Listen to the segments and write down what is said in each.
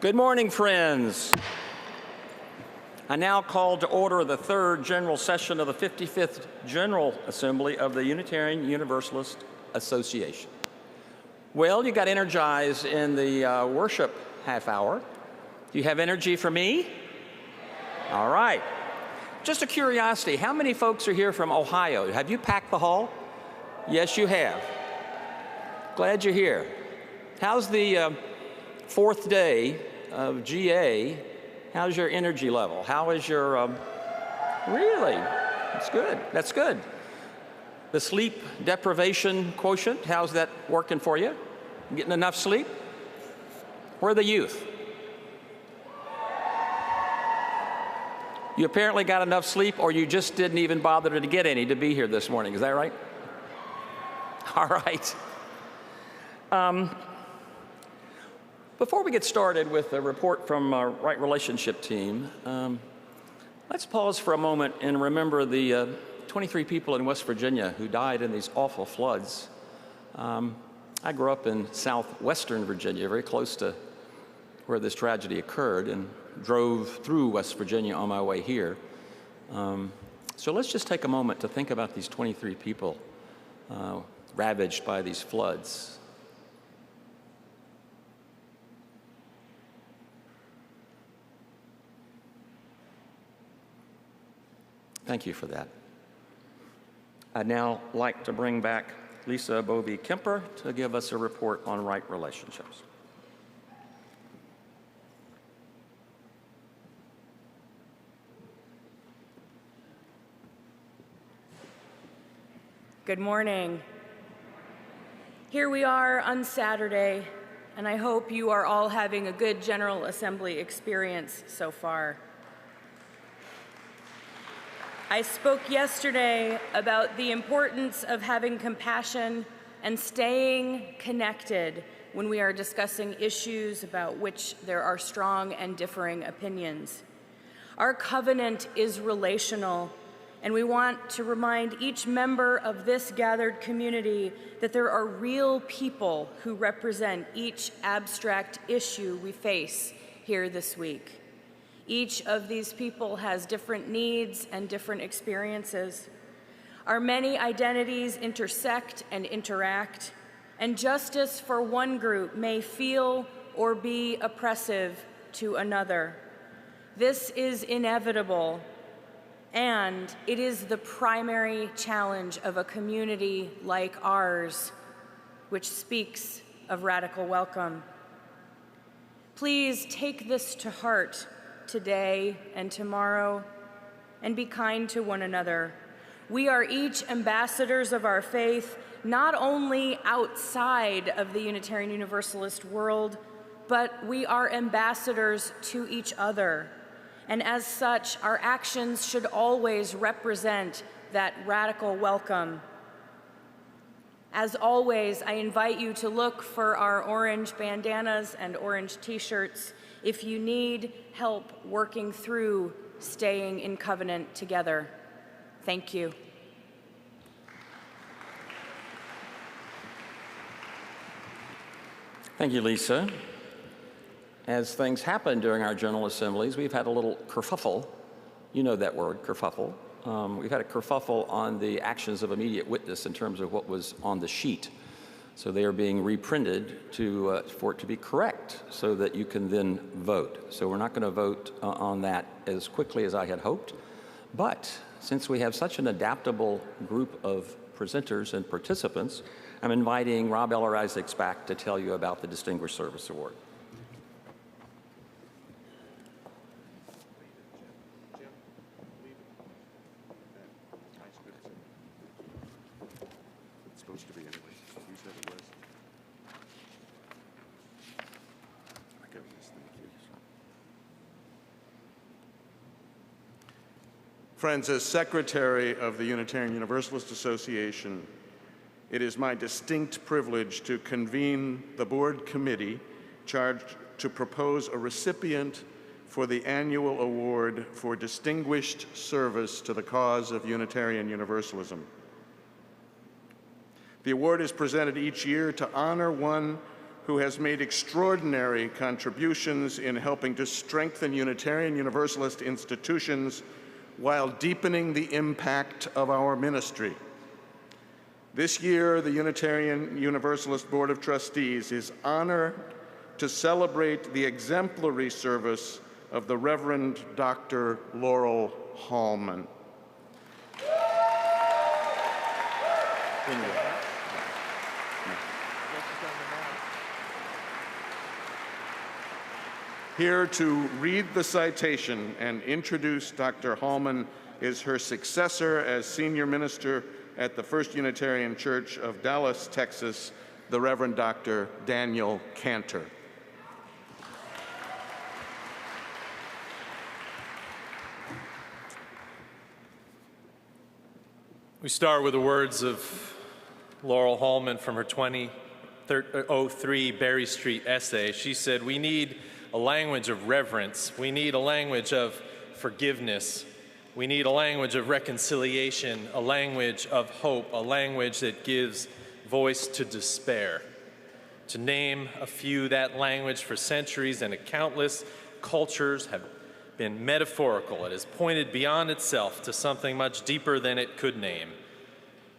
Good morning, friends. I now call to order the third general session of the 55th General Assembly of the Unitarian Universalist Association. Well, you got energized in the worship half hour. Do you have energy for me? All right. Just a curiosity, how many folks are here from Ohio? Have you packed the hall? Yes, you have. Glad you're here. How's the fourth day of GA? How's your energy level? How is your, really? That's good, that's good. The sleep deprivation quotient, how's that working for you? Getting enough sleep? Where are the youth? You apparently got enough sleep, or you just didn't even bother to get any to be here this morning, is that right? All right. Before we get started with a report from our Right Relationship team, let's pause for a moment and remember the 23 people in West Virginia who died in these awful floods. I grew up in southwestern Virginia, very close to where this tragedy occurred, and drove through West Virginia on my way here. So let's just take a moment to think about these 23 people ravaged by these floods. Thank you for that. I'd now like to bring back Lisa Bovee-Kemper to give us a report on right relationships. Good morning. Here we are on Saturday, and I hope you are all having a good General Assembly experience so far. I spoke yesterday about the importance of having compassion and staying connected when we are discussing issues about which there are strong and differing opinions. Our covenant is relational, and we want to remind each member of this gathered community that there are real people who represent each abstract issue we face here this week. Each of these people has different needs and different experiences. Our many identities intersect and interact, and justice for one group may feel or be oppressive to another. This is inevitable, and it is the primary challenge of a community like ours, which speaks of radical welcome. Please take this to heart today and tomorrow, and be kind to one another. We are each ambassadors of our faith, not only outside of the Unitarian Universalist world, but we are ambassadors to each other. And as such, our actions should always represent that radical welcome. As always, I invite you to look for our orange bandanas and orange t-shirts if you need help working through staying in covenant together. Thank you. Thank you, Lisa. As things happen during our General Assemblies, we've had a little kerfuffle. You know that word, kerfuffle. We've had a kerfuffle on the actions of immediate witness in terms of what was on the sheet. So they are being reprinted for it to be correct so that you can then vote. So we're not going to vote on that as quickly as I had hoped. But since we have such an adaptable group of presenters and participants, I'm inviting Rob Eller Isaacs back to tell you about the Distinguished Service Award. Friends, as Secretary of the Unitarian Universalist Association, it is my distinct privilege to convene the board committee charged to propose a recipient for the annual award for distinguished service to the cause of Unitarian Universalism. The award is presented each year to honor one who has made extraordinary contributions in helping to strengthen Unitarian Universalist institutions while deepening the impact of our ministry. This year, the Unitarian Universalist Board of Trustees is honored to celebrate the exemplary service of the Reverend Dr. Laurel Hallman. Here to read the citation and introduce Dr. Hallman is her successor as senior minister at the First Unitarian Church of Dallas, Texas, the Reverend Dr. Daniel Cantor. We start with the words of Laurel Hallman from her 2003 Berry Street essay. She said, "We need a language of reverence. We need a language of forgiveness. We need a language of reconciliation, a language of hope, a language that gives voice to despair. To name a few, that language for centuries and countless cultures have been metaphorical. It has pointed beyond itself to something much deeper than it could name.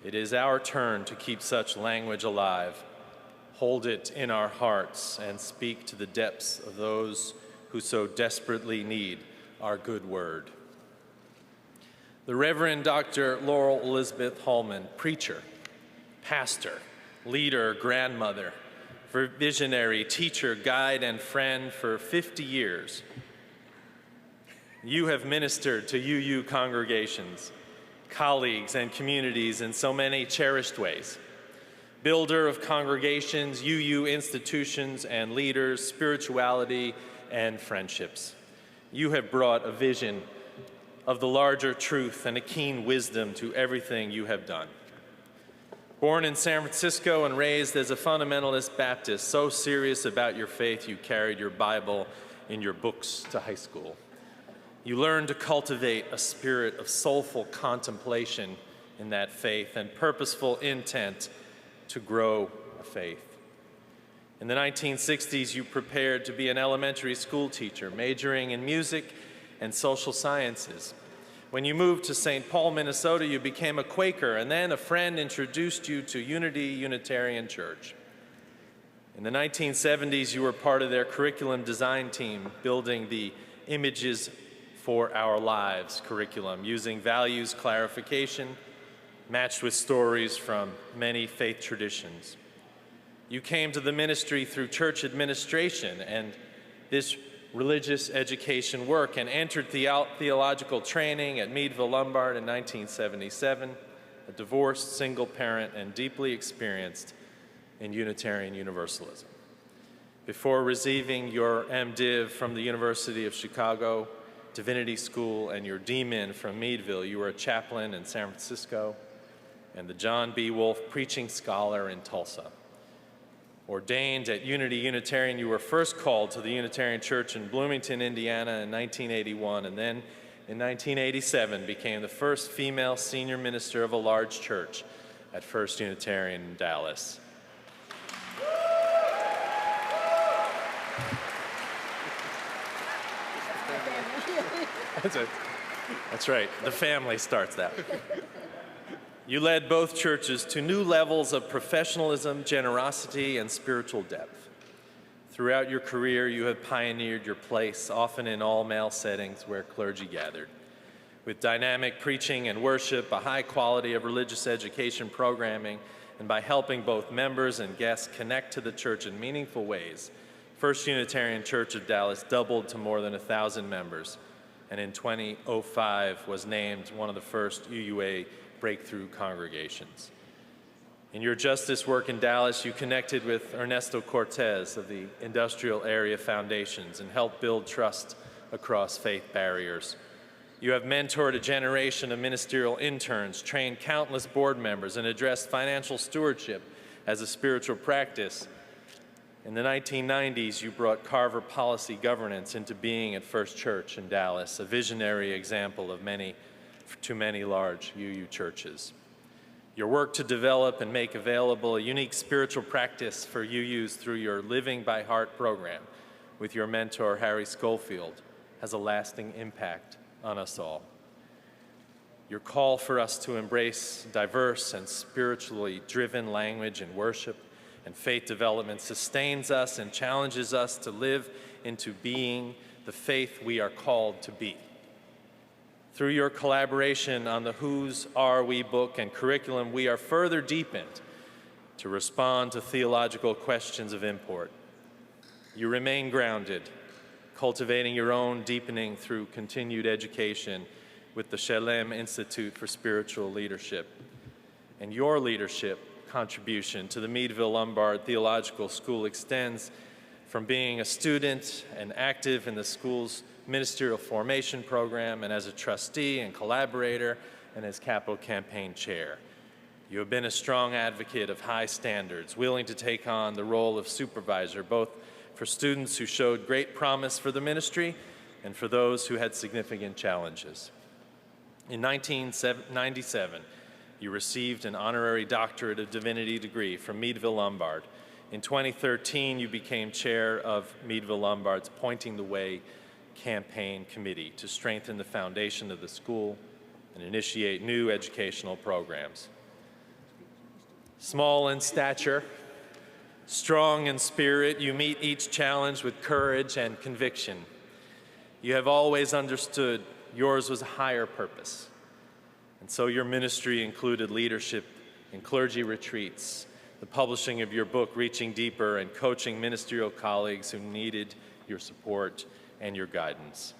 It is our turn to keep such language alive, hold it in our hearts, and speak to the depths of those who so desperately need our good word." The Reverend Dr. Laurel Elizabeth Hallman, preacher, pastor, leader, grandmother, visionary, teacher, guide, and friend for 50 years. You have ministered to UU congregations, colleagues, and communities in so many cherished ways. Builder of congregations, UU institutions and leaders, spirituality, and friendships. You have brought a vision of the larger truth and a keen wisdom to everything you have done. Born in San Francisco and raised as a fundamentalist Baptist, so serious about your faith you carried your Bible in your books to high school. You learned to cultivate a spirit of soulful contemplation in that faith and purposeful intent to grow a faith. In the 1960s, you prepared to be an elementary school teacher, majoring in music and social sciences. When you moved to St. Paul, Minnesota, you became a Quaker, and then a friend introduced you to Unity Unitarian Church. In the 1970s, you were part of their curriculum design team, building the Images for Our Lives curriculum, using values clarification, matched with stories from many faith traditions. You came to the ministry through church administration and this religious education work and entered theological training at Meadville Lombard in 1977, a divorced single parent and deeply experienced in Unitarian Universalism. Before receiving your MDiv from the University of Chicago Divinity School and your DMin from Meadville, you were a chaplain in San Francisco and the John B. Wolfe Preaching Scholar in Tulsa. Ordained at Unity Unitarian, you were first called to the Unitarian Church in Bloomington, Indiana in 1981, and then in 1987 became the first female senior minister of a large church at First Unitarian in Dallas. That's right, the family starts that. You led both churches to new levels of professionalism, generosity, and spiritual depth. Throughout your career, you have pioneered your place, often in all-male settings where clergy gathered. With dynamic preaching and worship, a high quality of religious education programming, and by helping both members and guests connect to the church in meaningful ways, First Unitarian Church of Dallas doubled to more than 1,000 members, and in 2005 was named one of the first UUA breakthrough congregations. In your justice work in Dallas, you connected with Ernesto Cortez of the Industrial Area Foundations and helped build trust across faith barriers. You have mentored a generation of ministerial interns, trained countless board members, and addressed financial stewardship as a spiritual practice. In the 1990s, you brought Carver policy governance into being at First Church in Dallas, a visionary example of many large UU churches. your work to develop and make available a unique spiritual practice for UUs through your Living by Heart program with your mentor, Harry Schofield, has a lasting impact on us all. Your call for us to embrace diverse and spiritually driven language in worship and faith development sustains us and challenges us to live into being the faith we are called to be. Through your collaboration on the Whose Are We book and curriculum, we are further deepened to respond to theological questions of import. You remain grounded, cultivating your own deepening through continued education with the Shalem Institute for Spiritual Leadership. And your leadership contribution to the Meadville-Lombard Theological School extends from being a student and active in the school's ministerial formation program and as a trustee and collaborator and as capital campaign chair. You have been a strong advocate of high standards, willing to take on the role of supervisor, both for students who showed great promise for the ministry and for those who had significant challenges. In 1997, you received an honorary doctorate of divinity degree from Meadville-Lombard. In 2013, you became chair of Meadville-Lombard's Pointing the Way campaign committee to strengthen the foundation of the school and initiate new educational programs. Small in stature, strong in spirit, you meet each challenge with courage and conviction. You have always understood yours was a higher purpose, and so your ministry included leadership in clergy retreats, the publishing of your book, Reaching Deeper, and coaching ministerial colleagues who needed your support and your guidance.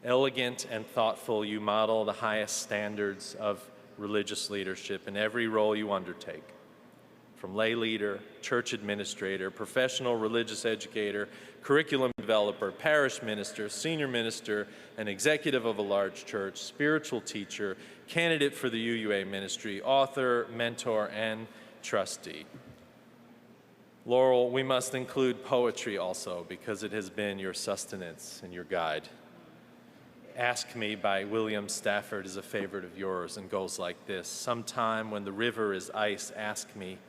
Elegant and thoughtful, you model the highest standards of religious leadership in every role you undertake. From lay leader, church administrator, professional religious educator, curriculum developer, parish minister, senior minister, and executive of a large church, spiritual teacher, candidate for the UUA ministry, author, mentor, and trustee. Laurel, we must include poetry also because it has been your sustenance and your guide. Ask Me by William Stafford is a favorite of yours and goes like this. Sometime when the river is ice, ask me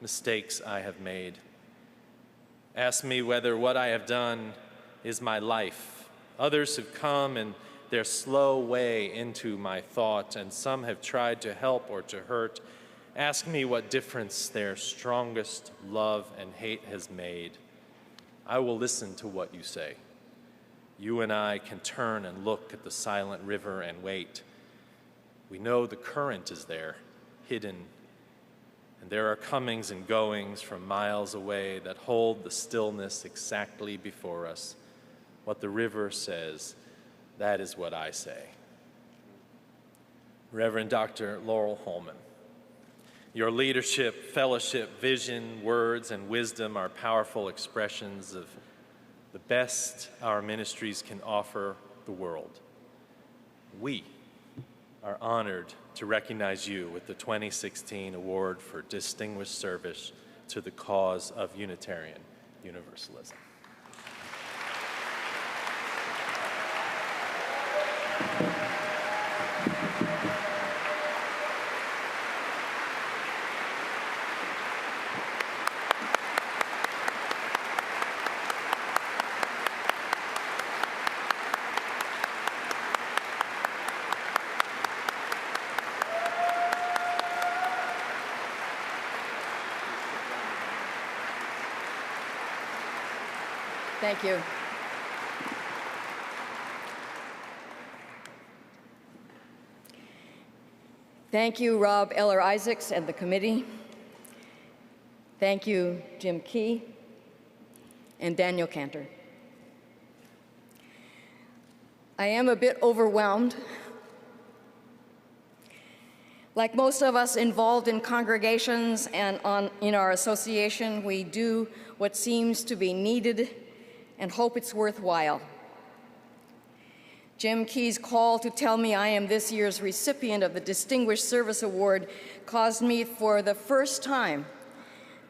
mistakes I have made. Ask me whether what I have done is my life. Others have come in their slow way into my thought, and some have tried to help or to hurt. Ask me what difference their strongest love and hate has made. I will listen to what you say. You and I can turn and look at the silent river and wait. We know the current is there, hidden, and there are comings and goings from miles away that hold the stillness exactly before us. What the river says, that is what I say. Reverend Dr. Laurel Holman, your leadership, fellowship, vision, words, and wisdom are powerful expressions of the best our ministries can offer the world. We are honored to recognize you with the 2016 Award for Distinguished Service to the cause of Unitarian Universalism. Thank you. Thank you, Rob Eller Isaacs and the committee. Thank you, Jim Key and Daniel Cantor. I am a bit overwhelmed. Like most of us involved in congregations and in our association, we do what seems to be needed and hope it's worthwhile. Jim Key's call to tell me I am this year's recipient of the Distinguished Service Award caused me for the first time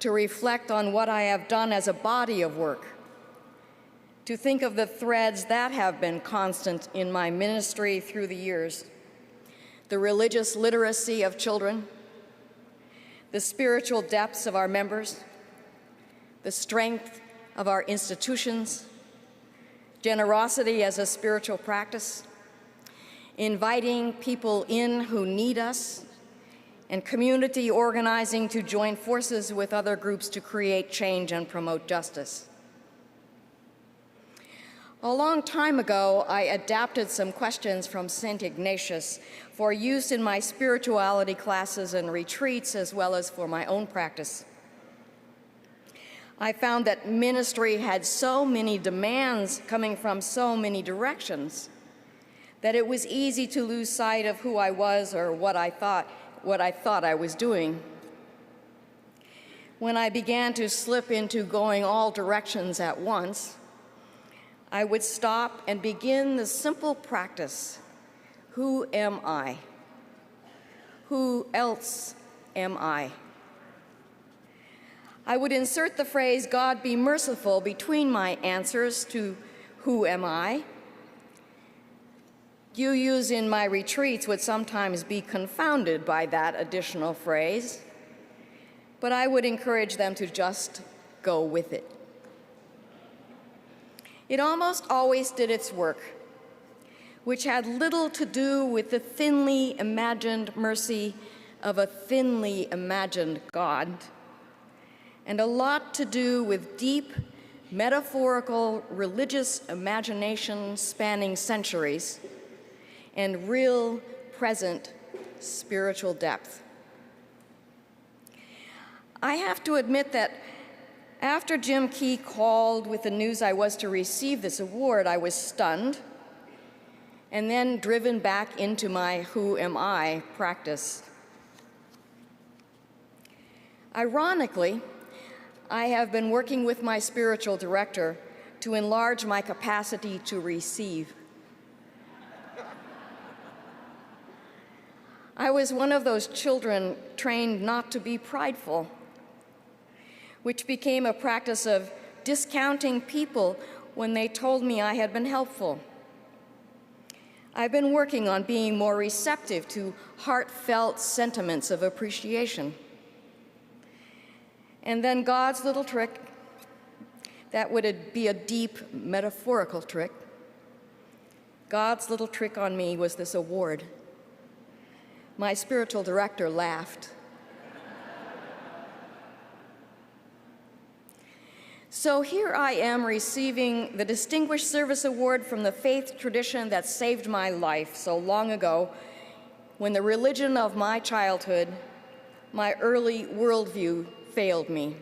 to reflect on what I have done as a body of work, to think of the threads that have been constant in my ministry through the years: the religious literacy of children, the spiritual depths of our members, the strength of our institutions, generosity as a spiritual practice, inviting people in who need us, and community organizing to join forces with other groups to create change and promote justice. A long time ago, I adapted some questions from St. Ignatius for use in my spirituality classes and retreats, as well as for my own practice. I found that ministry had so many demands coming from so many directions that it was easy to lose sight of who I was or what I thought I was doing. When I began to slip into going all directions at once, I would stop and begin the simple practice: who am I? Who else am I? I would insert the phrase, "God be merciful," between my answers to who am I. UUs in my retreats would sometimes be confounded by that additional phrase, but I would encourage them to just go with it. It almost always did its work, which had little to do with the thinly imagined mercy of a thinly imagined God, and a lot to do with deep, metaphorical religious imagination spanning centuries and real, present spiritual depth. I have to admit that after Jim Key called with the news I was to receive this award, I was stunned and then driven back into my who am I practice. Ironically, I have been working with my spiritual director to enlarge my capacity to receive. I was one of those children trained not to be prideful, which became a practice of discounting people when they told me I had been helpful. I've been working on being more receptive to heartfelt sentiments of appreciation. And then God's little trick, that would be a deep metaphorical trick. God's little trick on me was this award. My spiritual director laughed. So here I am receiving the Distinguished Service Award from the faith tradition that saved my life so long ago, when the religion of my childhood, my early worldview, failed me.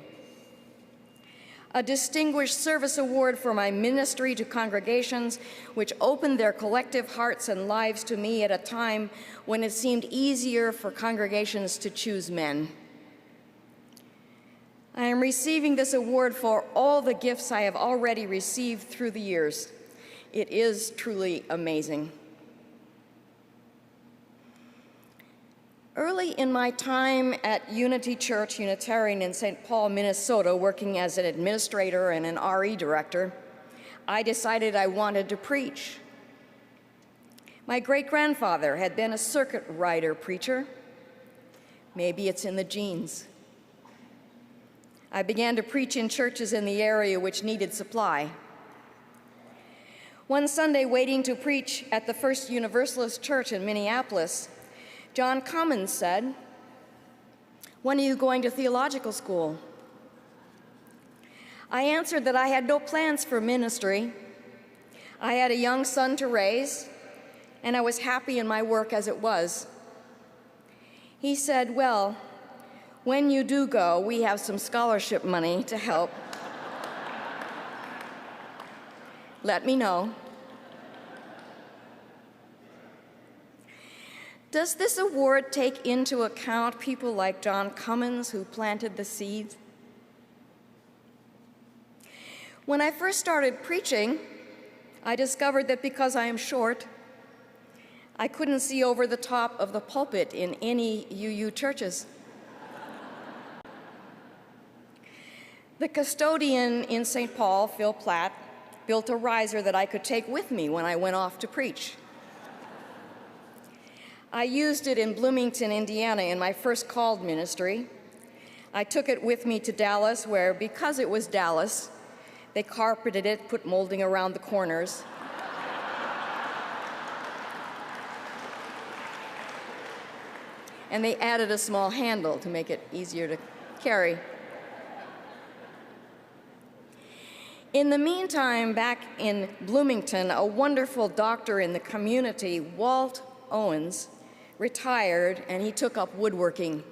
A Distinguished Service Award for my ministry to congregations which opened their collective hearts and lives to me at a time when it seemed easier for congregations to choose men. I am receiving this award for all the gifts I have already received through the years. It is truly amazing. Early in my time at Unity Church Unitarian in St. Paul, Minnesota, working as an administrator and an RE director, I decided I wanted to preach. My great-grandfather had been a circuit rider preacher. Maybe it's in the genes. I began to preach in churches in the area which needed supply. One Sunday, waiting to preach at the First Universalist Church in Minneapolis, John Cummins said, "When are you going to theological school?" I answered that I had no plans for ministry. I had a young son to raise, and I was happy in my work as it was. He said, "Well, when you do go, we have some scholarship money to help. Let me know." Does this award take into account people like John Cummins, who planted the seeds? When I first started preaching, I discovered that because I am short, I couldn't see over the top of the pulpit in any UU churches. The custodian in St. Paul, Phil Platt, built a riser that I could take with me when I went off to preach. I used it in Bloomington, Indiana, in my first called ministry, I took it with me to Dallas, where, because it was Dallas, they carpeted it, put molding around the corners. And they added a small handle to make it easier to carry. In the meantime, back in Bloomington, a wonderful doctor in the community, Walt Owens, retired, and he took up woodworking.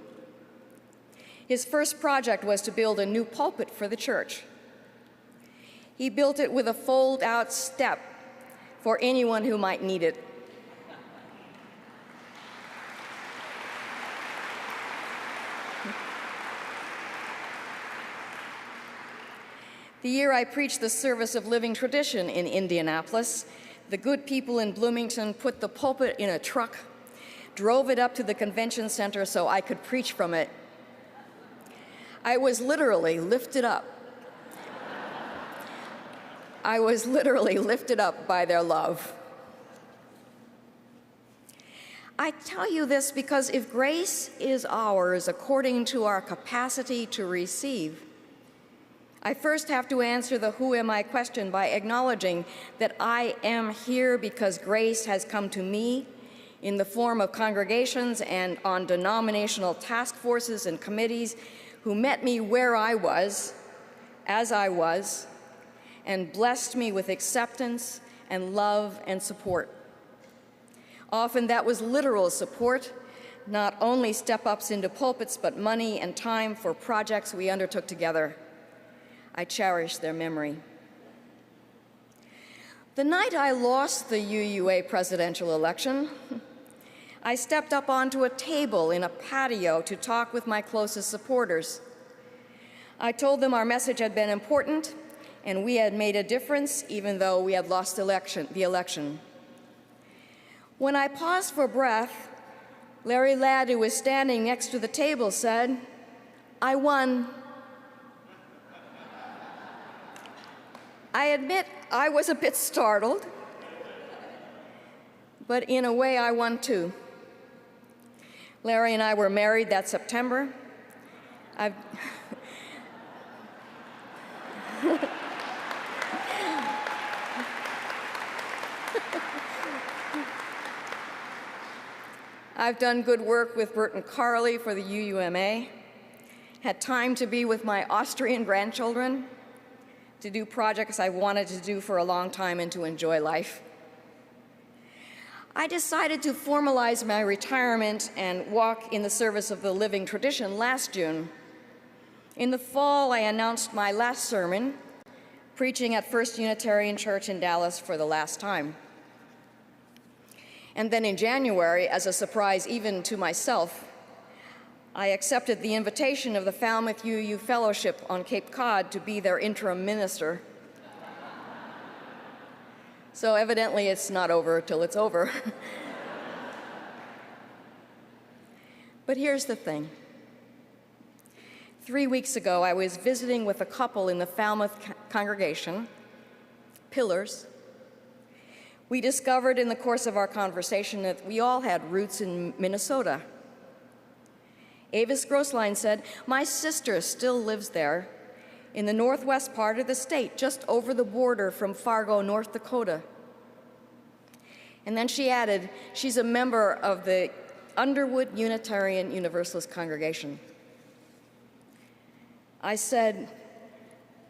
His first project was to build a new pulpit for the church. He built it with a fold-out step for anyone who might need it. The year I preached the service of living tradition in Indianapolis, the good people in Bloomington put the pulpit in a truck, drove it up to the convention center so I could preach from it. I was literally lifted up. I was literally lifted up by their love. I tell you this because if grace is ours according to our capacity to receive, I first have to answer the who am I question by acknowledging that I am here because grace has come to me in the form of congregations and on denominational task forces and committees who met me where I was, as I was, and blessed me with acceptance and love and support. Often that was literal support, not only step-ups into pulpits, but money and time for projects we undertook together. I cherish their memory. The night I lost the UUA presidential election, I stepped up onto a table in a patio to talk with my closest supporters. I told them our message had been important and we had made a difference even though we had lost the election. When I paused for breath, Larry Ladd, who was standing next to the table, said, "I won." I admit I was a bit startled, but in a way I won too. Larry and I were married that September. I've done good work with Bert and Carly for the UUMA, had time to be with my Austrian grandchildren, to do projects I wanted to do for a long time and to enjoy life. I decided to formalize my retirement and walk in the service of the living tradition last June. In the fall, I announced my last sermon, preaching at First Unitarian Church in Dallas for the last time. And then in January, as a surprise even to myself, I accepted the invitation of the Falmouth UU Fellowship on Cape Cod to be their interim minister. So evidently it's not over till it's over. But here's the thing. 3 weeks ago, I was visiting with a couple in the Falmouth congregation, Pillars. We discovered in the course of our conversation that we all had roots in Minnesota. Avis Grossline said, "My sister still lives there in the northwest part of the state, just over the border from Fargo, North Dakota." And then she added, she's a member of the Underwood Unitarian Universalist congregation. I said,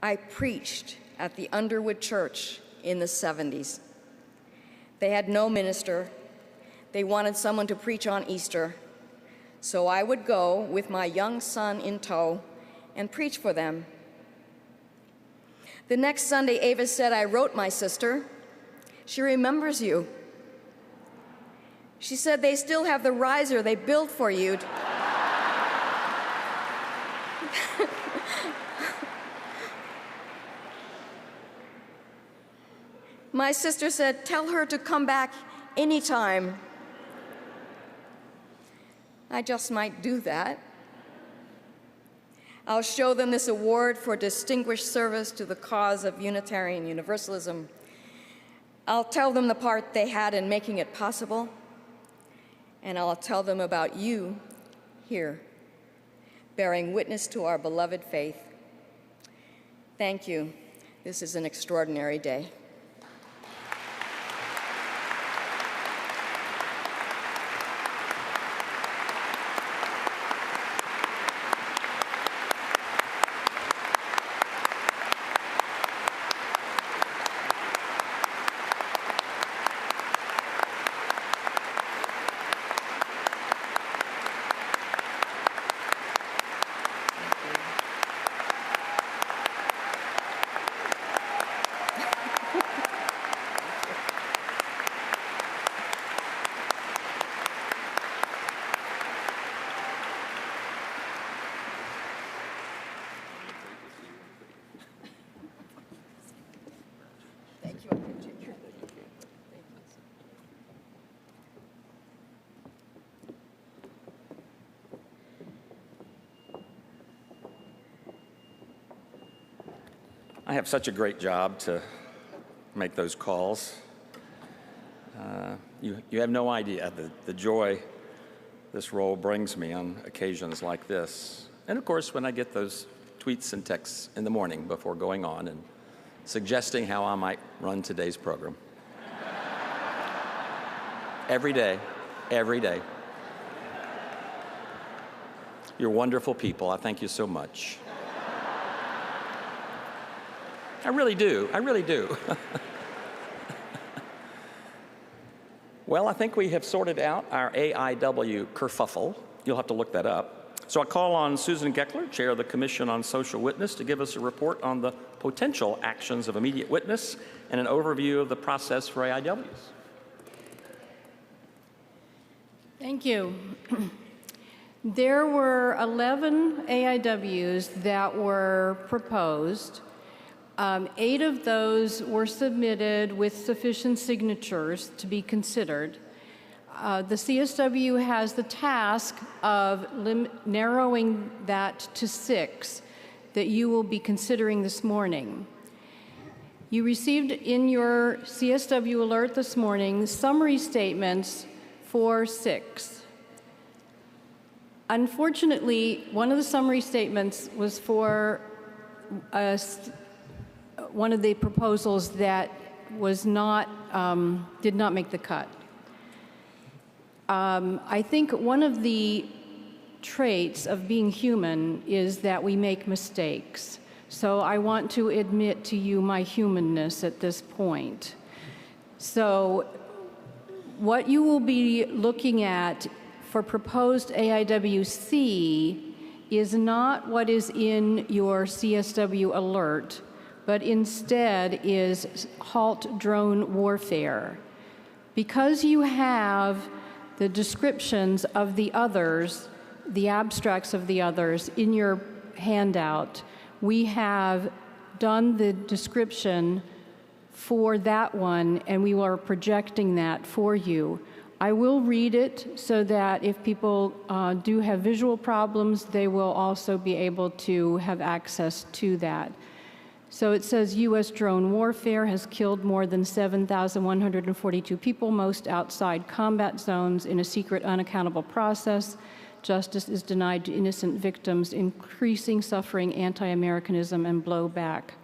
I preached at the Underwood Church in the 70s. They had no minister. They wanted someone to preach on Easter. So I would go with my young son in tow and preach for them. The next Sunday, Avis said, "I wrote my sister. She remembers you." She said, "They still have the riser they built for you." My sister said, "Tell her to come back anytime." I just might do that. I'll show them this award for distinguished service to the cause of Unitarian Universalism. I'll tell them the part they had in making it possible, and I'll tell them about you here. bearing witness to our beloved faith. Thank you. This is an extraordinary day. I have such a great job to make those calls. You have no idea the joy this role brings me on occasions like this. And of course, when I get those tweets and texts in the morning before going on and suggesting how I might run today's program. Every day, every day. You're wonderful people. I thank you so much. I really do. I really do. Well, I think we have sorted out our AIW kerfuffle. You'll have to look that up. So I call on Susan Geckler, Chair of the Commission on Social Witness, to give us a report on the potential actions of immediate witness and an overview of the process for AIWs. Thank you. There were 11 AIWs that were proposed. 8 of those were submitted with sufficient signatures to be considered. The CSW has the task of narrowing that to 6 that you will be considering this morning. You received in your CSW alert this morning summary statements for 6. Unfortunately, one of the summary statements was for one of the proposals that was not, did not make the cut. I think one of the traits of being human is that we make mistakes. So I want to admit to you my humanness at this point. So what you will be looking at for proposed AIWC is not what is in your CSW alert, but instead is halt drone warfare. Because you have the descriptions of the others, the abstracts of the others in your handout, we have done the description for that one, and we are projecting that for you. I will read it so that if people do have visual problems, they will also be able to have access to that. So it says U.S. drone warfare has killed more than 7,142 people, most outside combat zones, in a secret, unaccountable process. Justice is denied to innocent victims, increasing suffering, anti-Americanism, and blowback.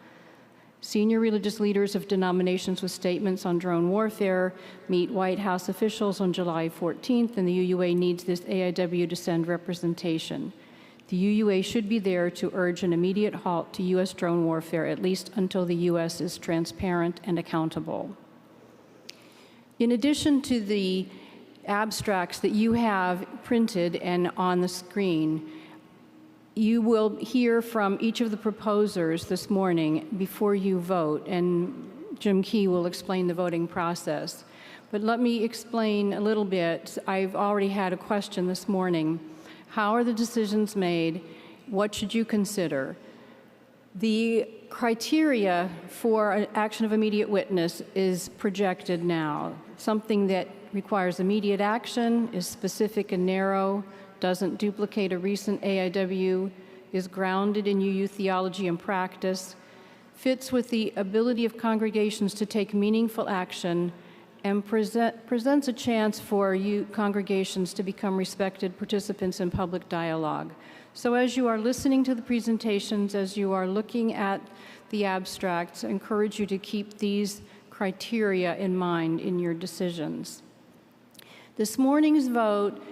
Senior religious leaders of denominations with statements on drone warfare meet White House officials on July 14th, and the UUA needs this AIW to send representation. The UUA should be there to urge an immediate halt to U.S. drone warfare, at least until the U.S. is transparent and accountable. In addition to the abstracts that you have printed and on the screen, you will hear from each of the proposers this morning before you vote, and Jim Key will explain the voting process. But let me explain a little bit. I've already had a question this morning. How are the decisions made? What should you consider? The criteria for an action of immediate witness is projected now. Something that requires immediate action, is specific and narrow, doesn't duplicate a recent AIW, is grounded in UU theology and practice, fits with the ability of congregations to take meaningful action, and presents a chance for you congregations to become respected participants in public dialogue. So as you are listening to the presentations, as you are looking at the abstracts, I encourage you to keep these criteria in mind in your decisions. This morning's vote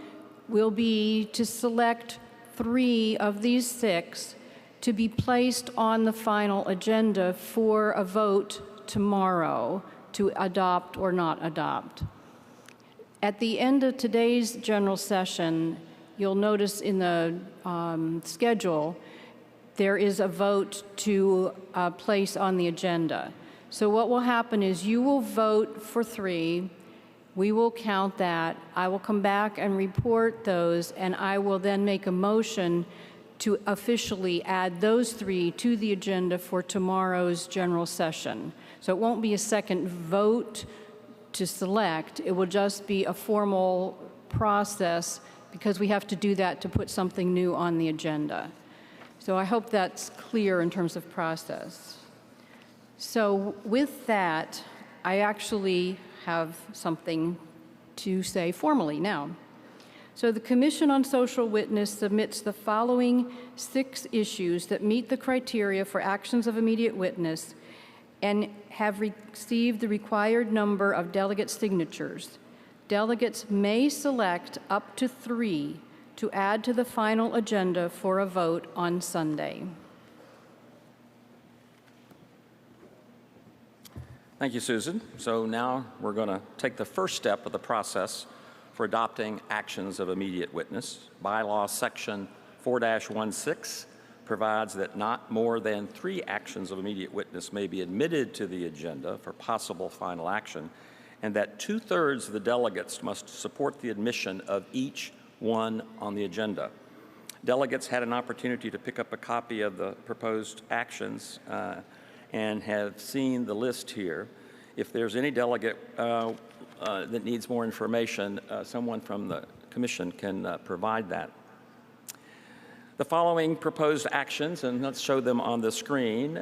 will be to select 3 of these 6 to be placed on the final agenda for a vote tomorrow to adopt or not adopt. At the end of today's general session, you'll notice in the schedule, there is a vote to place on the agenda. So what will happen is you will vote for 3, we will count that, I will come back and report those, and I will then make a motion to officially add those 3 to the agenda for tomorrow's general session. So it won't be a second vote to select, it will just be a formal process because we have to do that to put something new on the agenda. So I hope that's clear in terms of process. So with that, I actually have something to say formally now. So the Commission on Social Witness submits the following 6 issues that meet the criteria for actions of immediate witness and have received the required number of delegate signatures. Delegates may select up to 3 to add to the final agenda for a vote on Sunday. Thank you, Susan. So now we're going to take the first step of the process for adopting actions of immediate witness. Bylaw section 4-16 provides that not more than 3 actions of immediate witness may be admitted to the agenda for possible final action, and that 2/3 of the delegates must support the admission of each one on the agenda. Delegates had an opportunity to pick up a copy of the proposed actions and have seen the list here. If there's any delegate that needs more information, someone from the Commission can provide that. The following proposed actions, and let's show them on the screen,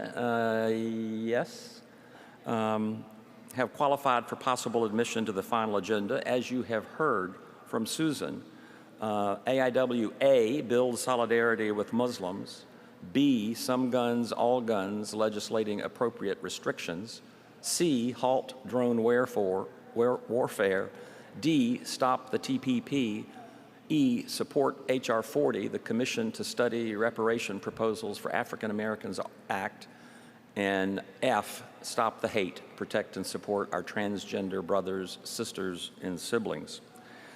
have qualified for possible admission to the final agenda. As you have heard from Susan, AIWA builds solidarity with Muslims. B, some guns, all guns, legislating appropriate restrictions. C, halt drone warfare. D, stop the TPP. E, support H.R. 40, the Commission to Study Reparation Proposals for African Americans Act. And F, stop the hate, protect and support our transgender brothers, sisters, and siblings.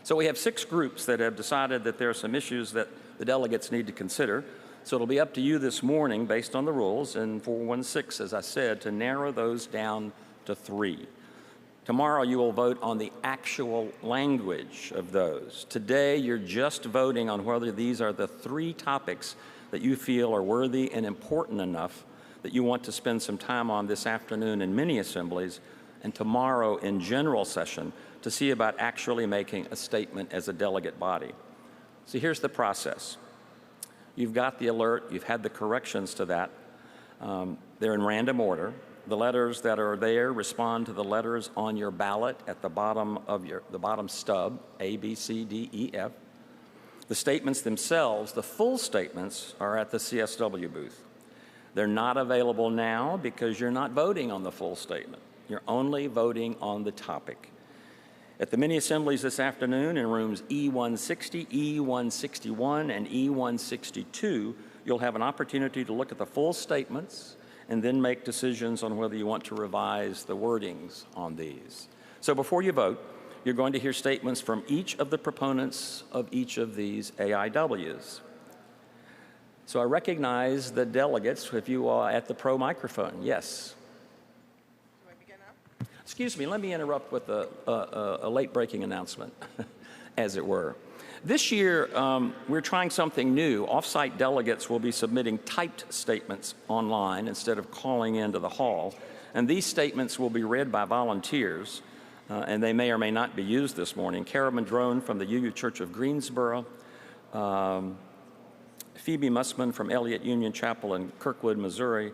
So we have 6 groups that have decided that there are some issues that the delegates need to consider. So it'll be up to you this morning, based on the rules, and 416, as I said, to narrow those down to 3. Tomorrow you will vote on the actual language of those. Today you're just voting on whether these are the 3 topics that you feel are worthy and important enough that you want to spend some time on this afternoon in mini assemblies and tomorrow in general session to see about actually making a statement as a delegate body. So here's the process. You've got the alert, you've had the corrections to that. They're in random order. The letters that are there respond to the letters on your ballot at the bottom of the bottom stub, A, B, C, D, E, F. The statements themselves, the full statements, are at the CSW booth. They're not available now because you're not voting on the full statement. You're only voting on the topic. At the mini-assemblies this afternoon in rooms E160, E161, and E162, you'll have an opportunity to look at the full statements and then make decisions on whether you want to revise the wordings on these. So before you vote, you're going to hear statements from each of the proponents of each of these AIWs. So I recognize the delegates, if you are at the pro microphone. Yes. Excuse me, let me interrupt with a late-breaking announcement, as it were. This year, we're trying something new. Off-site delegates will be submitting typed statements online instead of calling into the hall, and these statements will be read by volunteers, and they may or may not be used this morning. Kara Madrone from the UU Church of Greensboro, Phoebe Mussman from Elliott Union Chapel in Kirkwood, Missouri,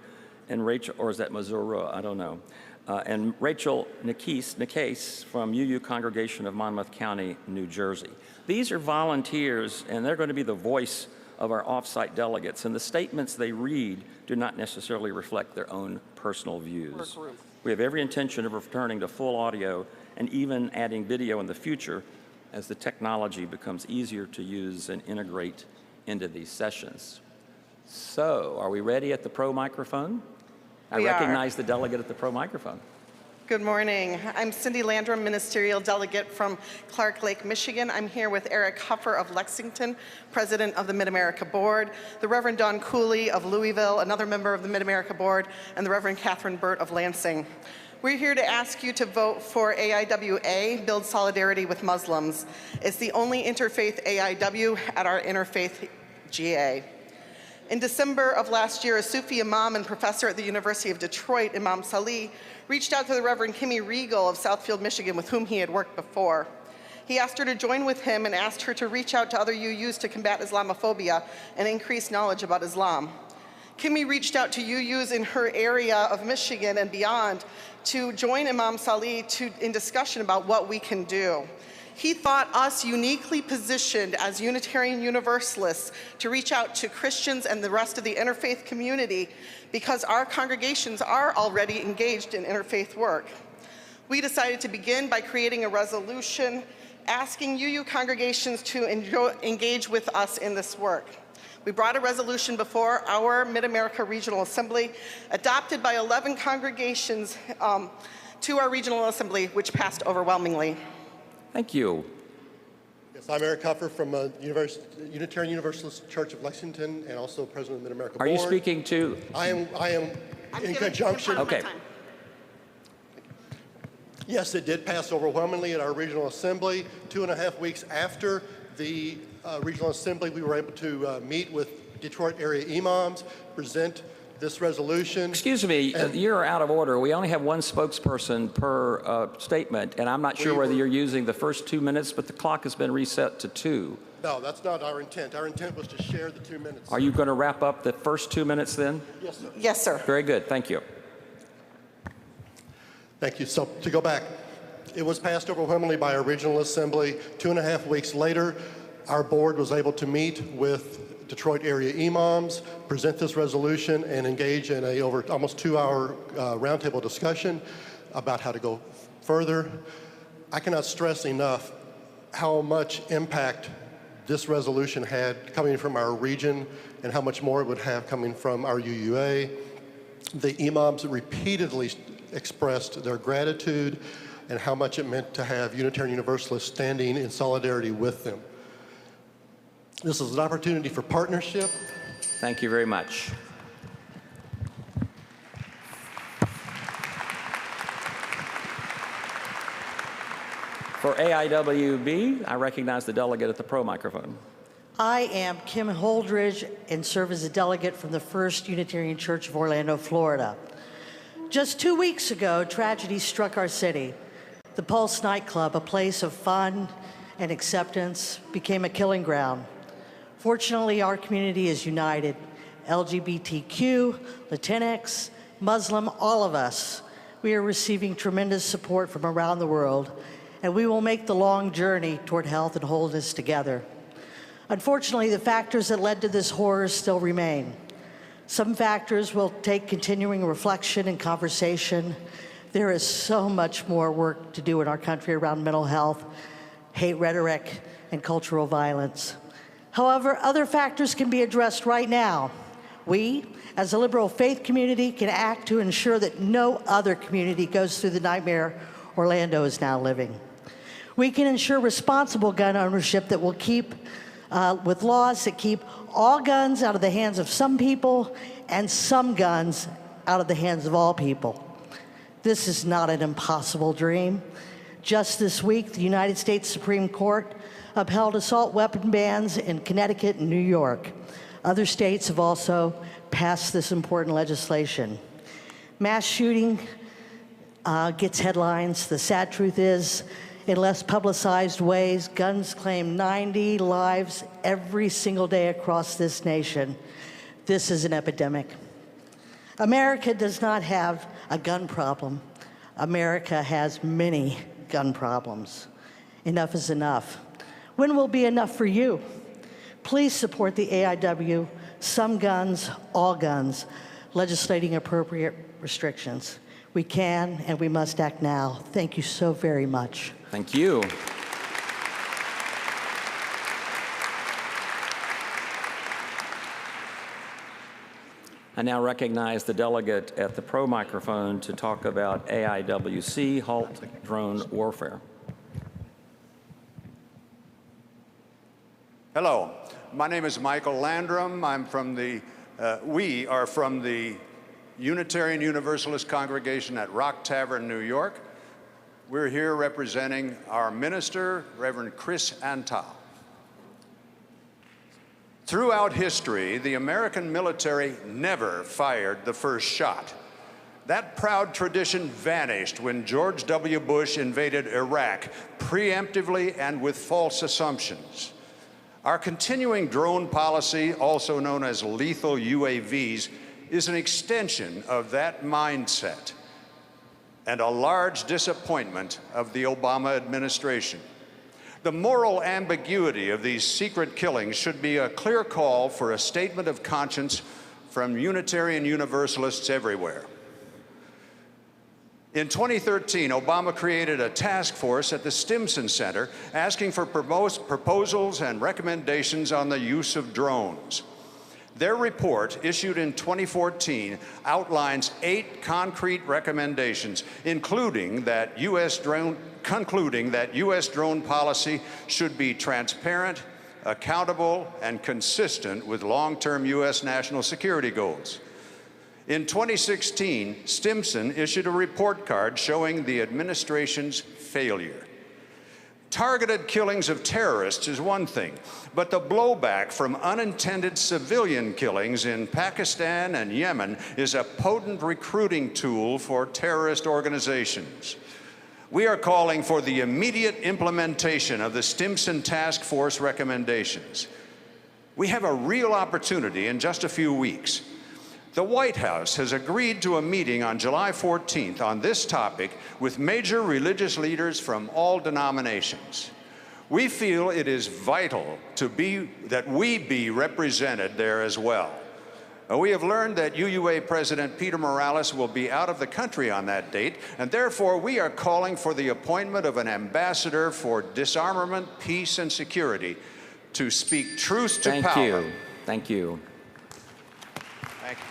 and Rachel, or is that Missouri? I don't know. And Rachel Nikase from UU Congregation of Monmouth County, New Jersey. These are volunteers, and they're going to be the voice of our off-site delegates, and the statements they read do not necessarily reflect their own personal views. We have every intention of returning to full audio and even adding video in the future as the technology becomes easier to use and integrate into these sessions. So, are we ready at the pro microphone? I recognize the delegate at the pro microphone. Good morning. I'm Cindy Landrum, Ministerial Delegate from Clark Lake, Michigan. I'm here with Eric Huffer of Lexington, President of the Mid-America Board, the Reverend Don Cooley of Louisville, another member of the Mid-America Board, and the Reverend Catherine Burt of Lansing. We're here to ask you to vote for AIWA, Build Solidarity with Muslims. It's the only interfaith AIW at our Interfaith GA. In December of last year, a Sufi imam and professor at the University of Detroit, Imam Salih, reached out to the Reverend Kimmy Regal of Southfield, Michigan, with whom he had worked before. He asked her to join with him and asked her to reach out to other UUs to combat Islamophobia and increase knowledge about Islam. Kimmy reached out to UUs in her area of Michigan and beyond to join Imam Salih in discussion about what we can do. He thought us uniquely positioned as Unitarian Universalists to reach out to Christians and the rest of the interfaith community because our congregations are already engaged in interfaith work. We decided to begin by creating a resolution asking UU congregations to engage with us in this work. We brought a resolution before our Mid-America Regional Assembly, adopted by 11 congregations to our Regional Assembly, which passed overwhelmingly. Thank you. Yes, I'm Eric Huffer from Unitarian Universalist Church of Lexington and also President of the Mid-America Board. Are you speaking to? I am in conjunction. Okay. Yes, it did pass overwhelmingly at our Regional Assembly. 2.5 weeks after the Regional Assembly, we were able to meet with Detroit area imams, present this resolution. Excuse me, you're out of order. We only have one spokesperson per statement, and I'm not sure whether you're using the first 2 minutes, but the clock has been reset to 2. No, that's not our intent. Our intent was to share the 2 minutes. Are you going to wrap up the first 2 minutes then? Yes, sir. Yes, sir. Very good. Thank you. Thank you. So to go back, it was passed overwhelmingly by our Regional Assembly. 2.5 weeks later, our board was able to meet with Detroit area imams, present this resolution, and engage in a over almost 2-hour roundtable discussion about how to go further. I cannot stress enough how much impact this resolution had coming from our region and how much more it would have coming from our UUA. The imams repeatedly expressed their gratitude and how much it meant to have Unitarian Universalists standing in solidarity with them. This is an opportunity for partnership. Thank you very much. For AIWB, I recognize the delegate at the pro microphone. I am Kim Holdridge and serve as a delegate from the First Unitarian Church of Orlando, Florida. Just 2 weeks ago, tragedy struck our city. The Pulse nightclub, a place of fun and acceptance, became a killing ground. Fortunately, our community is united. LGBTQ, Latinx, Muslim, all of us. We are receiving tremendous support from around the world, and we will make the long journey toward health and wholeness together. Unfortunately, the factors that led to this horror still remain. Some factors will take continuing reflection and conversation. There is so much more work to do in our country around mental health, hate rhetoric, and cultural violence. However, other factors can be addressed right now. We, as a liberal faith community, can act to ensure that no other community goes through the nightmare Orlando is now living. We can ensure responsible gun ownership that will keep, with laws that keep all guns out of the hands of some people and some guns out of the hands of all people. This is not an impossible dream. Just this week, the United States Supreme Court upheld assault weapon bans in Connecticut and New York. Other states have also passed this important legislation. Mass shooting gets headlines. The sad truth is, in less publicized ways, guns claim 90 lives every single day across this nation. This is an epidemic. America does not have a gun problem. America has many gun problems. Enough is enough. When will be enough for you? Please support the AIW, some guns, all guns, legislating appropriate restrictions. We can and we must act now. Thank you so very much. Thank you. I now recognize the delegate at the pro microphone to talk about AIWC, Halt Drone Warfare. Hello, my name is Michael Landrum. We are from the Unitarian Universalist congregation at Rock Tavern, New York. We're here representing our minister, Reverend Chris Antal. Throughout history, the American military never fired the first shot. That proud tradition vanished when George W. Bush invaded Iraq preemptively and with false assumptions. Our continuing drone policy, also known as lethal UAVs, is an extension of that mindset and a large disappointment of the Obama administration. The moral ambiguity of these secret killings should be a clear call for a statement of conscience from Unitarian Universalists everywhere. In 2013, Obama created a task force at the Stimson Center asking for proposals and recommendations on the use of drones. Their report, issued in 2014, outlines 8 concrete recommendations, concluding that U.S. drone policy should be transparent, accountable, and consistent with long-term U.S. national security goals. In 2016, Stimson issued a report card showing the administration's failure. Targeted killings of terrorists is one thing, but the blowback from unintended civilian killings in Pakistan and Yemen is a potent recruiting tool for terrorist organizations. We are calling for the immediate implementation of the Stimson Task Force recommendations. We have a real opportunity in just a few weeks. The White House has agreed to a meeting on July 14th on this topic with major religious leaders from all denominations. We feel it is vital that we be represented there as well. We have learned that UUA President Peter Morales will be out of the country on that date, and therefore we are calling for the appointment of an ambassador for disarmament, peace, and security to speak truth to power. Thank you. Thank you. Thank you.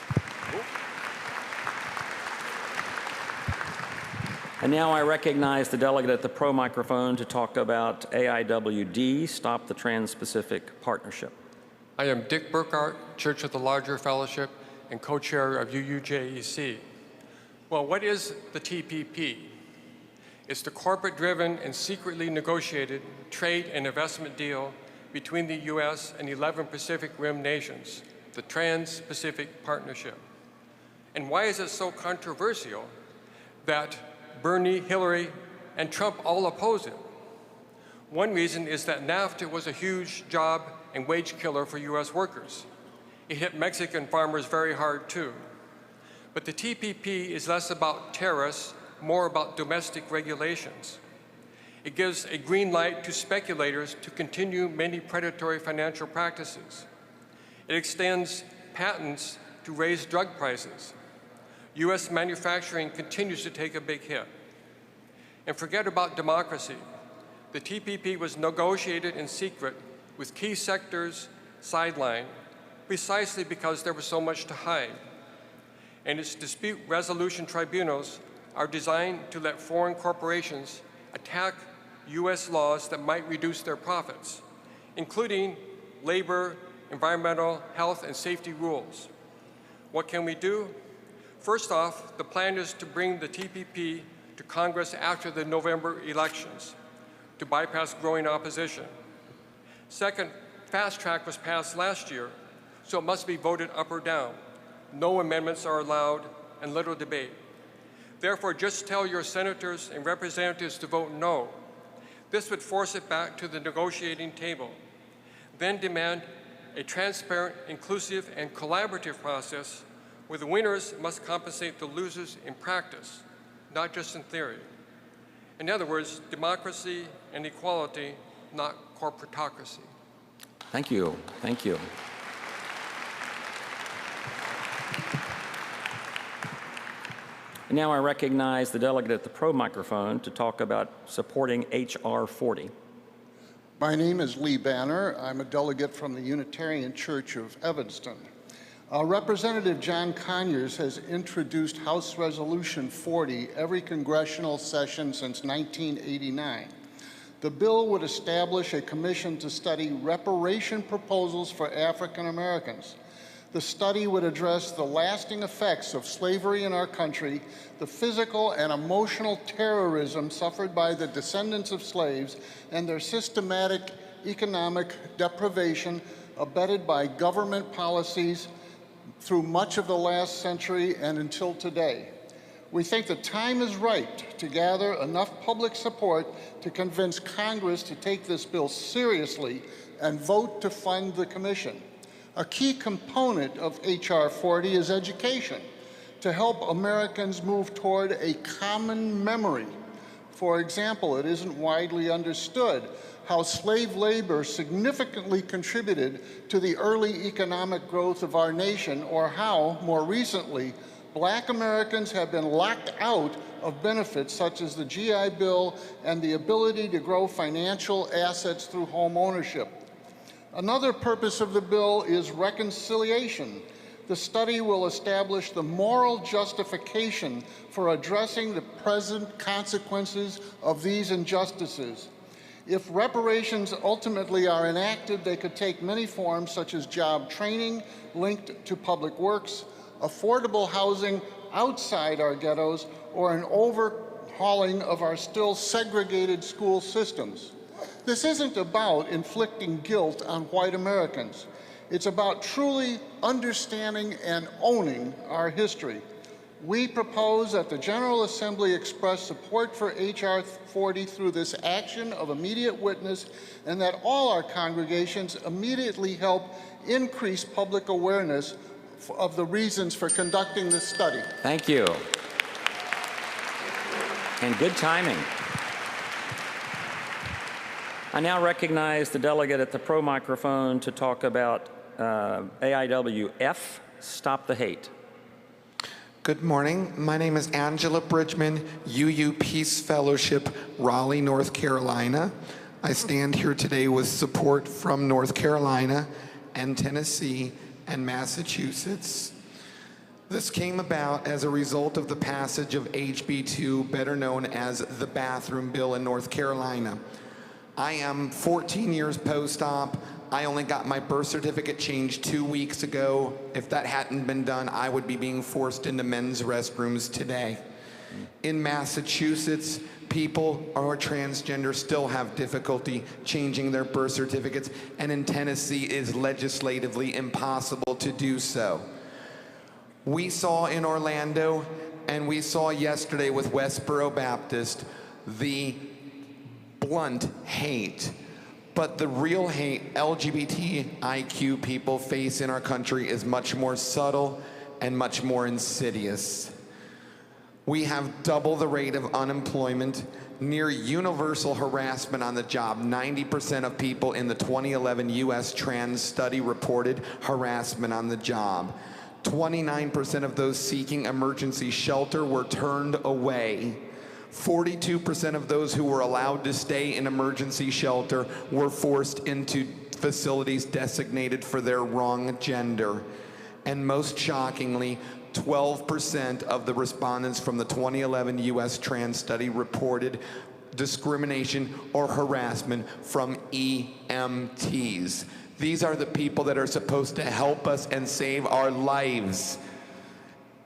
And now I recognize the delegate at the pro microphone to talk about AIWD, Stop the Trans-Pacific Partnership. I am Dick Burkhart, Church of the Larger Fellowship, and co-chair of UUJEC. Well, what is the TPP? It's the corporate-driven and secretly negotiated trade and investment deal between the U.S. and 11 Pacific Rim nations, the Trans-Pacific Partnership. And why is it so controversial that Bernie, Hillary, and Trump all oppose it? One reason is that NAFTA was a huge job and wage killer for U.S. workers. It hit Mexican farmers very hard, too. But the TPP is less about tariffs, more about domestic regulations. It gives a green light to speculators to continue many predatory financial practices. It extends patents to raise drug prices. U.S. manufacturing continues to take a big hit. And forget about democracy. The TPP was negotiated in secret with key sectors sidelined precisely because there was so much to hide. And its dispute resolution tribunals are designed to let foreign corporations attack U.S. laws that might reduce their profits, including labor, environmental, health, and safety rules. What can we do? First off, the plan is to bring the TPP to Congress after the November elections to bypass growing opposition. Second, Fast Track was passed last year, so it must be voted up or down. No amendments are allowed and little debate. Therefore, just tell your senators and representatives to vote no. This would force it back to the negotiating table. Then demand a transparent, inclusive, and collaborative process where the winners must compensate the losers in practice, not just in theory. In other words, democracy and equality, not corporatocracy. Thank you. Thank you. And now I recognize the delegate at the pro microphone to talk about supporting H.R. 40. My name is Lee Banner. I'm a delegate from the Unitarian Church of Evanston. Representative John Conyers has introduced House Resolution 40 every congressional session since 1989. The bill would establish a commission to study reparation proposals for African Americans. The study would address the lasting effects of slavery in our country, the physical and emotional terrorism suffered by the descendants of slaves, and their systematic economic deprivation abetted by government policies through much of the last century and until today. We think the time is right to gather enough public support to convince Congress to take this bill seriously and vote to fund the commission. A key component of H.R. 40 is education, to help Americans move toward a common memory. For example, it isn't widely understood how slave labor significantly contributed to the early economic growth of our nation, or how, more recently, Black Americans have been locked out of benefits such as the GI Bill and the ability to grow financial assets through home ownership. Another purpose of the bill is reconciliation. The study will establish the moral justification for addressing the present consequences of these injustices. If reparations ultimately are enacted, they could take many forms, such as job training linked to public works, affordable housing outside our ghettos, or an overhauling of our still segregated school systems. This isn't about inflicting guilt on white Americans. It's about truly understanding and owning our history. We propose that the General Assembly express support for H.R. 40 through this action of immediate witness, and that all our congregations immediately help increase public awareness of the reasons for conducting this study. Thank you. And good timing. I now recognize the delegate at the pro microphone to talk about AIWF, Stop the Hate. Good morning. My name is Angela Bridgman, UU Peace Fellowship, Raleigh, North Carolina. I stand here today with support from North Carolina and Tennessee and Massachusetts. This came about as a result of the passage of HB 2, better known as the bathroom bill in North Carolina. I am 14 years post-op. I only got my birth certificate changed 2 weeks ago. If that hadn't been done, I would be being forced into men's restrooms today. In Massachusetts, people who are transgender still have difficulty changing their birth certificates, and in Tennessee it is legislatively impossible to do so. We saw in Orlando, and we saw yesterday with Westboro Baptist, the blunt hate. But the real hate LGBTIQ people face in our country is much more subtle and much more insidious. We have double the rate of unemployment, near universal harassment on the job. 90% of people in the 2011 U.S. Trans study reported harassment on the job. 29% of those seeking emergency shelter were turned away. 42% of those who were allowed to stay in emergency shelter were forced into facilities designated for their wrong gender. And most shockingly, 12% of the respondents from the 2011 U.S. Trans study reported discrimination or harassment from EMTs. These are the people that are supposed to help us and save our lives.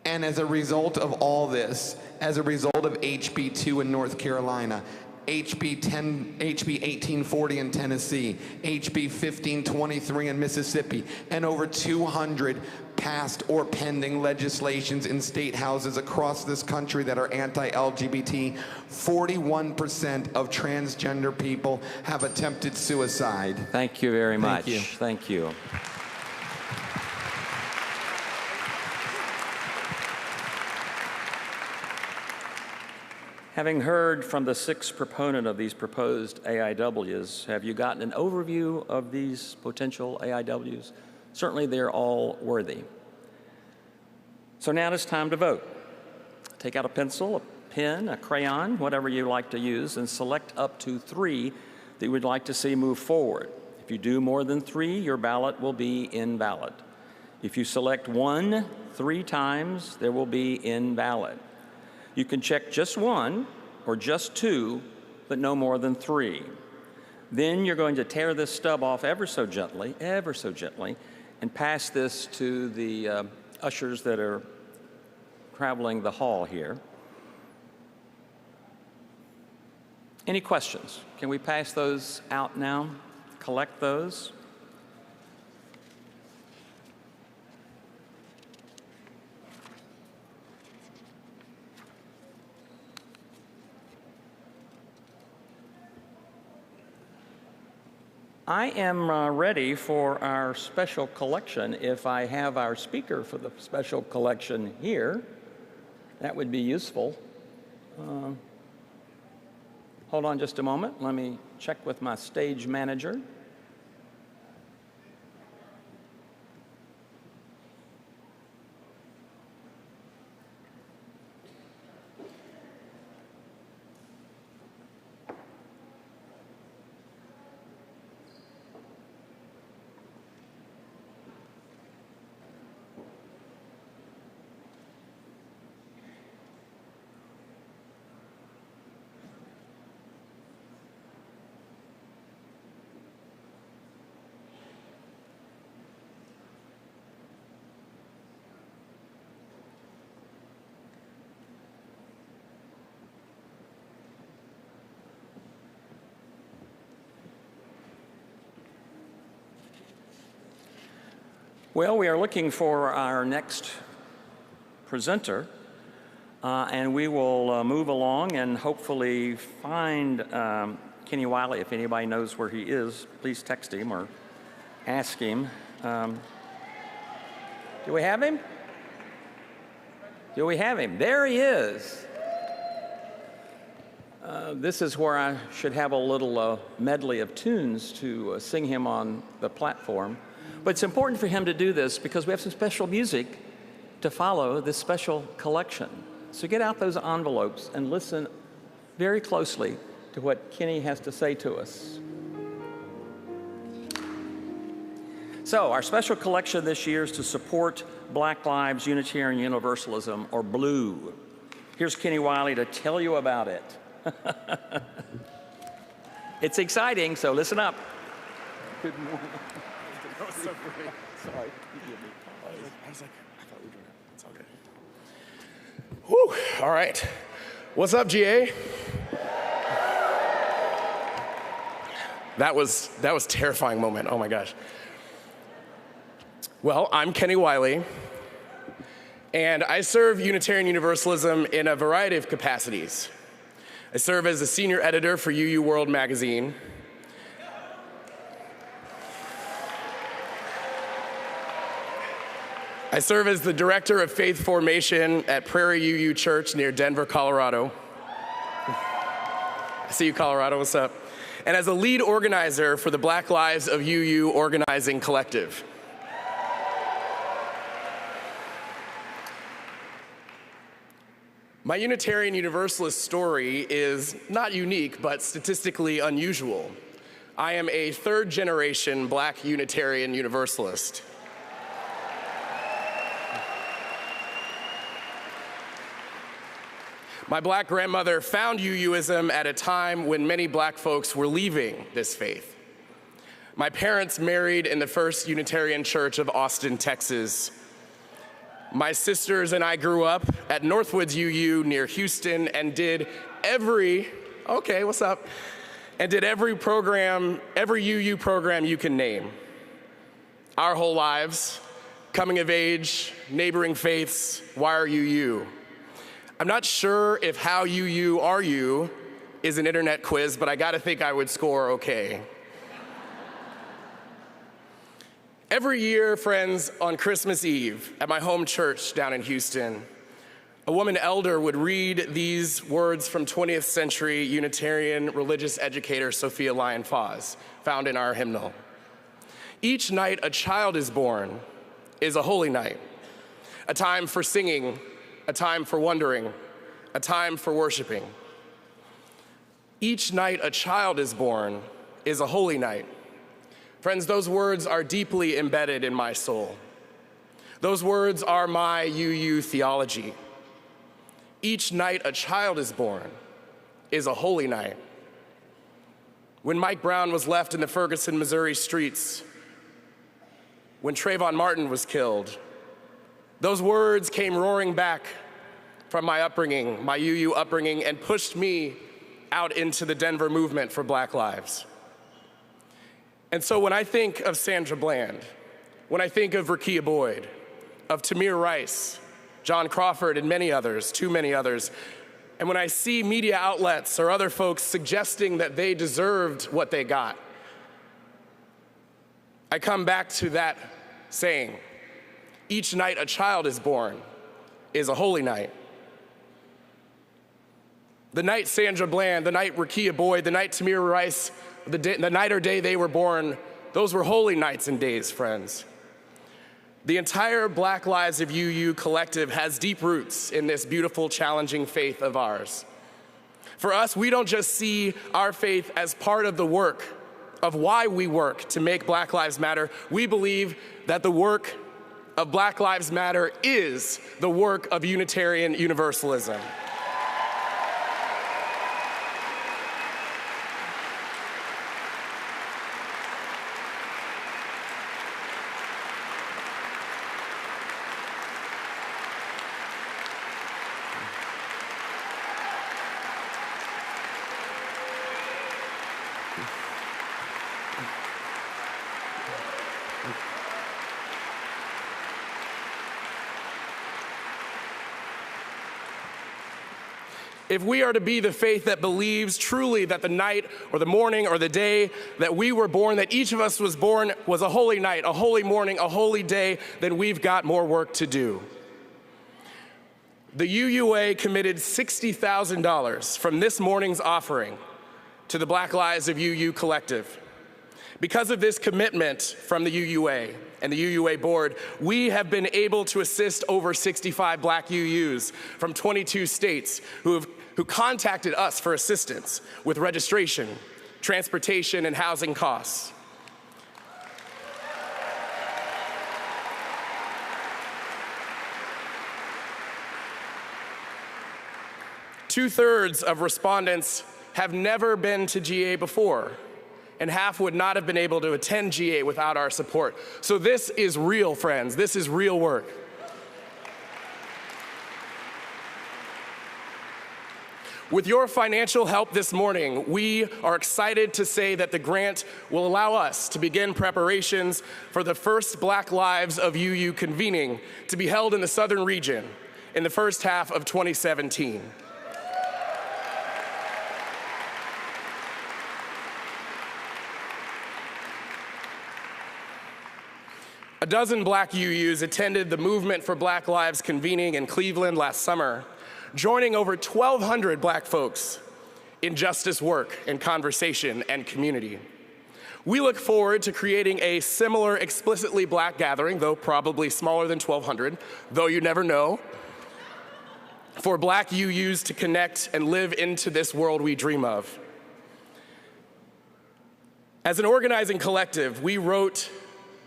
And as a result of all this, as a result of HB 2 in North Carolina, HB 1840 in Tennessee, HB 1523 in Mississippi, and over 200 passed or pending legislations in state houses across this country that are anti-LGBT, 41% of transgender people have attempted suicide. Thank you very much. Thank you. Thank you. Having heard from the sixth proponent of these proposed AIWs, have you gotten an overview of these potential AIWs? Certainly they're all worthy. So now it's time to vote. Take out a pencil, a pen, a crayon, whatever you like to use, and select up to 3 that you would like to see move forward. If you do more than 3, your ballot will be invalid. If you select 1 3 times, there will be invalid. You can check just 1 or just 2, but no more than 3. Then you're going to tear this stub off ever so gently, and pass this to the ushers that are traveling the hall here. Any questions? Can we pass those out now? Collect those. I am ready for our special collection. If I have our speaker for the special collection here, that would be useful. Hold on just a moment. Let me check with my stage manager. Well, we are looking for our next presenter, and we will move along and hopefully find Kenny Wiley. If anybody knows where he is, please text him or ask him. Do we have him? Do we have him? There he is. This is where I should have a little medley of tunes to sing him on the platform. But it's important for him to do this because we have some special music to follow this special collection. So get out those envelopes and listen very closely to what Kenny has to say to us. So our special collection this year is to support Black Lives, Unitarian Universalism, or BLUE. Here's Kenny Wiley to tell you about it. It's exciting, so listen up. Good morning. That was so great. Sorry, forgive me. I was like, I thought we were doing it. It's all good. Whew, all right. What's up, GA? That was a terrifying moment. Oh my gosh. Well, I'm Kenny Wiley, and I serve Unitarian Universalism in a variety of capacities. I serve as the senior editor for UU World magazine. I serve as the director of faith formation at Prairie UU Church near Denver, Colorado. I see you, Colorado, what's up? And as a lead organizer for the Black Lives of UU Organizing Collective. My Unitarian Universalist story is not unique, but statistically unusual. I am a third-generation Black Unitarian Universalist. My Black grandmother found UUism at a time when many Black folks were leaving this faith. My parents married in the First Unitarian Church of Austin, Texas. My sisters and I grew up at Northwoods UU near Houston and did every program, every UU program you can name. Our whole lives, coming of age, neighboring faiths, why are UU? I'm not sure if how UU are you is an internet quiz, but I gotta think I would score okay. Every year, friends, on Christmas Eve at my home church down in Houston, a woman elder would read these words from 20th century Unitarian religious educator Sophia Lyon-Fahs, found in our hymnal. Each night a child is born is a holy night, a time for singing, a time for wondering, a time for worshiping. Each night a child is born is a holy night. Friends, those words are deeply embedded in my soul. Those words are my UU theology. Each night a child is born is a holy night. When Mike Brown was left in the Ferguson, Missouri streets, when Trayvon Martin was killed, those words came roaring back from my upbringing, my UU upbringing, and pushed me out into the Denver movement for Black lives. And so when I think of Sandra Bland, when I think of Rekia Boyd, of Tamir Rice, John Crawford, and many others, too many others, and when I see media outlets or other folks suggesting that they deserved what they got, I come back to that saying, each night a child is born is a holy night. The night Sandra Bland, the night Rekia Boyd, the night Tamir Rice, the night or day they were born, those were holy nights and days, friends. The entire Black Lives of UU collective has deep roots in this beautiful, challenging faith of ours. For us, we don't just see our faith as part of the work of why we work to make Black Lives Matter. We believe that the work of Black Lives Matter is the work of Unitarian Universalism. If we are to be the faith that believes truly that the night or the morning or the day that we were born, that each of us was born was a holy night, a holy morning, a holy day, then we've got more work to do. The UUA committed $60,000 from this morning's offering to the Black Lives of UU collective. Because of this commitment from the UUA and the UUA board, we have been able to assist over 65 Black UUs from 22 states who contacted us for assistance with registration, transportation, and housing costs. Two-thirds of respondents have never been to GA before, and half would not have been able to attend GA without our support. So this is real, friends. This is real work. With your financial help this morning, we are excited to say that the grant will allow us to begin preparations for the first Black Lives of UU convening to be held in the Southern region in the first half of 2017. A dozen Black UUs attended the Movement for Black Lives convening in Cleveland last summer, joining over 1,200 Black folks in justice work and conversation and community. We look forward to creating a similar explicitly Black gathering, though probably smaller than 1,200, though you never know, for Black UUs to connect and live into this world we dream of. As an organizing collective, we wrote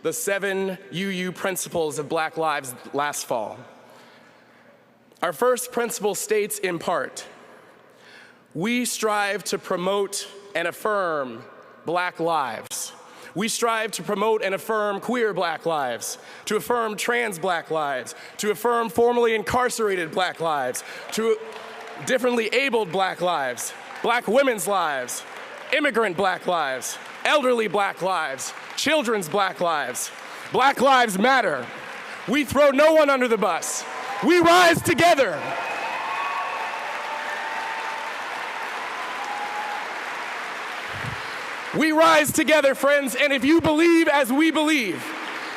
the 7 UU principles of Black lives last fall. Our first principle states in part, we strive to promote and affirm Black lives. We strive to promote and affirm queer Black lives, to affirm trans Black lives, to affirm formerly incarcerated Black lives, to differently abled Black lives, Black women's lives, immigrant Black lives, elderly Black lives, children's Black lives. Black lives matter. We throw no one under the bus. We rise together. We rise together, friends, and if you believe as we believe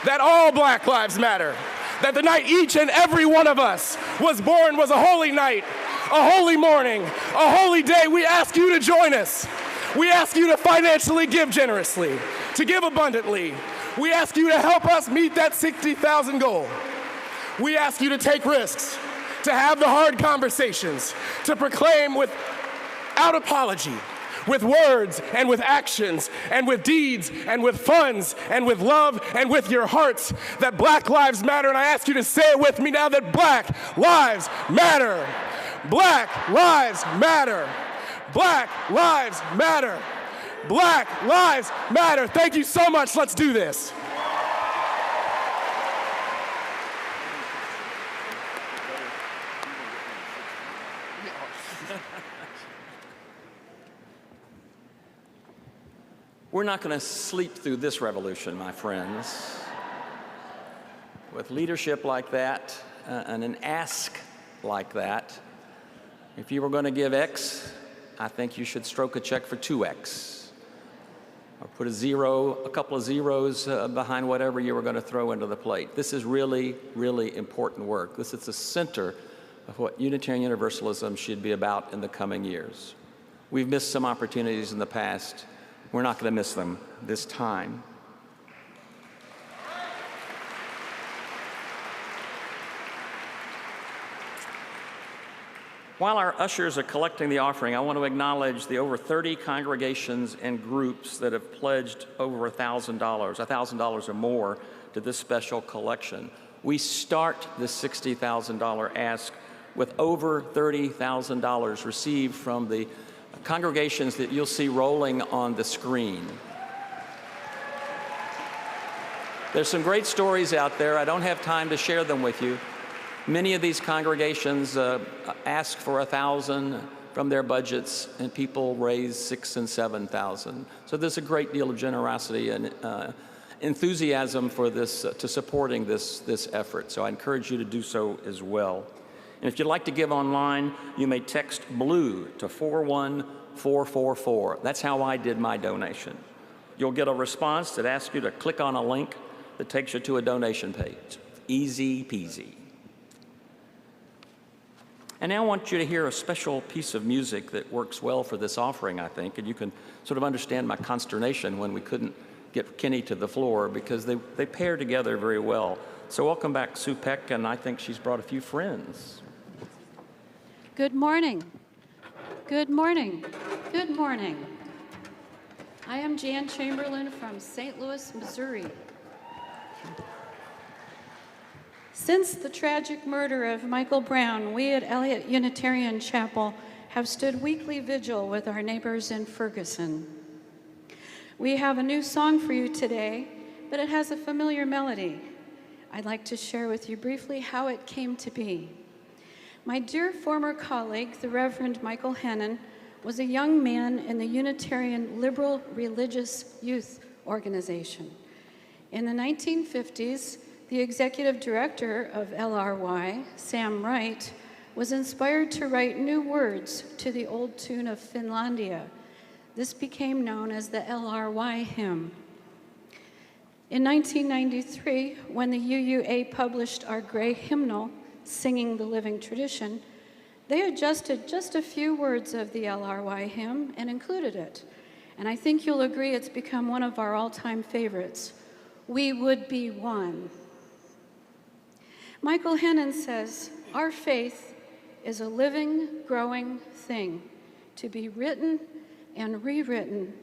that all Black lives matter, that the night each and every one of us was born was a holy night, a holy morning, a holy day. We ask you to join us. We ask you to financially give generously, to give abundantly. We ask you to help us meet that 60,000 goal. We ask you to take risks, to have the hard conversations, to proclaim without apology, with words and with actions and with deeds and with funds and with love and with your hearts that Black lives matter. And I ask you to say it with me now, that Black lives matter. Black lives matter. Black lives matter. Black lives matter. Thank you so much. Let's do this. We're not going to sleep through this revolution, my friends. With leadership like that and an ask like that, if you were going to give X, I think you should stroke a check for 2X. Or put a couple of zeros behind whatever you were going to throw into the plate. This is really, really important work. This is the center of what Unitarian Universalism should be about in the coming years. We've missed some opportunities in the past. We're not going to miss them this time. While our ushers are collecting the offering, I want to acknowledge the over 30 congregations and groups that have pledged over $1,000 or more to this special collection. We start the $60,000 ask with over $30,000 received from the congregations that you'll see rolling on the screen. There's some great stories out there. I don't have time to share them with you. Many of these congregations ask for $1,000 from their budgets, and people raise $6,000 and $7,000. So there's a great deal of generosity and enthusiasm for this, to supporting this effort. So I encourage you to do so as well. And if you'd like to give online, you may text BLUE to 41444. That's how I did my donation. You'll get a response that asks you to click on a link that takes you to a donation page. Easy peasy. And now I want you to hear a special piece of music that works well for this offering, I think, and you can sort of understand my consternation when we couldn't get Kenny to the floor, because they pair together very well. So welcome back, Sue Peck, and I think she's brought a few friends. Good morning. Good morning. Good morning. I am Jan Chamberlain from St. Louis, Missouri. Since the tragic murder of Michael Brown, we at Elliott Unitarian Chapel have stood weekly vigil with our neighbors in Ferguson. We have a new song for you today, but it has a familiar melody. I'd like to share with you briefly how it came to be. My dear former colleague, the Reverend Michael Hennon, was a young man in the Unitarian Liberal Religious Youth Organization. In the 1950s, the executive director of LRY, Sam Wright, was inspired to write new words to the old tune of Finlandia. This became known as the LRY hymn. In 1993, when the UUA published our gray hymnal, Singing the Living Tradition, they adjusted just a few words of the LRY hymn and included it. And I think you'll agree it's become one of our all-time favorites. We would be one. Michael Hennon says, our faith is a living, growing thing to be written and rewritten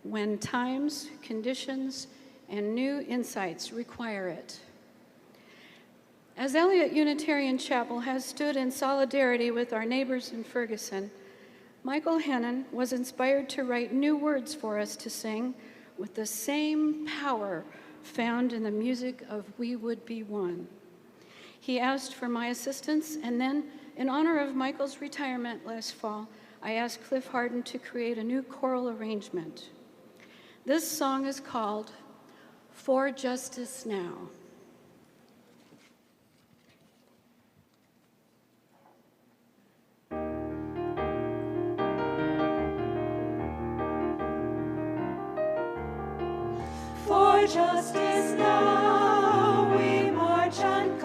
when times, conditions, and new insights require it. As Elliott Unitarian Chapel has stood in solidarity with our neighbors in Ferguson, Michael Hennon was inspired to write new words for us to sing with the same power found in the music of We Would Be One. He asked for my assistance, and then, in honor of Michael's retirement last fall, I asked Cliff Harden to create a new choral arrangement. This song is called For Justice Now. For justice now we march on.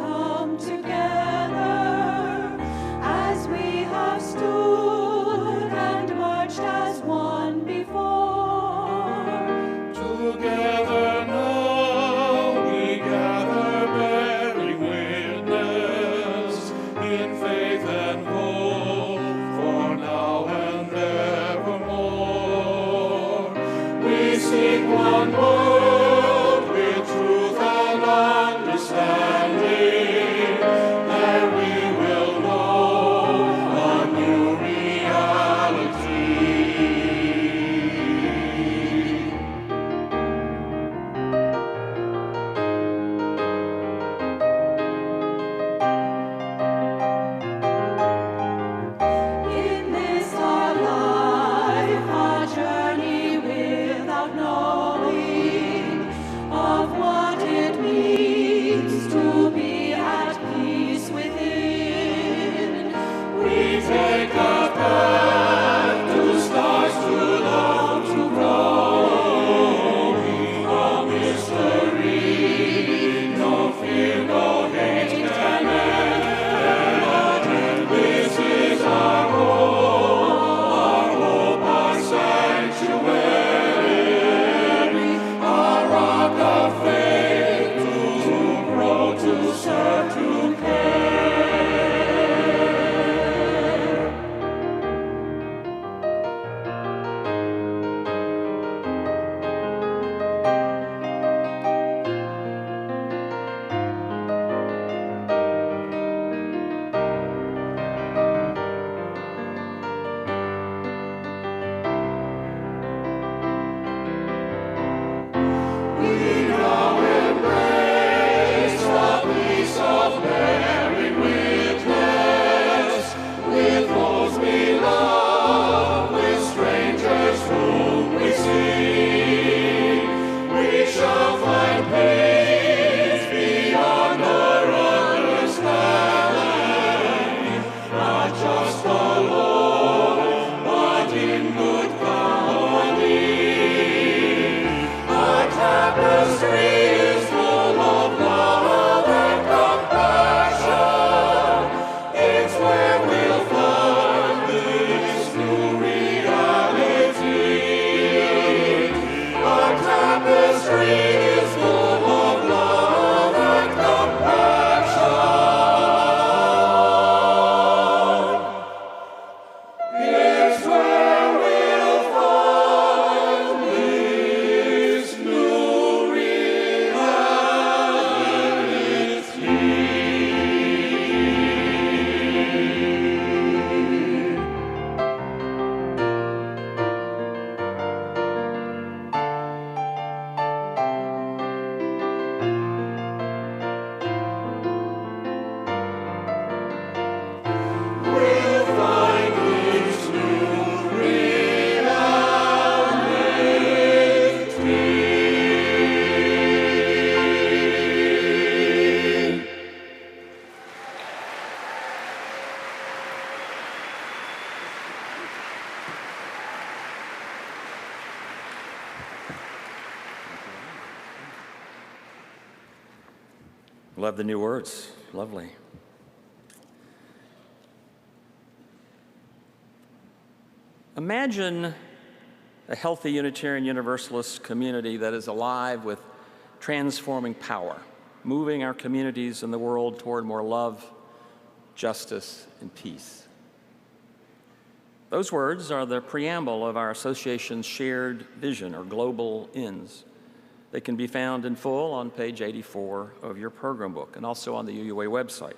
Love the new words. Lovely. Imagine a healthy Unitarian Universalist community that is alive with transforming power, moving our communities and the world toward more love, justice, and peace. Those words are the preamble of our association's shared vision, or global ends. They can be found in full on page 84 of your program book and also on the UUA website.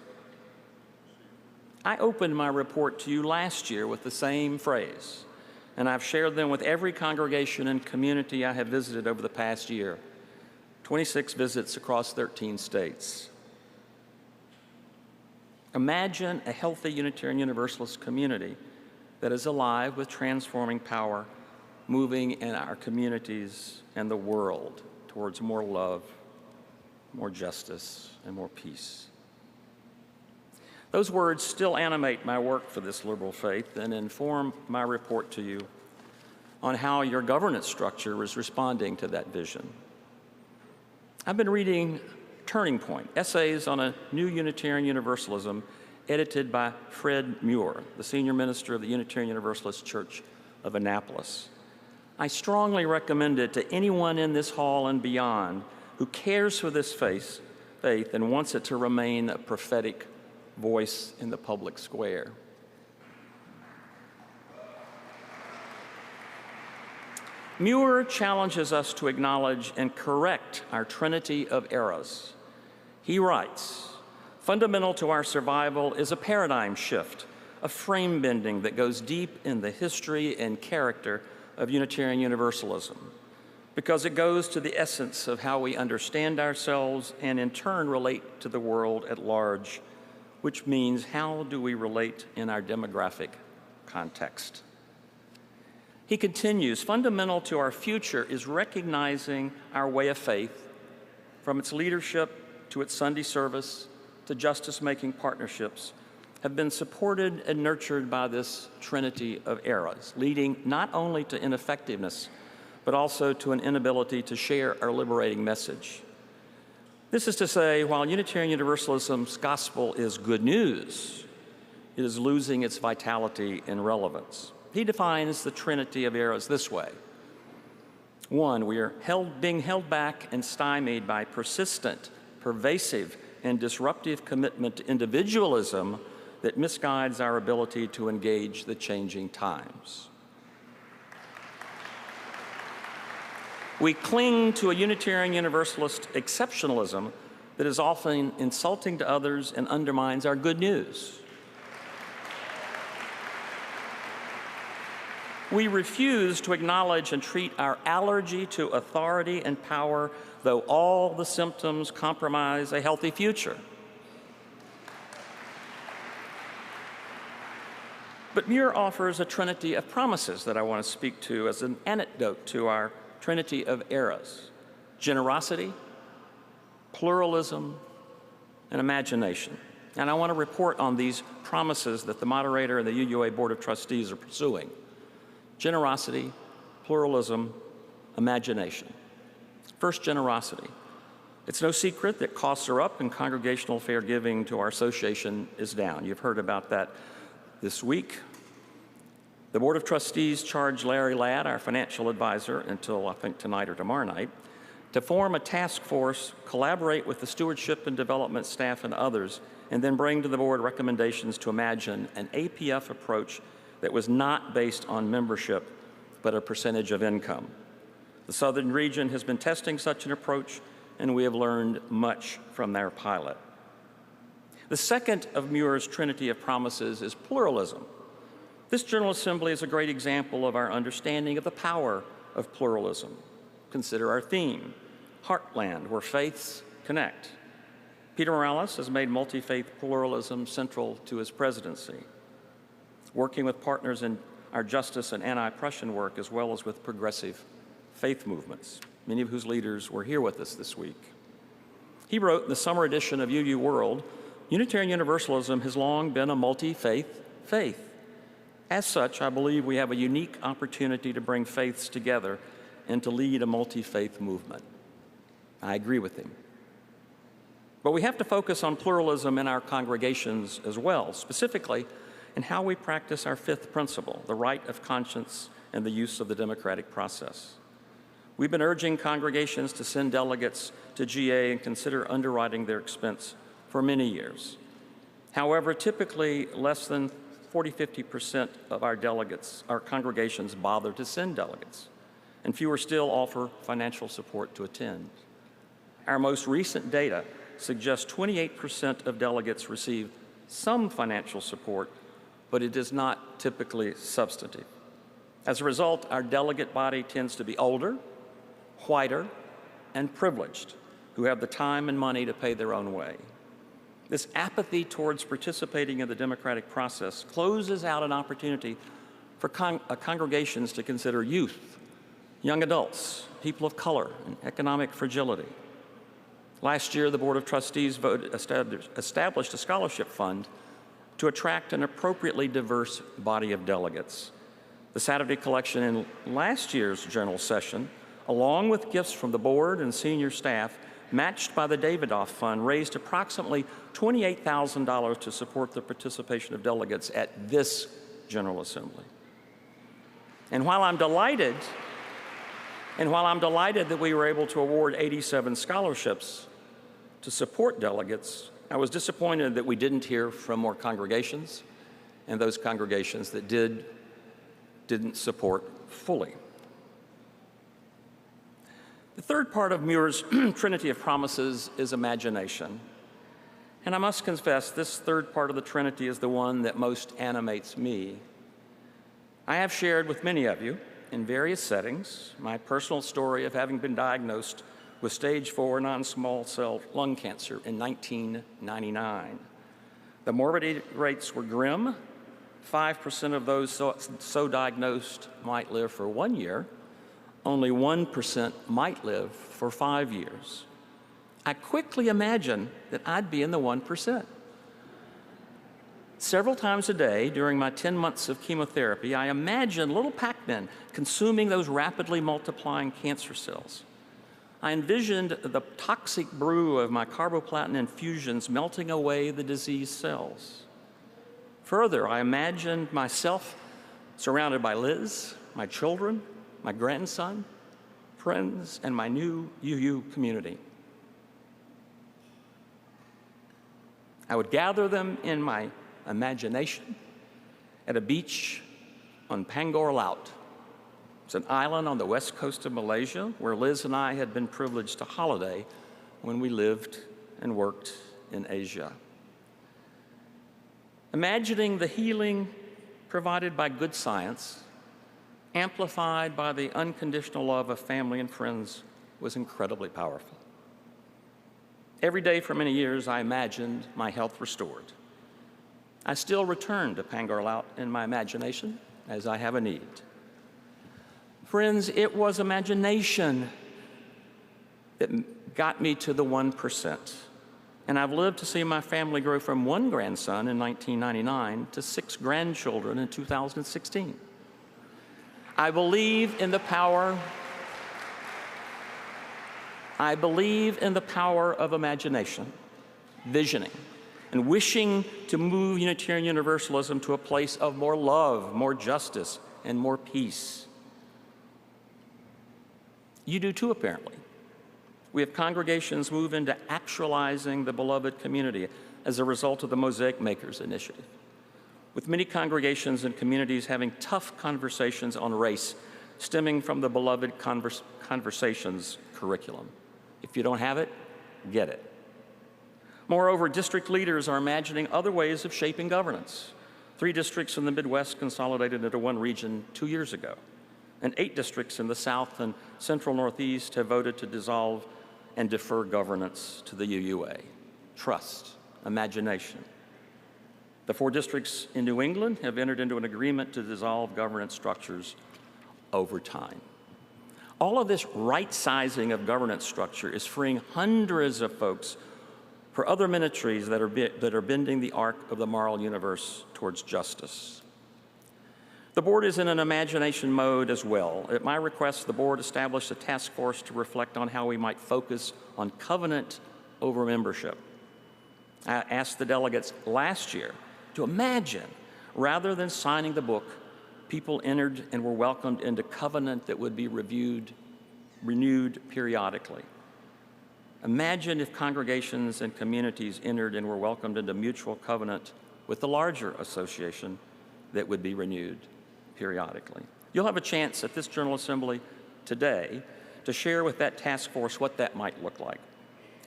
I opened my report to you last year with the same phrase, and I've shared them with every congregation and community I have visited over the past year, 26 visits across 13 states. Imagine a healthy Unitarian Universalist community that is alive with transforming power, moving in our communities and the world towards more love, more justice, and more peace. Those words still animate my work for this liberal faith and inform my report to you on how your governance structure is responding to that vision. I've been reading Turning Point, Essays on a New Unitarian Universalism, edited by Fred Muir, the senior minister of the Unitarian Universalist Church of Annapolis. I strongly recommend it to anyone in this hall and beyond who cares for this faith and wants it to remain a prophetic voice in the public square. Muir challenges us to acknowledge and correct our trinity of eras. He writes, fundamental to our survival is a paradigm shift, a frame bending that goes deep in the history and character of Unitarian Universalism, because it goes to the essence of how we understand ourselves and in turn relate to the world at large, which means how do we relate in our demographic context. He continues, fundamental to our future is recognizing our way of faith, from its leadership to its Sunday service to justice-making partnerships, have been supported and nurtured by this trinity of eras, leading not only to ineffectiveness, but also to an inability to share our liberating message. This is to say, while Unitarian Universalism's gospel is good news, it is losing its vitality and relevance. He defines the trinity of eras this way. One, we are being held back and stymied by persistent, pervasive, and disruptive commitment to individualism that misguides our ability to engage the changing times. We cling to a Unitarian Universalist exceptionalism that is often insulting to others and undermines our good news. We refuse to acknowledge and treat our allergy to authority and power, though all the symptoms compromise a healthy future. But Muir offers a trinity of promises that I want to speak to as an antidote to our trinity of eras: generosity, pluralism, and imagination. And I want to report on these promises that the moderator and the UUA Board of Trustees are pursuing: generosity, pluralism, imagination. First, generosity. It's no secret that costs are up and congregational fair giving to our association is down. You've heard about that this week. The Board of Trustees charged Larry Ladd, our financial advisor, until I think tonight or tomorrow night, to form a task force, collaborate with the stewardship and development staff and others, and then bring to the board recommendations to imagine an APF approach that was not based on membership, but a percentage of income. The Southern region has been testing such an approach, and we have learned much from their pilot. The second of Muir's trinity of promises is pluralism. This General Assembly is a great example of our understanding of the power of pluralism. Consider our theme, Heartland, where faiths connect. Peter Morales has made multi-faith pluralism central to his presidency, working with partners in our justice and anti-oppression work, as well as with progressive faith movements, many of whose leaders were here with us this week. He wrote in the summer edition of UU World, Unitarian Universalism has long been a multi-faith faith. As such, I believe we have a unique opportunity to bring faiths together and to lead a multi-faith movement. I agree with him. But we have to focus on pluralism in our congregations as well, specifically in how we practice our fifth principle, the right of conscience and the use of the democratic process. We've been urging congregations to send delegates to GA and consider underwriting their expense for many years. However, typically less than 40–50% of our delegates, our congregations, bother to send delegates, and fewer still offer financial support to attend. Our most recent data suggests 28% of delegates receive some financial support, but it is not typically substantive. As a result, our delegate body tends to be older, whiter, and privileged, who have the time and money to pay their own way. This apathy towards participating in the democratic process closes out an opportunity for congregations to consider youth, young adults, people of color, and economic fragility. Last year, the Board of Trustees established a scholarship fund to attract an appropriately diverse body of delegates. The Saturday collection in last year's general session, along with gifts from the board and senior staff, matched by the Davidoff Fund, raised approximately $28,000 to support the participation of delegates at this General Assembly. And while I'm delighted that we were able to award 87 scholarships to support delegates, I was disappointed that we didn't hear from more congregations, and those congregations that didn't support fully. The third part of Muir's Trinity of Promises is imagination. And I must confess, this third part of the Trinity is the one that most animates me. I have shared with many of you in various settings my personal story of having been diagnosed with stage 4 non-small cell lung cancer in 1999. The morbidity rates were grim. 5% of those so diagnosed might live for 1 year. Only 1% might live for 5 years. I quickly imagined that I'd be in the 1%. Several times a day during my 10 months of chemotherapy, I imagined little Pac-Men consuming those rapidly multiplying cancer cells. I envisioned the toxic brew of my carboplatin infusions melting away the diseased cells. Further, I imagined myself surrounded by Liz, my children, my grandson, friends, and my new UU community. I would gather them in my imagination at a beach on Pangor Laut. It's an island on the west coast of Malaysia where Liz and I had been privileged to holiday when we lived and worked in Asia. Imagining the healing provided by good science, amplified by the unconditional love of family and friends, was incredibly powerful. Every day for many years, I imagined my health restored. I still return to Pangor Laut in my imagination as I have a need. Friends, it was imagination that got me to the 1%. And I've lived to see my family grow from 1 grandson in 1999 to 6 grandchildren in 2016. I believe in the power of imagination, visioning, and wishing to move Unitarian Universalism to a place of more love, more justice, and more peace. You do too, apparently. We have congregations move into actualizing the beloved community as a result of the Mosaic Makers initiative, with many congregations and communities having tough conversations on race stemming from the beloved Conversations curriculum. If you don't have it, get it. Moreover, district leaders are imagining other ways of shaping governance. 3 districts in the Midwest consolidated into 1 region 2 years ago, and 8 districts in the South and Central Northeast have voted to dissolve and defer governance to the UUA. Trust, imagination. The 4 districts in New England have entered into an agreement to dissolve governance structures over time. All of this right-sizing of governance structure is freeing hundreds of folks for other ministries that are bending the arc of the moral universe towards justice. The board is in an imagination mode as well. At my request, the board established a task force to reflect on how we might focus on covenant over membership. I asked the delegates last year to imagine, rather than signing the book, people entered and were welcomed into covenant that would be renewed periodically. Imagine if congregations and communities entered and were welcomed into mutual covenant with the larger association that would be renewed periodically. You'll have a chance at this General Assembly today to share with that task force what that might look like.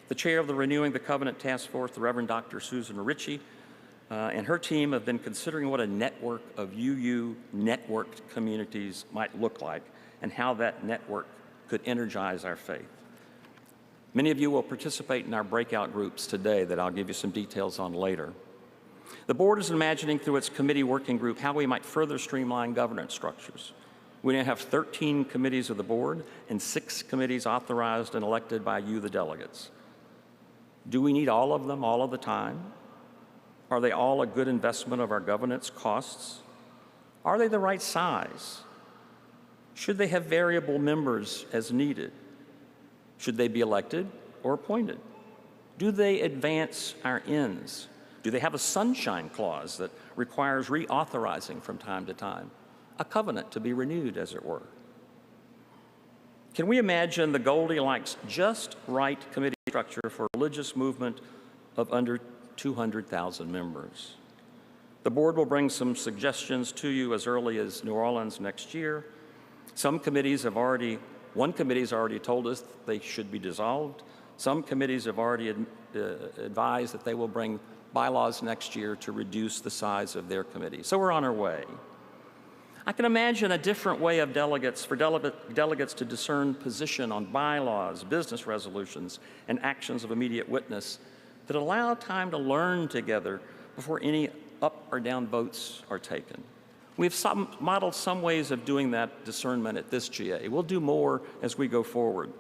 The chair of the Renewing the Covenant Task Force, the Reverend Dr. Susan Ritchie, and her team have been considering what a network of UU networked communities might look like and how that network could energize our faith. Many of you will participate in our breakout groups today that I'll give you some details on later. The board is imagining through its committee working group how we might further streamline governance structures. We now have 13 committees of the board and 6 committees authorized and elected by you, the delegates. Do we need all of them all of the time? Are they all a good investment of our governance costs? Are they the right size? Should they have variable members as needed? Should they be elected or appointed? Do they advance our ends? Do they have a sunshine clause that requires reauthorizing from time to time? A covenant to be renewed, as it were. Can we imagine the Goldilocks just right committee structure for a religious movement of under 200,000 members? The board will bring some suggestions to you as early as New Orleans next year. Some committees have already One committee has already told us they should be dissolved. Some committees have already advised that they will bring bylaws next year to reduce the size of their committee. So we're on our way. I can imagine a different way of delegates to discern position on bylaws, business resolutions, and actions of immediate witness that allow time to learn together before any up or down votes are taken. We've modeled some ways of doing that discernment at this GA. We'll do more as we go forward.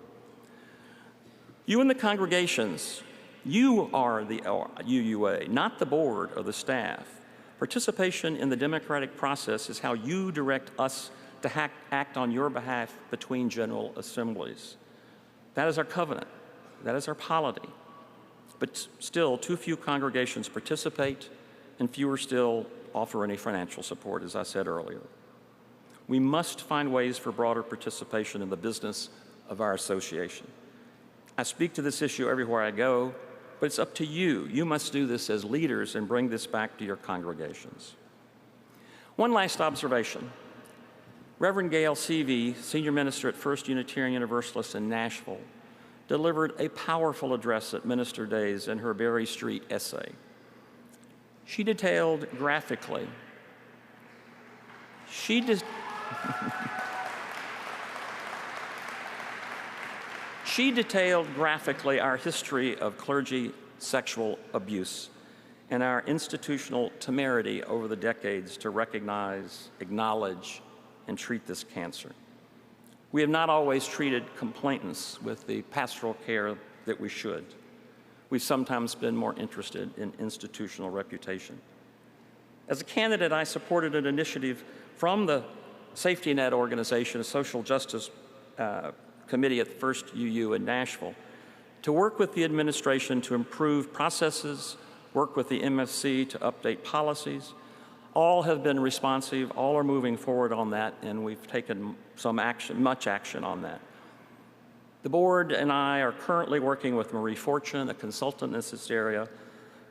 You and the congregations, you are the UUA, not the board or the staff. Participation in the democratic process is how you direct us to act on your behalf between General Assemblies. That is our covenant. That is our polity. But still, too few congregations participate, and fewer still offer any financial support, as I said earlier. We must find ways for broader participation in the business of our association. I speak to this issue everywhere I go, but it's up to you. You must do this as leaders and bring this back to your congregations. One last observation. Reverend Gail Seavey, Senior Minister at First Unitarian Universalist in Nashville, delivered a powerful address at Minister Days in her Berry Street essay. She detailed graphically our history of clergy sexual abuse and our institutional temerity over the decades to recognize, acknowledge, and treat this cancer. We have not always treated complainants with the pastoral care that we should. We've sometimes been more interested in institutional reputation. As a candidate, I supported an initiative from the Safety Net organization, a social justice committee at the First UU in Nashville, to work with the administration to improve processes, work with the MFC to update policies. All have been responsive, all are moving forward on that, and we've taken some action, much action on that. The board and I are currently working with Marie Fortune, a consultant in this area,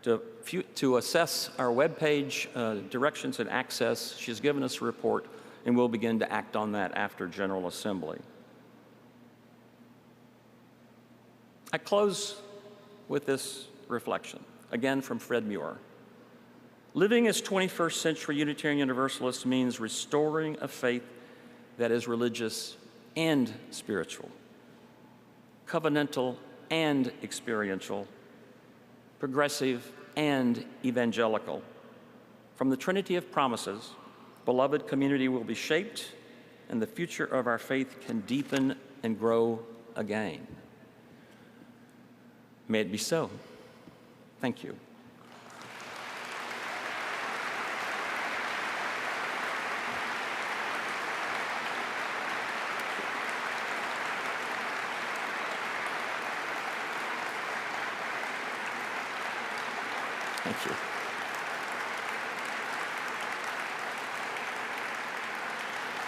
to assess our webpage directions and access. She's given us a report, and we'll begin to act on that after General Assembly. I close with this reflection, again from Fred Muir. Living as 21st century Unitarian Universalists means restoring a faith that is religious and spiritual, covenantal and experiential, progressive and evangelical. From the Trinity of promises, beloved community will be shaped, and the future of our faith can deepen and grow again. May it be so. Thank you. Thank you.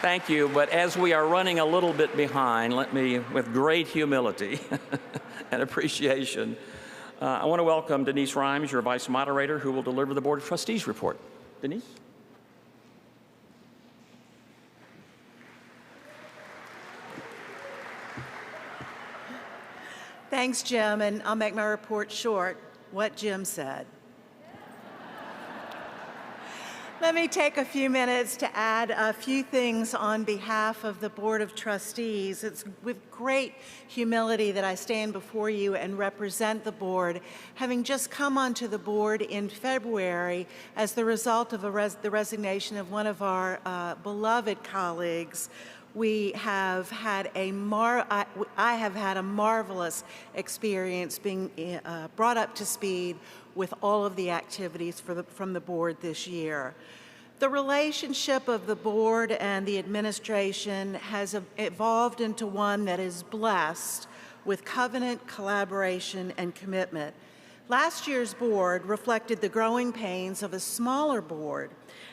Thank you, but as we are running a little bit behind, let me, with great humility and appreciation, I want to welcome Denise Rhymes, your Vice Moderator, who will deliver the Board of Trustees report. Denise? Thanks, Jim, and I'll make my report short. What Jim said. Let me take a few minutes to add a few things on behalf of the Board of Trustees. It's with great humility that I stand before you and represent the board, having just come onto the board in February as the result of the resignation of one of our beloved colleagues. I have had a marvelous experience being brought up to speed with all of the activities from the board this year. The relationship of the board and the administration has evolved into one that is blessed with covenant, collaboration, and commitment. Last year's board reflected the growing pains of a smaller board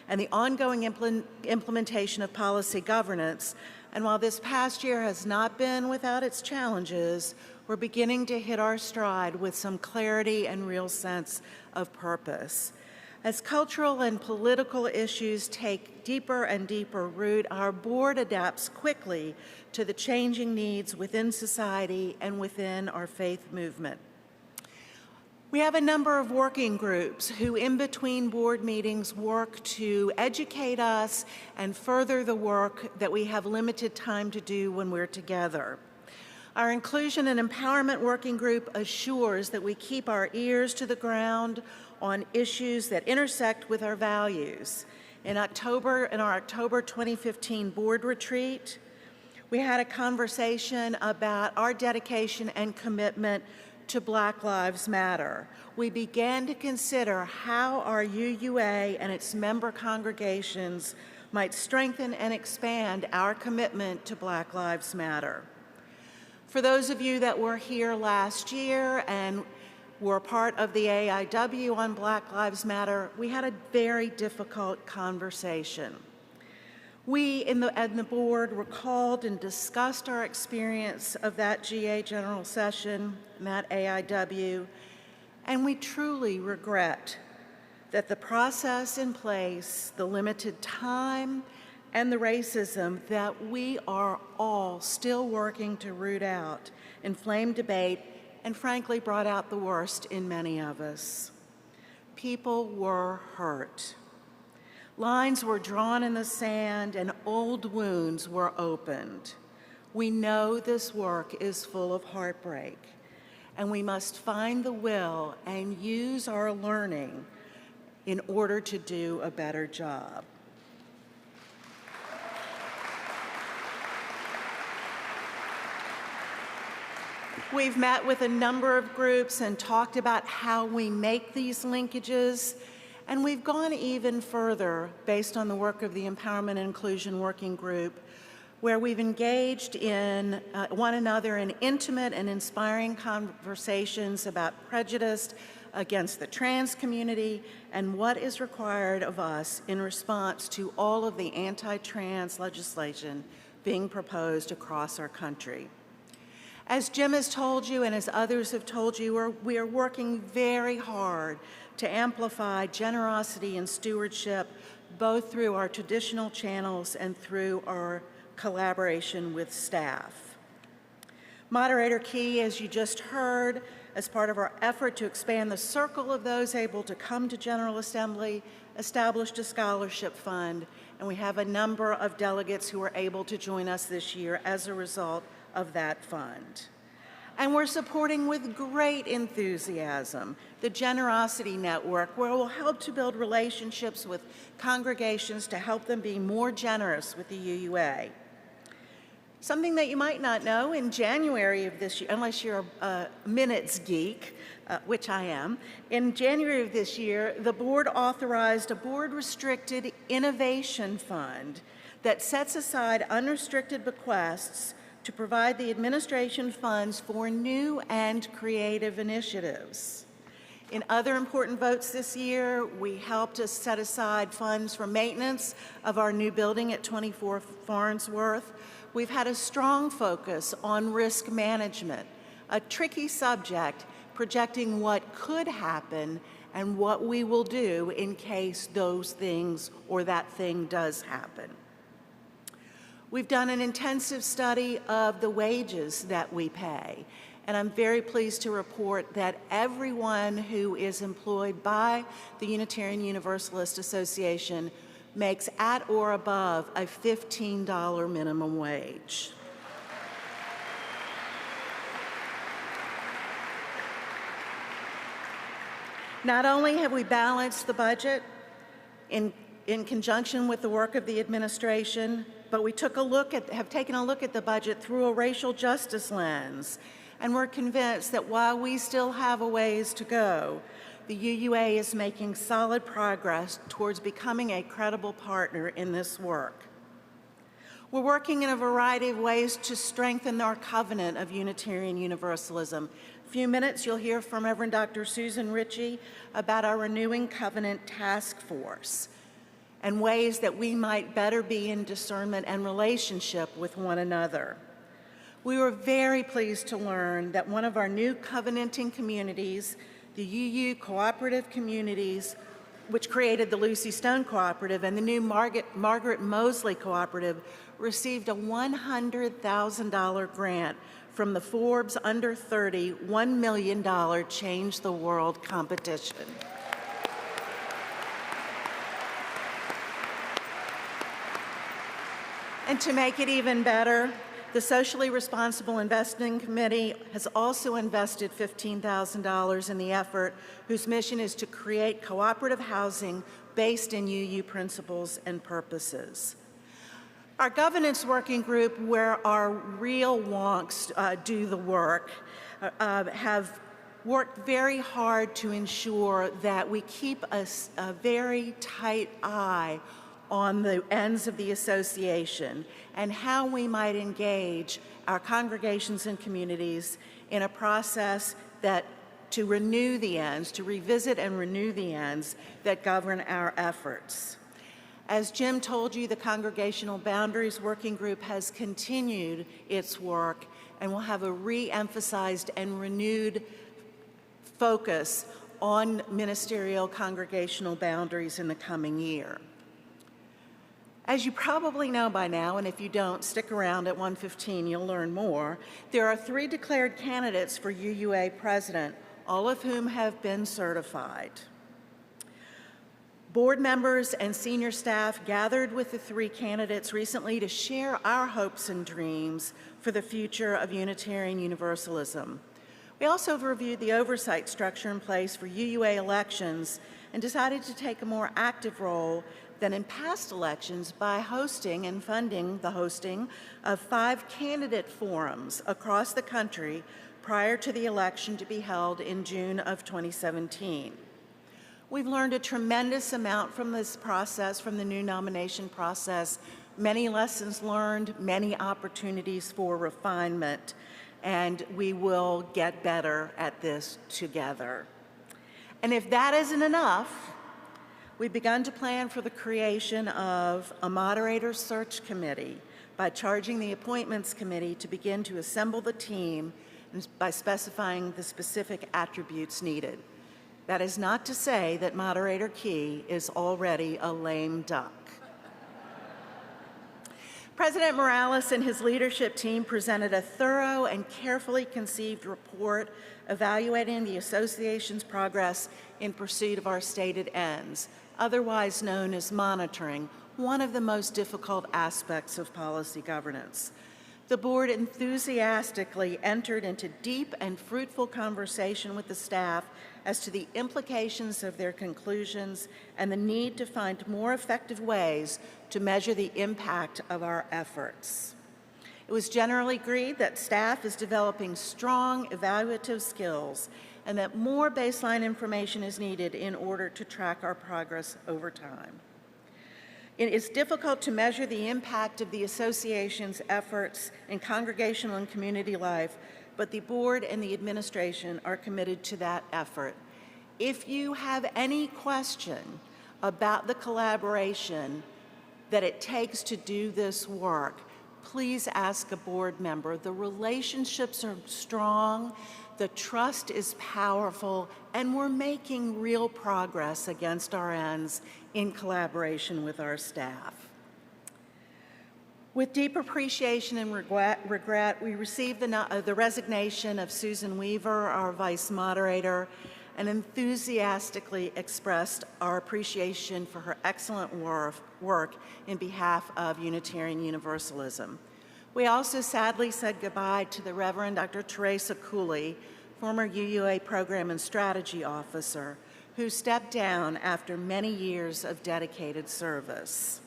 and the ongoing implementation of policy governance. And while this past year has not been without its challenges, we're beginning to hit our stride with some clarity and real sense of purpose. As cultural and political issues take deeper and deeper root, our board adapts quickly to the changing needs within society and within our faith movement. We have a number of working groups who, in between board meetings, work to educate us and further the work that we have limited time to do when we're together. Our Inclusion and Empowerment Working Group assures that we keep our ears to the ground on issues that intersect with our values. In our October 2015 board retreat, we had a conversation about our dedication and commitment to Black Lives Matter. We began to consider how our UUA and its member congregations might strengthen and expand our commitment to Black Lives Matter. For those of you that were here last year and were part of the AIW on Black Lives Matter, we had a very difficult conversation. We in the board recalled and discussed our experience of that GA General Session and that AIW, and we truly regret that the process in place, the limited time, and the racism that we are all still working to root out, inflamed debate, and frankly brought out the worst in many of us. People were hurt. Lines were drawn in the sand and old wounds were opened. We know this work is full of heartbreak, and we must find the will and use our learning in order to do a better job. We've met with a number of groups and talked about how we make these linkages, and we've gone even further based on the work of the Empowerment and Inclusion Working Group, where we've engaged in one another in intimate and inspiring conversations about prejudice against the trans community and what is required of us in response to all of the anti-trans legislation being proposed across our country. As Jim has told you and as others have told you, we are working very hard to amplify generosity and stewardship, both through our traditional channels and through our collaboration with staff. Moderator Key, as you just heard, as part of our effort to expand the circle of those able to come to General Assembly, established a scholarship fund, and we have a number of delegates who are able to join us this year as a result of that fund. And we're supporting with great enthusiasm the Generosity Network, where we'll help to build relationships with congregations to help them be more generous with the UUA. Something that you might not know, in January of this year, unless you're a minutes geek, which I am, in January of this year, the board authorized a board-restricted innovation fund that sets aside unrestricted bequests to provide the administration funds for new and creative initiatives. In other important votes this year, we helped us set aside funds for maintenance of our new building at 24 Farnsworth. We've had a strong focus on risk management, a tricky subject, projecting what could happen and what we will do in case those things or that thing does happen. We've done an intensive study of the wages that we pay, and I'm very pleased to report that everyone who is employed by the Unitarian Universalist Association makes at or above a $15 minimum wage. Not only have we balanced the budget in conjunction with the work of the administration, but we have taken a look at the budget through a racial justice lens, and we're convinced that while we still have a ways to go, the UUA is making solid progress towards becoming a credible partner in this work. We're working in a variety of ways to strengthen our covenant of Unitarian Universalism. In a few minutes, you'll hear from Reverend Dr. Susan Ritchie about our Renewing Covenant Task Force and ways that we might better be in discernment and relationship with one another. We were very pleased to learn that one of our new covenanting communities, the UU Cooperative Communities, which created the Lucy Stone Cooperative, and the new Margaret Mosley Cooperative, received a $100,000 grant from the Forbes Under 30 $1 million Change the World competition. And to make it even better, the Socially Responsible Investing Committee has also invested $15,000 in the effort, whose mission is to create cooperative housing based in UU principles and purposes. Our governance working group, where our real wonks do the work, have worked very hard to ensure that we keep a very tight eye on the ends of the association and how we might engage our congregations and communities in a process to renew the ends, to revisit and renew the ends that govern our efforts. As Jim told you, the Congregational Boundaries Working Group has continued its work and will have a re-emphasized and renewed focus on ministerial congregational boundaries in the coming year. As you probably know by now, and if you don't, stick around at 1:15, you'll learn more, there are 3 declared candidates for UUA president, all of whom have been certified. Board members and senior staff gathered with the 3 candidates recently to share our hopes and dreams for the future of Unitarian Universalism. We also reviewed the oversight structure in place for UUA elections and decided to take a more active role than in past elections by hosting and funding the hosting of 5 candidate forums across the country prior to the election to be held in June of 2017. We've learned a tremendous amount from this process, from the new nomination process, many lessons learned, many opportunities for refinement, and we will get better at this together. And if that isn't enough, we've begun to plan for the creation of a moderator search committee by charging the appointments committee to begin to assemble the team by specifying the specific attributes needed. That is not to say that Moderator Key is already a lame duck. President Morales and his leadership team presented a thorough and carefully conceived report evaluating the association's progress in pursuit of our stated ends, otherwise known as monitoring, one of the most difficult aspects of policy governance. The board enthusiastically entered into deep and fruitful conversation with the staff as to the implications of their conclusions and the need to find more effective ways to measure the impact of our efforts. It was generally agreed that staff is developing strong evaluative skills and that more baseline information is needed in order to track our progress over time. It is difficult to measure the impact of the association's efforts in congregational and community life, but the board and the administration are committed to that effort. If you have any question about the collaboration that it takes to do this work, please ask a board member. The relationships are strong, the trust is powerful, and we're making real progress against our ends in collaboration with our staff. With deep appreciation and regret, we received the resignation of Susan Weaver, our vice moderator, and enthusiastically expressed our appreciation for her excellent work in behalf of Unitarian Universalism. We also sadly said goodbye to the Reverend Dr. Teresa Cooley, former UUA Program and Strategy Officer, who stepped down after many years of dedicated service.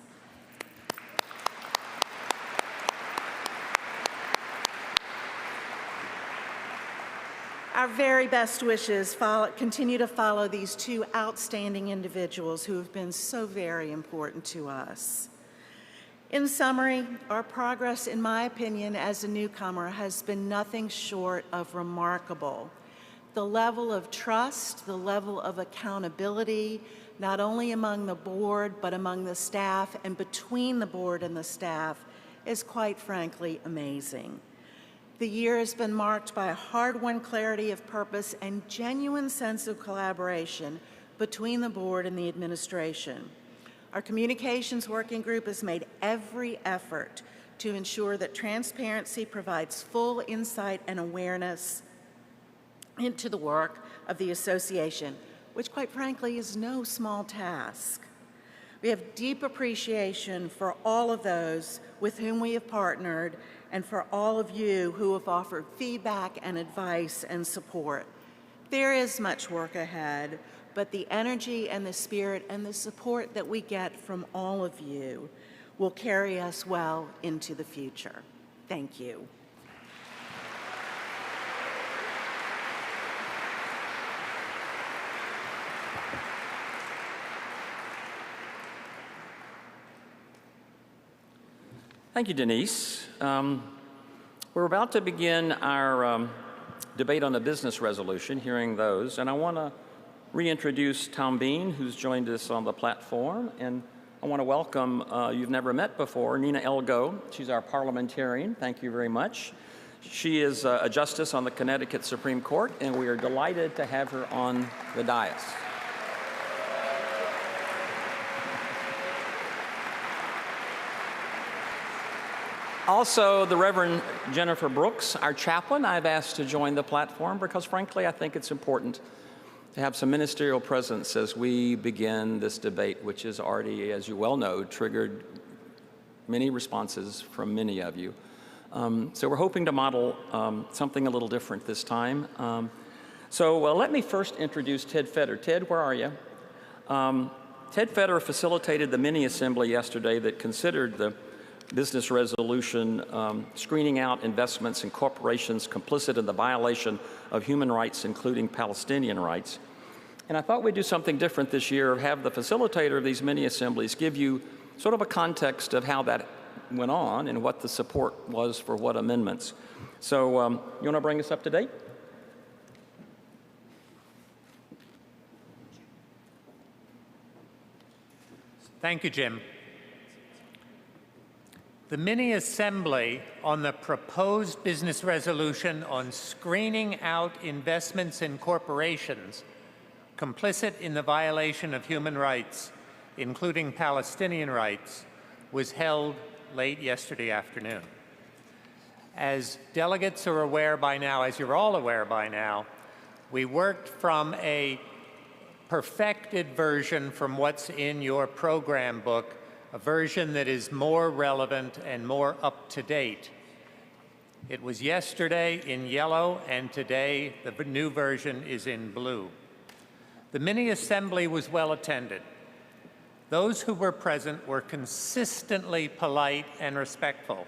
Our very best wishes continue to follow these 2 outstanding individuals who have been so very important to us. In summary, our progress, in my opinion, as a newcomer, has been nothing short of remarkable. The level of trust, the level of accountability, not only among the board, but among the staff and between the board and the staff, is quite frankly amazing. The year has been marked by a hard-won clarity of purpose and genuine sense of collaboration between the board and the administration. Our communications working group has made every effort to ensure that transparency provides full insight and awareness into the work of the association, which quite frankly is no small task. We have deep appreciation for all of those with whom we have partnered and for all of you who have offered feedback and advice and support. There is much work ahead, but the energy and the spirit and the support that we get from all of you will carry us well into the future. Thank you. Thank you, Denise. We're about to begin our debate on the business resolution, hearing those, and I want to reintroduce Tom Bean, who's joined us on the platform, and I want to welcome, you've never met before, Nina Elgo. She's our parliamentarian. Thank you very much. She is a justice on the Connecticut Supreme Court, and we are delighted to have her on the dais. Also, the Reverend Jennifer Brooks, our chaplain, I've asked to join the platform because, frankly, I think it's important to have some ministerial presence as we begin this debate, which has already, as you well know, triggered many responses from many of you. So we're hoping to model something a little different this time. Let me first introduce Ted Fetter. Ted, where are you? Ted Fetter facilitated the mini-assembly yesterday that considered the business resolution screening out investments in corporations complicit in the violation of human rights, including Palestinian rights. And I thought we'd do something different this year, have the facilitator of these mini-assemblies give you sort of a context of how that went on and what the support was for what amendments. So you want to bring us up to date? Thank you, Jim. The mini-assembly on the proposed business resolution on screening out investments in corporations complicit in the violation of human rights, including Palestinian rights, was held late yesterday afternoon. As delegates are aware by now, as you're all aware by now, we worked from a perfected version from what's in your program book, a version that is more relevant and more up-to-date. It was yesterday in yellow, and today the new version is in blue. The mini-assembly was well attended. Those who were present were consistently polite and respectful,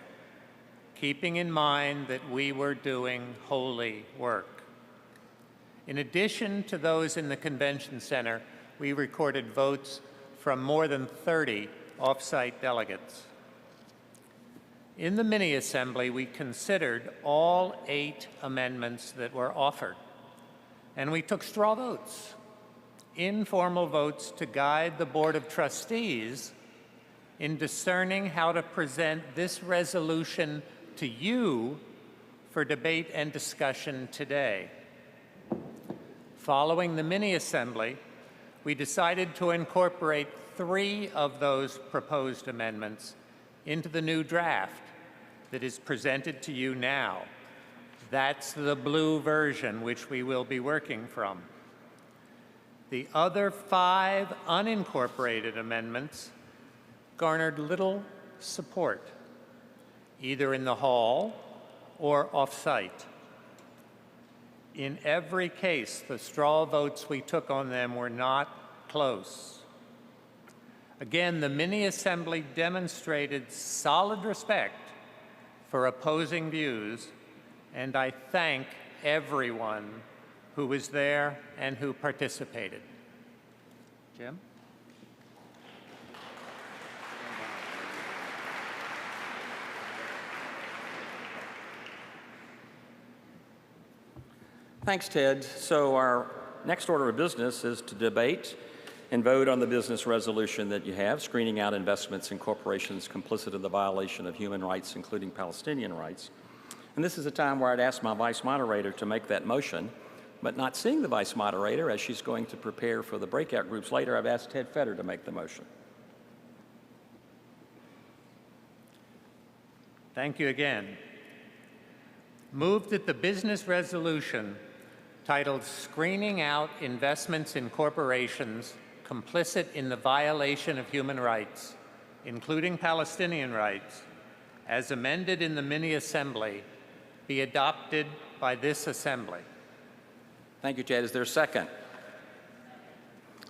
keeping in mind that we were doing holy work. In addition to those in the convention center, we recorded votes from more than 30 off-site delegates. In the mini-assembly, we considered all 8 amendments that were offered, and we took straw votes, informal votes to guide the Board of Trustees in discerning how to present this resolution to you for debate and discussion today. Following the mini-assembly, we decided to incorporate 3 of those proposed amendments into the new draft that is presented to you now. That's the blue version which we will be working from. The other 5 unincorporated amendments garnered little support, either in the hall or off-site. In every case, the straw votes we took on them were not close. Again, the mini-assembly demonstrated solid respect for opposing views, and I thank everyone who was there and who participated. Jim? Thanks, Ted. So our next order of business is to debate and vote on the business resolution that you have, screening out investments in corporations complicit in the violation of human rights, including Palestinian rights. And this is a time where I'd ask my vice moderator to make that motion. But not seeing the vice moderator as she's going to prepare for the breakout groups later, I've asked Ted Fetter to make the motion. Thank you again. Move that the business resolution titled Screening Out Investments in Corporations Complicit in the Violation of Human Rights, including Palestinian rights, as amended in the mini-assembly, be adopted by this assembly. Thank you, Ted. Is there a second?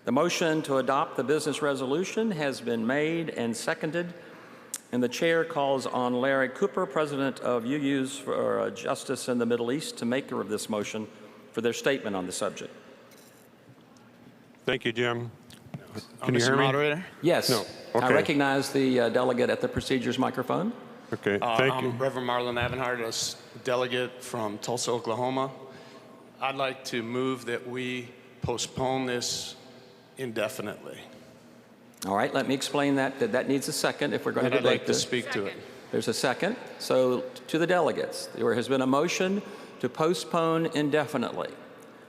The motion to adopt the business resolution has been made and seconded, and the chair calls on Larry Cooper, president of UU's for Justice in the Middle East, to maker of this motion for their statement on the subject. Thank you, Jim. Can you hear me? Moderator? Yes. No. Okay. I recognize the delegate at the procedures microphone. Okay, thank you. I'm Reverend Marlon Avenhart, a delegate from Tulsa, Oklahoma. I'd like to move that we postpone this indefinitely. All right, let me explain that. That needs a second if we're going to And I'd debate like to this. speak to it. There's a second. So to the delegates, there has been a motion to postpone indefinitely.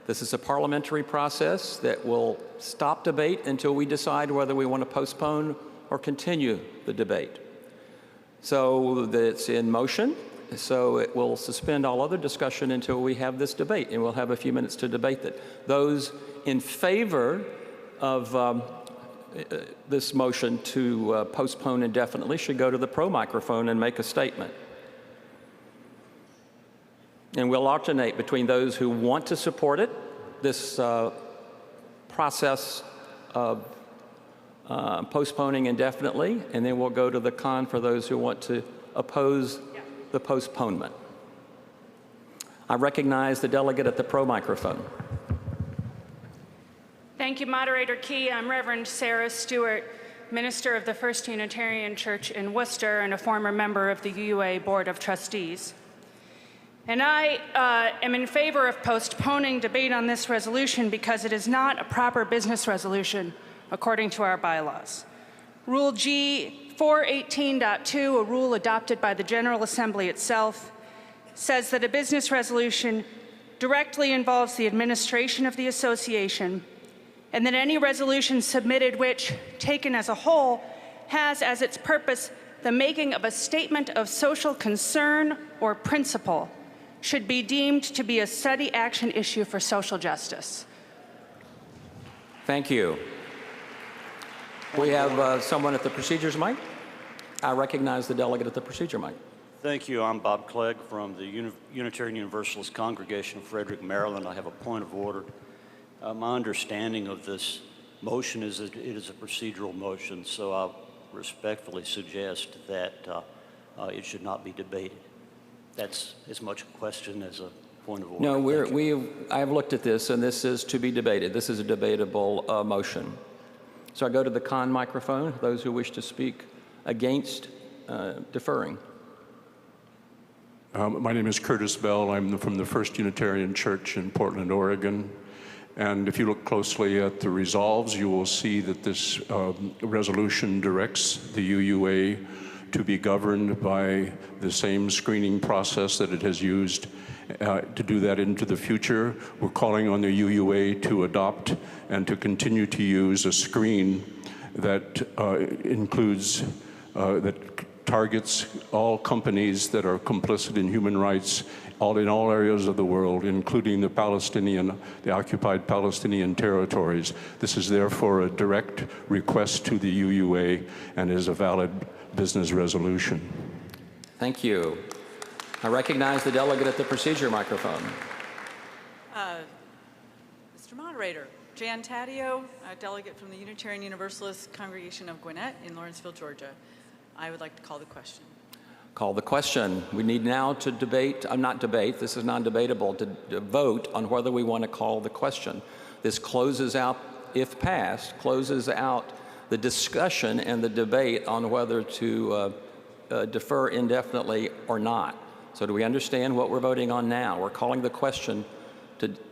This is a parliamentary process that will stop debate until we decide whether we want to postpone or continue the debate. So it's in motion. So it will suspend all other discussion until we have this debate, and we'll have a few minutes to debate that. Those in favor of this motion to postpone indefinitely should go to the pro microphone and make a statement. And we'll alternate between those who want to support it, this process of postponing indefinitely, and then we'll go to the con for those who want to oppose the postponement. I recognize the delegate at the pro microphone. Thank you, Moderator Key. I'm Reverend Sarah Stewart, minister of the First Unitarian Church in Worcester and a former member of the UUA Board of Trustees. And I am in favor of postponing debate on this resolution because it is not a proper business resolution according to our bylaws. Rule G 418.2, a rule adopted by the General Assembly itself, says that a business resolution directly involves the administration of the association, and that any resolution submitted which, taken as a whole, has as its purpose the making of a statement of social concern or principle, should be deemed to be a steady action issue for social justice. Thank you. We have someone at the procedures mic. I recognize the delegate at the procedure mic. Thank you. I'm Bob Clegg from the Unitarian Universalist Congregation of Frederick, Maryland. I have a point of order. My understanding of this motion is that it is a procedural motion, so I respectfully suggest that it should not be debated. That's as much a question as a point of order. No, I've looked at this, and this is to be debated. This is a debatable motion. So I go to the con microphone, those who wish to speak against deferring. My name is Curtis Bell. I'm from the First Unitarian Church in Portland, Oregon. And if you look closely at the resolves, you will see that this resolution directs the UUA to be governed by the same screening process that it has used to do that into the future. We're calling on the UUA to adopt and to continue to use a screen that includes, that targets all companies that are complicit in human rights in all areas of the world, including the occupied Palestinian territories. This is therefore a direct request to the UUA and is a valid business resolution. Thank you. I recognize the delegate at the procedure microphone. Mr. Moderator, Jan Taddeo, a delegate from the Unitarian Universalist Congregation of Gwinnett in Lawrenceville, Georgia. I would like to call the question. Call the question. We need now to debate, not debate, this is non-debatable, to vote on whether we want to call the question. This closes out, if passed, closes out the discussion and the debate on whether to defer indefinitely or not. So do we understand what we're voting on now? We're calling the question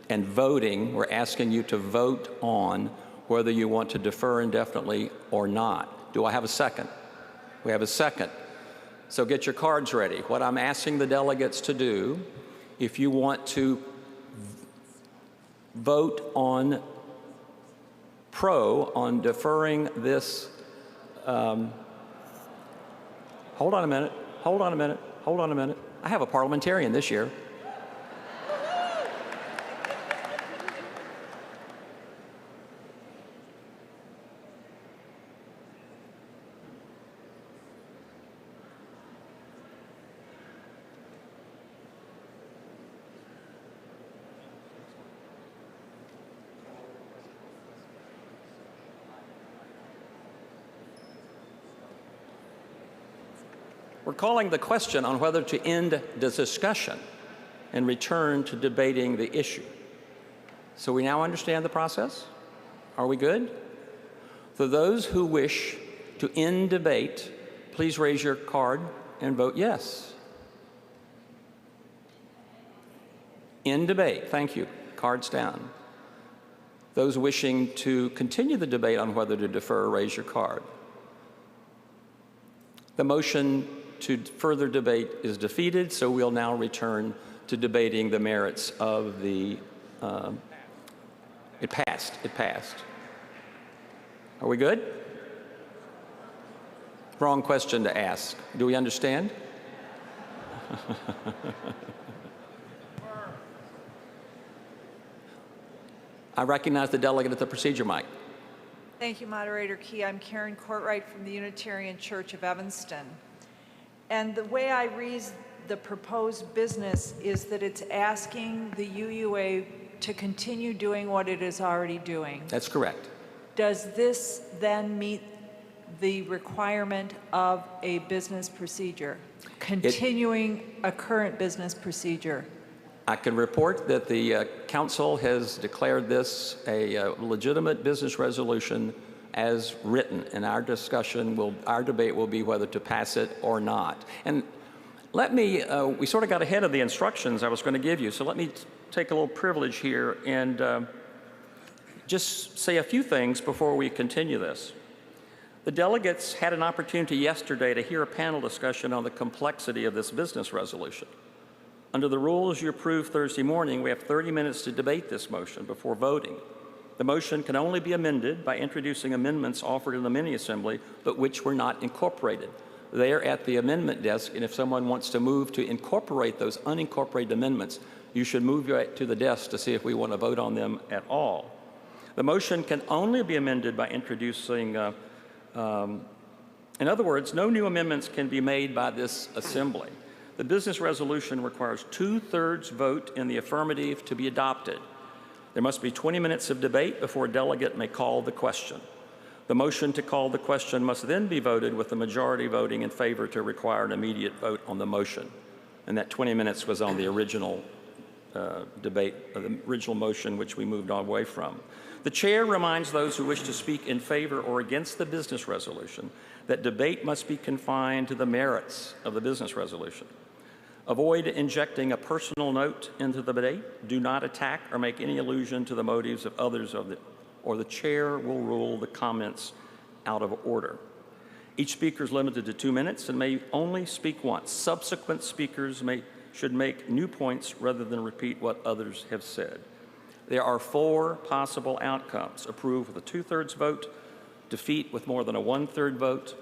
and voting, we're asking you to vote on whether you want to defer indefinitely or not. Do I have a second? We have a second. So get your cards ready. What I'm asking the delegates to do, if you want to vote on deferring this. Hold on a minute. I have a parliamentarian this year. We're calling the question on whether to end the discussion and return to debating the issue. So we now understand the process? Are we good? For those who wish to end debate, please raise your card and vote yes. End debate, thank you. Cards down. Those wishing to continue the debate on whether to defer, raise your card. The motion to further debate is defeated, so we'll now return to debating the merits of the, it passed. Are we good? Wrong question to ask. Do we understand? I recognize the delegate at the procedure mic. Thank you, Moderator Key. I'm Karen Courtwright from the Unitarian Church of Evanston. And the way I read the proposed business is that it's asking the UUA to continue doing what it is already doing. That's correct. Does this then meet the requirement of a business procedure, continuing a current business procedure? I can report that the council has declared this a legitimate business resolution as written, and our debate will be whether to pass it or not. And let me, we sort of got ahead of the instructions I was going to give you, so let me take a little privilege here and just say a few things before we continue this. The delegates had an opportunity yesterday to hear a panel discussion on the complexity of this business resolution. Under the rules you approved Thursday morning, we have 30 minutes to debate this motion before voting. The motion can only be amended by introducing amendments offered in the mini-assembly, but which were not incorporated. They're at the amendment desk, and if someone wants to move to incorporate those unincorporated amendments, you should move to the desk to see if we want to vote on them at all. The motion can only be amended by introducing, in other words, no new amendments can be made by this assembly. The business resolution requires 2/3 vote in the affirmative to be adopted. There must be 20 minutes of debate before a delegate may call the question. The motion to call the question must then be voted with the majority voting in favor to require an immediate vote on the motion. And that 20 minutes was on the original debate, the original motion, which we moved away from. The chair reminds those who wish to speak in favor or against the business resolution that debate must be confined to the merits of the business resolution. Avoid injecting a personal note into the debate. Do not attack or make any allusion to the motives of others, or the chair will rule the comments out of order. Each speaker is limited to 2 minutes and may only speak once. Subsequent speakers should make new points rather than repeat what others have said. There are 4 possible outcomes: approve with a 2/3 vote, defeat with more than a 1/3 vote,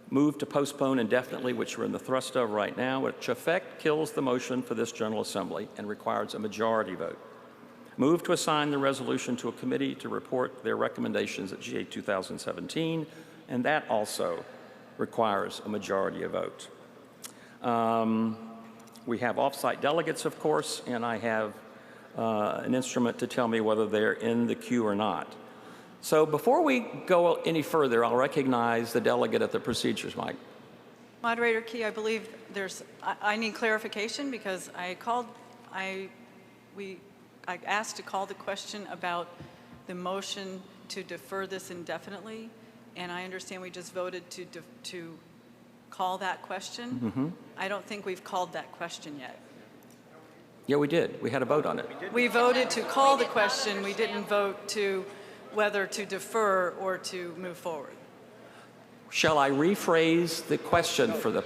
move to postpone indefinitely, which we're in the thrust of right now, which effect kills the motion for this General Assembly and requires a majority vote. Move to assign the resolution to a committee to report their recommendations at GA 2017, and that also requires a majority of vote. We have off-site delegates, of course, and I have an instrument to tell me whether they're in the queue or not. So before we go any further, I'll recognize the delegate at the procedures mic. Moderator Key, I believe I need clarification because I asked to call the question about the motion to defer this indefinitely, and I understand we just voted to call that question. Mm-hmm. I don't think we've called that question yet. Yeah, we did. We had a vote on it. We voted to call the question. We didn't vote to whether to defer or to move forward. Shall I rephrase the question for the...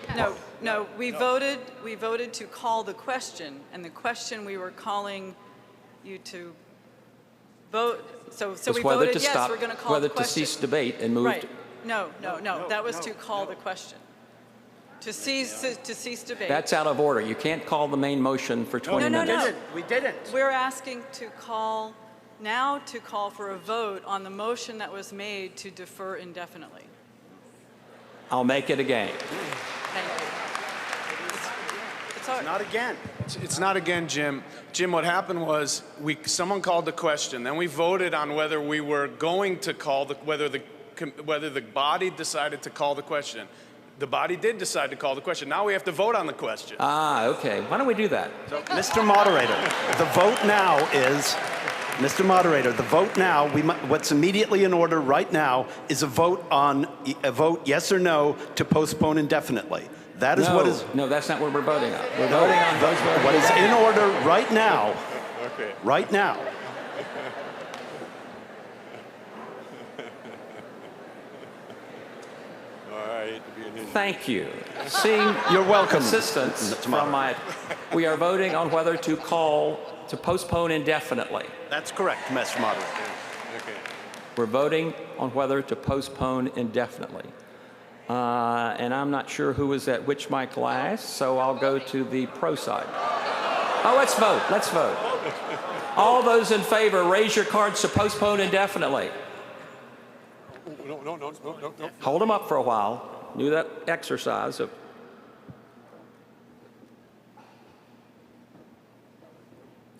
No, we voted to call the question, and the question we were calling you to Vote, so It's we whether voted to yes, stop, we're going to call whether the to question. cease debate and move. Right. No, that was to call the question. To cease debate. That's out of order. You can't call the main motion for 20 minutes. No. We didn't. We're asking to call for a vote on the motion that was made to defer indefinitely. I'll make it again. Thank you. It's not again. It's not again, Jim. Jim, what happened was someone called the question. Then we voted on whether we were going to call whether the body decided to call the question. The body did decide to call the question. Now we have to vote on the question. Ah, okay. Why don't we do that? So, Mr. Moderator, the vote now is, Mr. Moderator, the vote now, what's immediately in order right now is a vote yes or no to postpone indefinitely. That is what is... No, that's not what we're voting on. We're voting on what is in order right now. Okay. Right now. Thank you. Seeing you're welcome. Assistance from we are voting on whether to postpone indefinitely. That's correct, Mr. Moderator. Okay. We're voting on whether to postpone indefinitely. And I'm not sure who was at which mic last, so I'll go to the pro side. Oh, let's vote. Let's vote. All those in favor, raise your cards to postpone indefinitely. No. Hold them up for a while. Do that exercise of.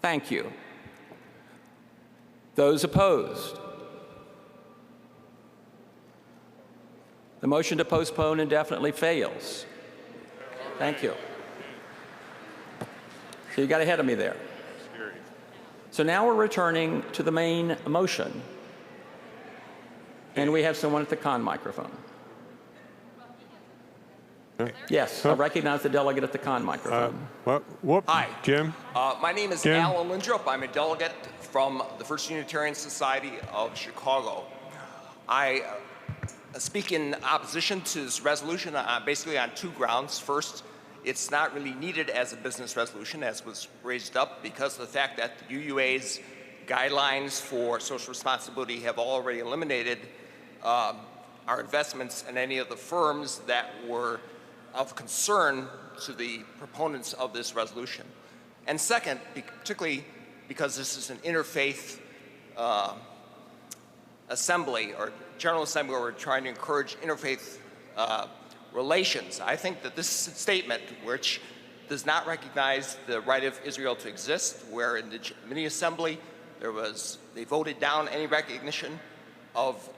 Thank you. Those opposed? The motion to postpone indefinitely fails. Thank you. So you got ahead of me there. So now we're returning to the main motion. And we have someone at the con microphone. Yes, I recognize the delegate at the con microphone. Hi. Jim? My name is Jim? Alan Lindrup. I'm a delegate from the First Unitarian Society of Chicago. I speak in opposition to this resolution basically on two grounds. First, it's not really needed as a business resolution, as was raised up, because of the fact that the UUA's guidelines for social responsibility have already eliminated our investments in any of the firms that were of concern to the proponents of this resolution. And second, particularly because this is an interfaith assembly or General Assembly where we're trying to encourage interfaith relations, I think that this statement, which does not recognize the right of Israel to exist, where in the mini assembly they voted down any recognition of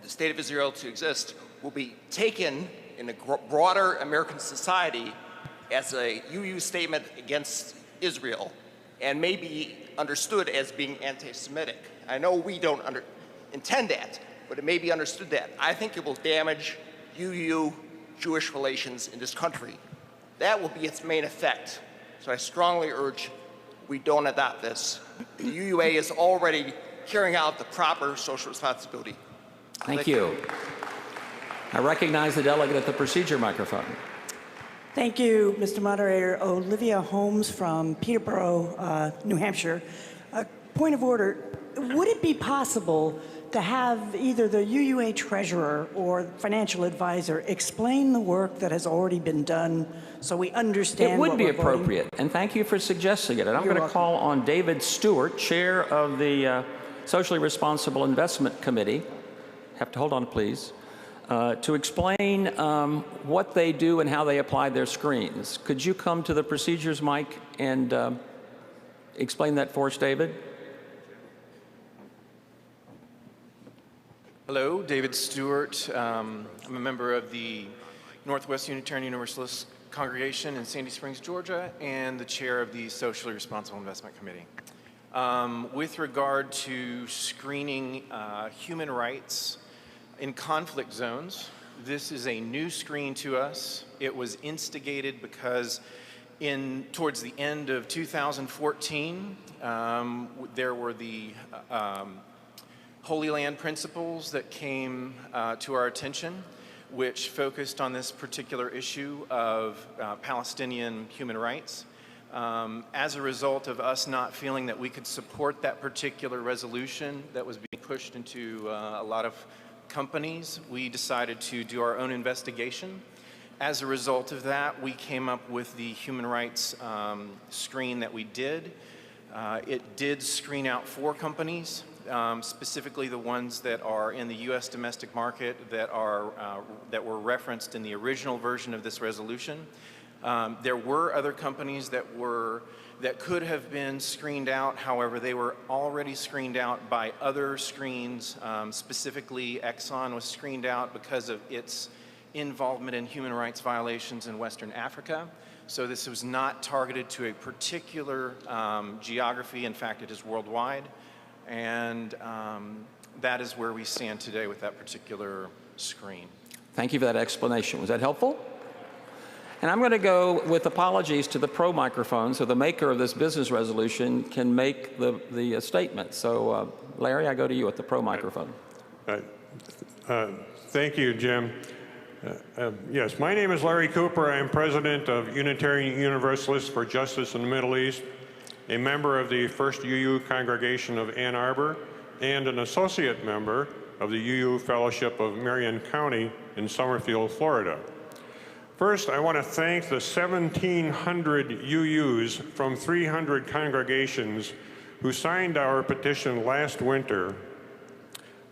the state of Israel to exist, will be taken in a broader American society as a UU statement against Israel and may be understood as being anti-Semitic. I know we don't intend that, but it may be understood that. I think it will damage UU Jewish relations in this country. That will be its main effect. So I strongly urge we don't adopt this. The UUA is already carrying out the proper social responsibility. Thank you. I recognize the delegate at the procedure microphone. Thank you, Mr. Moderator. Olivia Holmes from Peterborough, New Hampshire. Point of order, would it be possible to have either the UUA treasurer or financial advisor explain the work that has already been done so we understand It would what be we're appropriate, voting? and thank you for suggesting it. And I'm You're going to call on David Stewart, chair of the Socially Responsible Investment Committee. Have to hold on, please. To explain what they do and how they apply their screens. Could you come to the procedures mic and explain that for us, David? Hello, David Stewart. I'm a member of the Northwest Unitarian Universalist congregation in Sandy Springs, Georgia, and the chair of the Socially Responsible Investment Committee. With regard to screening human rights in conflict zones, this is a new screen to us. It was instigated because towards the end of 2014, there were the Holy Land principles that came to our attention, which focused on this particular issue of Palestinian human rights. As a result of us not feeling that we could support that particular resolution that was being pushed into a lot of companies, we decided to do our own investigation. As a result of that, we came up with the human rights screen that we did. It did screen out 4 companies, specifically the ones that are in the U.S. domestic market that were referenced in the original version of this resolution. There were other companies that could have been screened out. However, they were already screened out by other screens. Specifically, Exxon was screened out because of its involvement in human rights violations in Western Africa. So this was not targeted to a particular geography. In fact, it is worldwide. And that is where we stand today with that particular screen. Thank you for that explanation. Was that helpful? And I'm going to go with apologies to the pro microphone so the maker of this business resolution can make the statement. So, Larry, I go to you at the pro microphone. Thank you, Jim. Yes, my name is Larry Cooper. I am president of Unitarian Universalists for Justice in the Middle East, a member of the First UU Congregation of Ann Arbor, and an associate member of the UU Fellowship of Marion County in Summerfield, Florida. First, I want to thank the 1,700 UUs from 300 congregations who signed our petition last winter,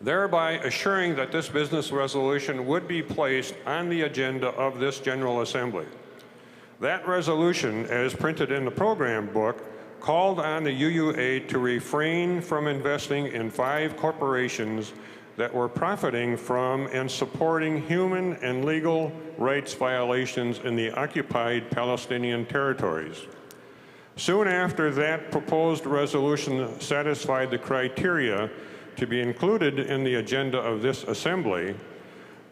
thereby assuring that this business resolution would be placed on the agenda of this General Assembly. That resolution, as printed in the program book, called on the UUA to refrain from investing in 5 corporations that were profiting from and supporting human and legal rights violations in the occupied Palestinian territories. Soon after that proposed resolution satisfied the criteria to be included in the agenda of this assembly,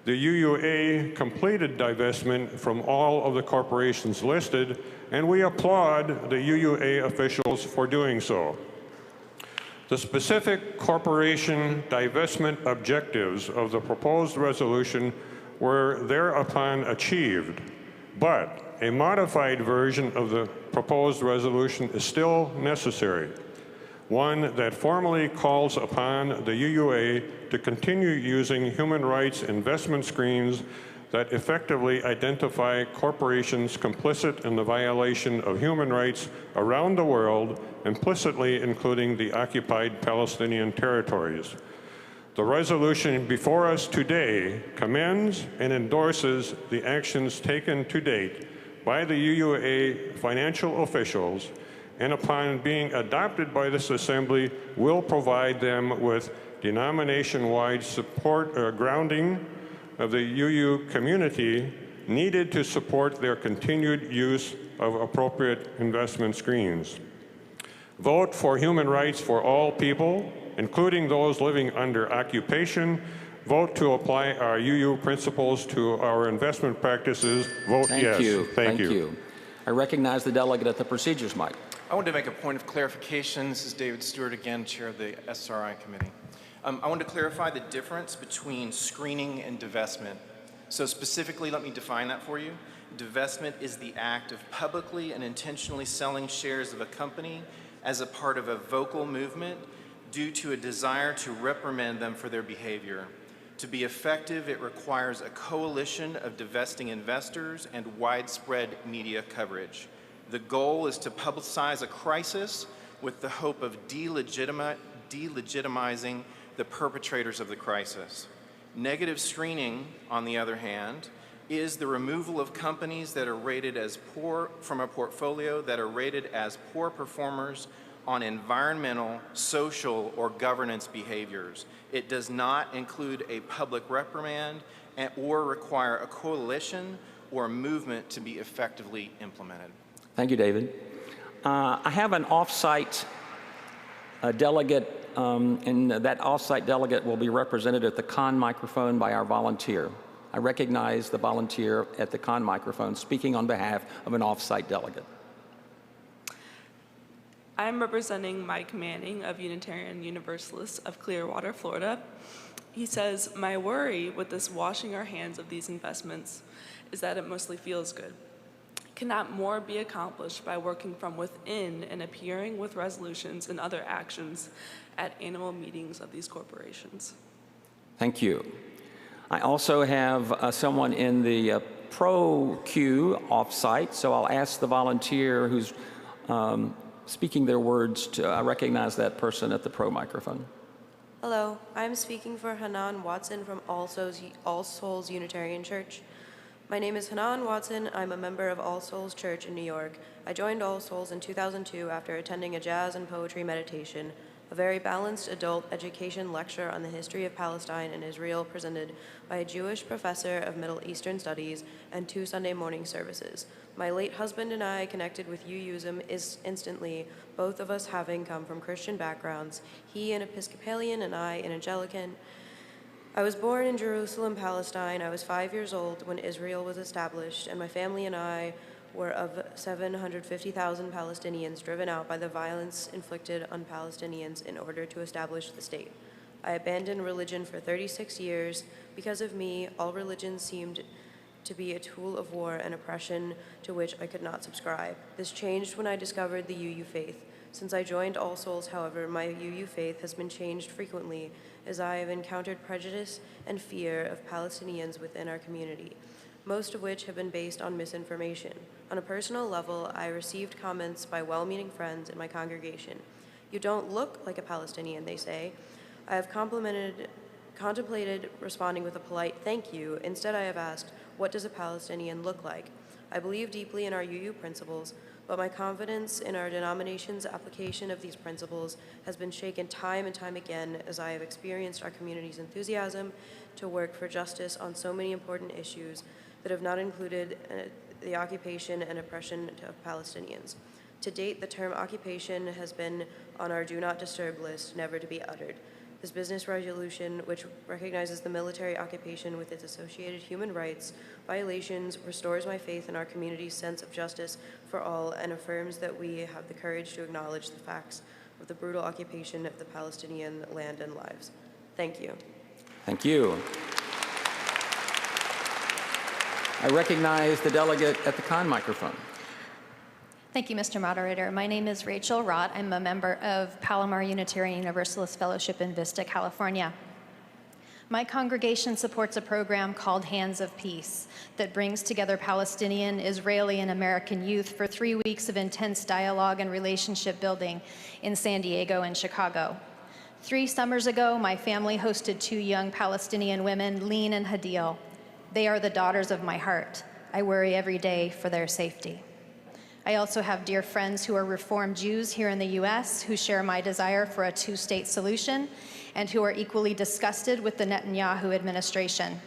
the UUA completed divestment from all of the corporations listed, and we applaud the UUA officials for doing so. The specific corporation divestment objectives of the proposed resolution were thereupon achieved, but a modified version of the proposed resolution is still necessary, one that formally calls upon the UUA to continue using human rights investment screens that effectively identify corporations complicit in the violation of human rights around the world, implicitly including the occupied Palestinian territories. The resolution before us today commends and endorses the actions taken to date by the UUA financial officials, and upon being adopted by this Assembly, will provide them with denomination-wide support grounding of the UU community needed to support their continued use of appropriate investment screens. Vote for human rights for all people, including those living under occupation. Vote to apply our UU principles to our investment practices. Vote yes. Thank you. I recognize the delegate at the procedures mic. I wanted to make a point of clarification. This is David Stewart again, chair of the SRI committee. I wanted to clarify the difference between screening and divestment. So specifically, let me define that for you. Divestment is the act of publicly and intentionally selling shares of a company as a part of a vocal movement due to a desire to reprimand them for their behavior. To be effective, it requires a coalition of divesting investors and widespread media coverage. The goal is to publicize a crisis with the hope of delegitimizing the perpetrators of the crisis. Negative screening, on the other hand, is the removal of companies that are rated as poor from a portfolio that are rated as poor performers on environmental, social, or governance behaviors. It does not include a public reprimand or require a coalition or a movement to be effectively implemented. Thank you, David. I have an off-site delegate, and that off-site delegate will be represented at the con microphone by our volunteer. I recognize the volunteer at the con microphone speaking on behalf of an off-site delegate. I'm representing Mike Manning of Unitarian Universalists of Clearwater, Florida. He says, "My worry with this washing our hands of these investments is that it mostly feels good. Cannot more be accomplished by working from within and appearing with resolutions and other actions at annual meetings of these corporations? Thank you. I also have someone in the pro queue off-site, so I'll ask the volunteer who's speaking their words to recognize that person at the pro microphone. Hello, I'm speaking for Hanan Watson from All Souls Unitarian Church. My name is Hanan Watson. I'm a member of All Souls Church in New York. I joined All Souls in 2002 after attending a jazz and poetry meditation, a very balanced adult education lecture on the history of Palestine and Israel presented by a Jewish professor of Middle Eastern Studies, and 2 Sunday morning services. My late husband and I connected with UUism instantly, both of us having come from Christian backgrounds, he an Episcopalian and I an Anglican. I was born in Jerusalem, Palestine. I was 5 years old when Israel was established, and my family and I were of 750,000 Palestinians driven out by the violence inflicted on Palestinians in order to establish the state. I abandoned religion for 36 years. Because of me, all religions seemed to be a tool of war and oppression to which I could not subscribe. This changed when I discovered the UU faith. Since I joined All Souls, however, my UU faith has been changed frequently as I have encountered prejudice and fear of Palestinians within our community, most of which have been based on misinformation. On a personal level, I received comments by well-meaning friends in my congregation. "You don't look like a Palestinian," they say. I have contemplated responding with a polite "thank you." Instead, I have asked, "What does a Palestinian look like?" I believe deeply in our UU principles, but my confidence in our denomination's application of these principles has been shaken time and time again as I have experienced our community's enthusiasm to work for justice on so many important issues that have not included the occupation and oppression of Palestinians. To date, the term occupation has been on our do not disturb list, never to be uttered. This business resolution, which recognizes the military occupation with its associated human rights violations, restores my faith in our community's sense of justice for all and affirms that we have the courage to acknowledge the facts of the brutal occupation of the Palestinian land and lives. Thank you. Thank you. I recognize the delegate at the con microphone. Thank you, Mr. Moderator. My name is Rachel Rott. I'm a member of Palomar Unitarian Universalist Fellowship in Vista, California. My congregation supports a program called Hands of Peace that brings together Palestinian, Israeli, and American youth for 3 weeks of intense dialogue and relationship building in San Diego and Chicago. 3 summers ago, my family hosted 2 young Palestinian women, Lean and Hadil. They are the daughters of my heart. I worry every day for their safety. I also have dear friends who are Reformed Jews here in the U.S. who share my desire for a 2-state solution and who are equally disgusted with the Netanyahu administration.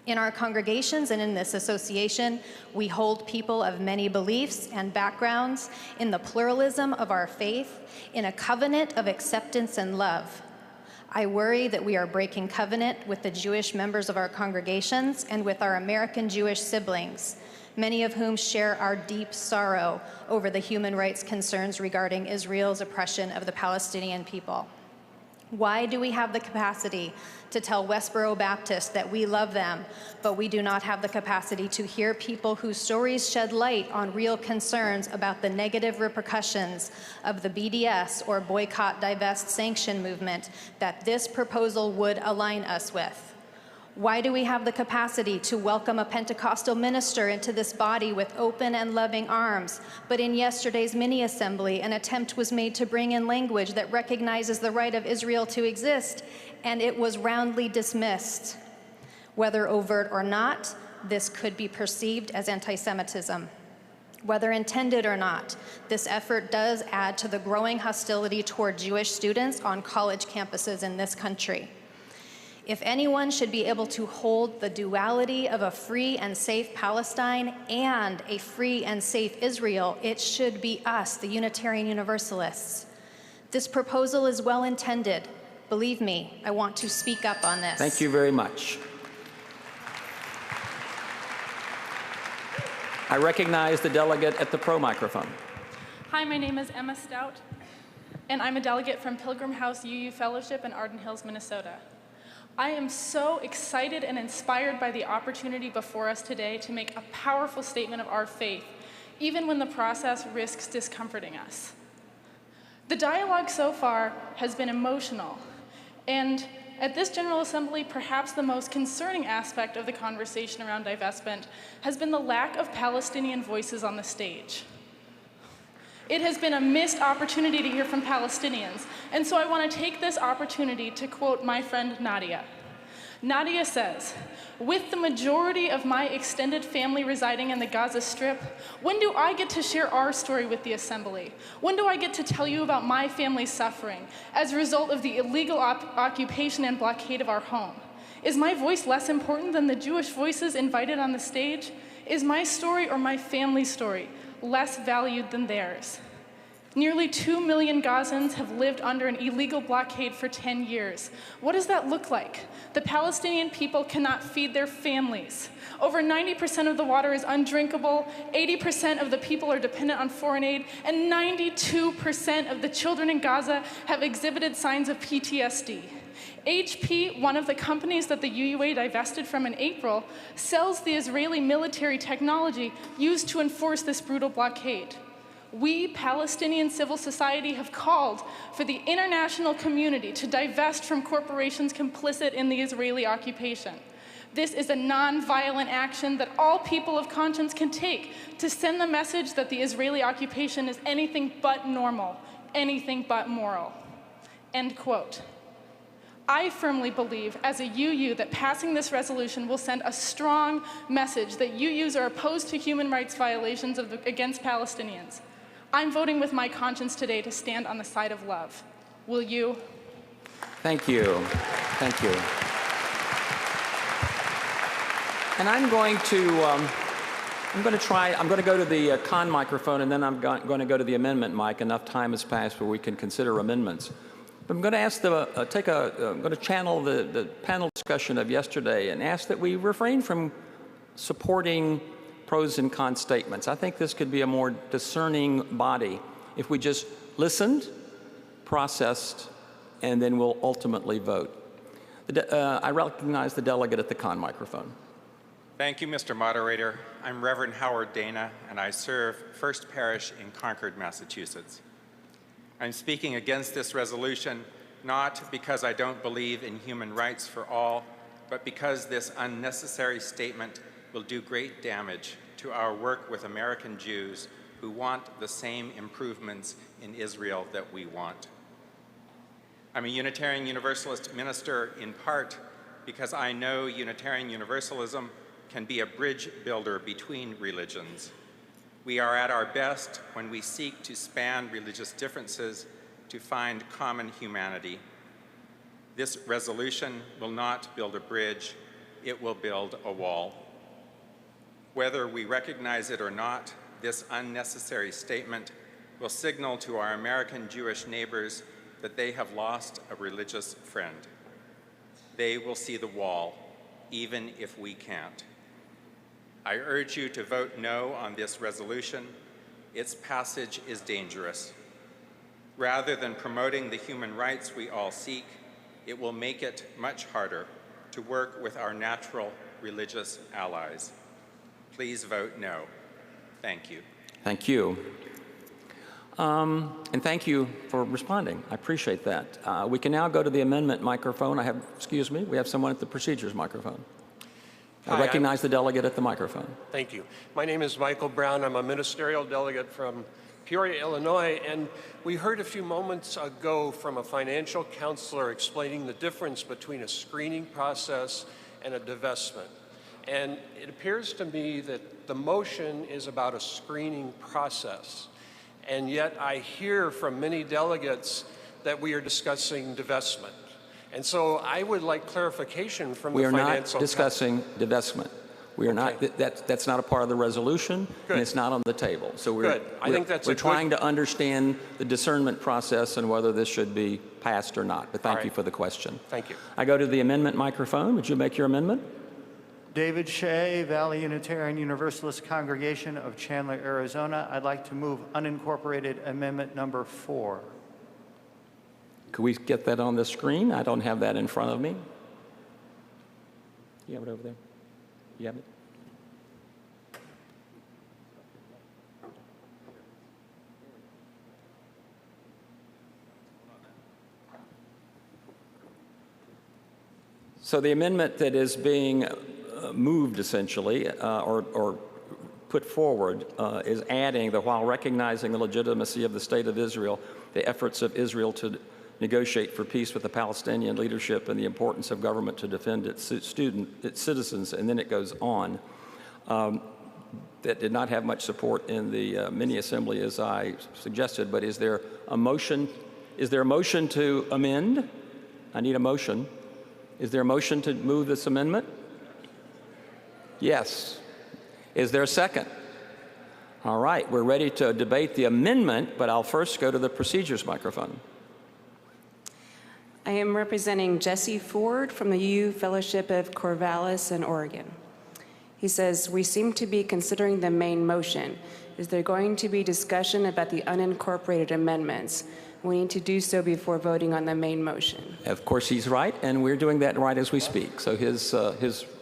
In our congregations and in this association, we hold people of many beliefs and backgrounds in the pluralism of our faith in a covenant of acceptance and love. I worry that we are breaking covenant with the Jewish members of our congregations and with our American Jewish siblings, many of whom share our deep sorrow over the human rights concerns regarding Israel's oppression of the Palestinian people. Why do we have the capacity to tell Westboro Baptist that we love them, but we do not have the capacity to hear people whose stories shed light on real concerns about the negative repercussions of the BDS or boycott, divest, sanction movement that this proposal would align us with? Why do we have the capacity to welcome a Pentecostal minister into this body with open and loving arms, but in yesterday's mini-assembly, an attempt was made to bring in language that recognizes the right of Israel to exist, and it was roundly dismissed? Whether overt or not, this could be perceived as anti-Semitism. Whether intended or not, this effort does add to the growing hostility toward Jewish students on college campuses in this country. If anyone should be able to hold the duality of a free and safe Palestine and a free and safe Israel, it should be us, the Unitarian Universalists. This proposal is well intended. Believe me, I want to speak up on this. Thank you very much. I recognize the delegate at the pro microphone. Hi, my name is Emma Stout, and I'm a delegate from Pilgrim House UU Fellowship in Arden Hills, Minnesota. I am so excited and inspired by the opportunity before us today to make a powerful statement of our faith even when the process risks discomforting us. The dialogue so far has been emotional, and at this General Assembly, perhaps the most concerning aspect of the conversation around divestment has been the lack of Palestinian voices on the stage. It has been a missed opportunity to hear from Palestinians, and so I want to take this opportunity to quote my friend Nadia. Nadia says, "With the majority of my extended family residing in the Gaza Strip, when do I get to share our story with the Assembly? When do I get to tell you about my family's suffering as a result of the illegal occupation and blockade of our home? Is my voice less important than the Jewish voices invited on the stage? Is my story or my family's story less valued than theirs? Nearly 2 million Gazans have lived under an illegal blockade for 10 years. What does that look like? The Palestinian people cannot feed their families. Over 90% of the water is undrinkable, 80% of the people are dependent on foreign aid, and 92% of the children in Gaza have exhibited signs of PTSD. HP, one of the companies that the UUA divested from in April, sells the Israeli military technology used to enforce this brutal blockade. We, Palestinian civil society, have called for the international community to divest from corporations complicit in the Israeli occupation. This is a non-violent action that all people of conscience can take to send the message that the Israeli occupation is anything but normal, anything but moral." End quote. I firmly believe, as a UU, that passing this resolution will send a strong message that UUs are opposed to human rights violations against Palestinians. I'm voting with my conscience today to stand on the side of love. Will you? Thank you. Thank you. And I'm going to go to the con microphone, and then I'm going to go to the amendment mic. Enough time has passed where we can consider amendments. I'm going to ask I'm going to channel the panel discussion of yesterday and ask that we refrain from supporting pros and cons statements. I think this could be a more discerning body if we just listened, processed, and then we'll ultimately vote. I recognize the delegate at the con microphone. Thank you, Mr. Moderator. I'm Reverend Howard Dana, and I serve First Parish in Concord, Massachusetts. I'm speaking against this resolution not because I don't believe in human rights for all, but because this unnecessary statement will do great damage to our work with American Jews who want the same improvements in Israel that we want. I'm a Unitarian Universalist minister in part because I know Unitarian Universalism can be a bridge builder between religions. We are at our best when we seek to span religious differences to find common humanity. This resolution will not build a bridge, it will build a wall. Whether we recognize it or not, this unnecessary statement will signal to our American Jewish neighbors that they have lost a religious friend. They will see the wall, even if we can't. I urge you to vote no on this resolution. Its passage is dangerous. Rather than promoting the human rights we all seek, it will make it much harder to work with our natural religious allies. Please vote no. Thank you. Thank you. And thank you for responding. I appreciate that. We can now go to the amendment microphone. We have someone at the procedures microphone. I recognize the delegate at the microphone. Thank you. My name is Michael Brown. I'm a ministerial delegate from Peoria, Illinois, and we heard a few moments ago from a financial counselor explaining the difference between a screening process and a divestment. And it appears to me that the motion is about a screening process, and yet I hear from many delegates that we are discussing divestment. And so I would like clarification from the financial. We are not discussing divestment. We are not. That's not a part of the resolution, and it's not on the table. So we're trying to understand the discernment process and whether this should be passed or not. But thank you for the question. Thank you. I go to the amendment microphone. Would you make your amendment? David Shea, Valley Unitarian Universalist Congregation of Chandler, Arizona. I'd like to move unincorporated amendment number 4. Could we get that on the screen? I don't have that in front of me. You have it over there? You have it? So the amendment that is being moved essentially, or put forward, is adding the while recognizing the legitimacy of the State of Israel, the efforts of Israel to negotiate for peace with the Palestinian leadership and the importance of government to defend its citizens, and then it goes on. That did not have much support in the mini assembly as I suggested, but is there a motion? Is there a motion to amend? I need a motion. Is there a motion to move this amendment? Yes. Is there a second? All right, we're ready to debate the amendment, but I'll first go to the procedures microphone. I am representing Jesse Ford from the UU Fellowship of Corvallis in Oregon. He says, we seem to be considering the main motion. Is there going to be discussion about the unincorporated amendments? We need to do so before voting on the main motion. Of course, he's right, and we're doing that right as we speak. So his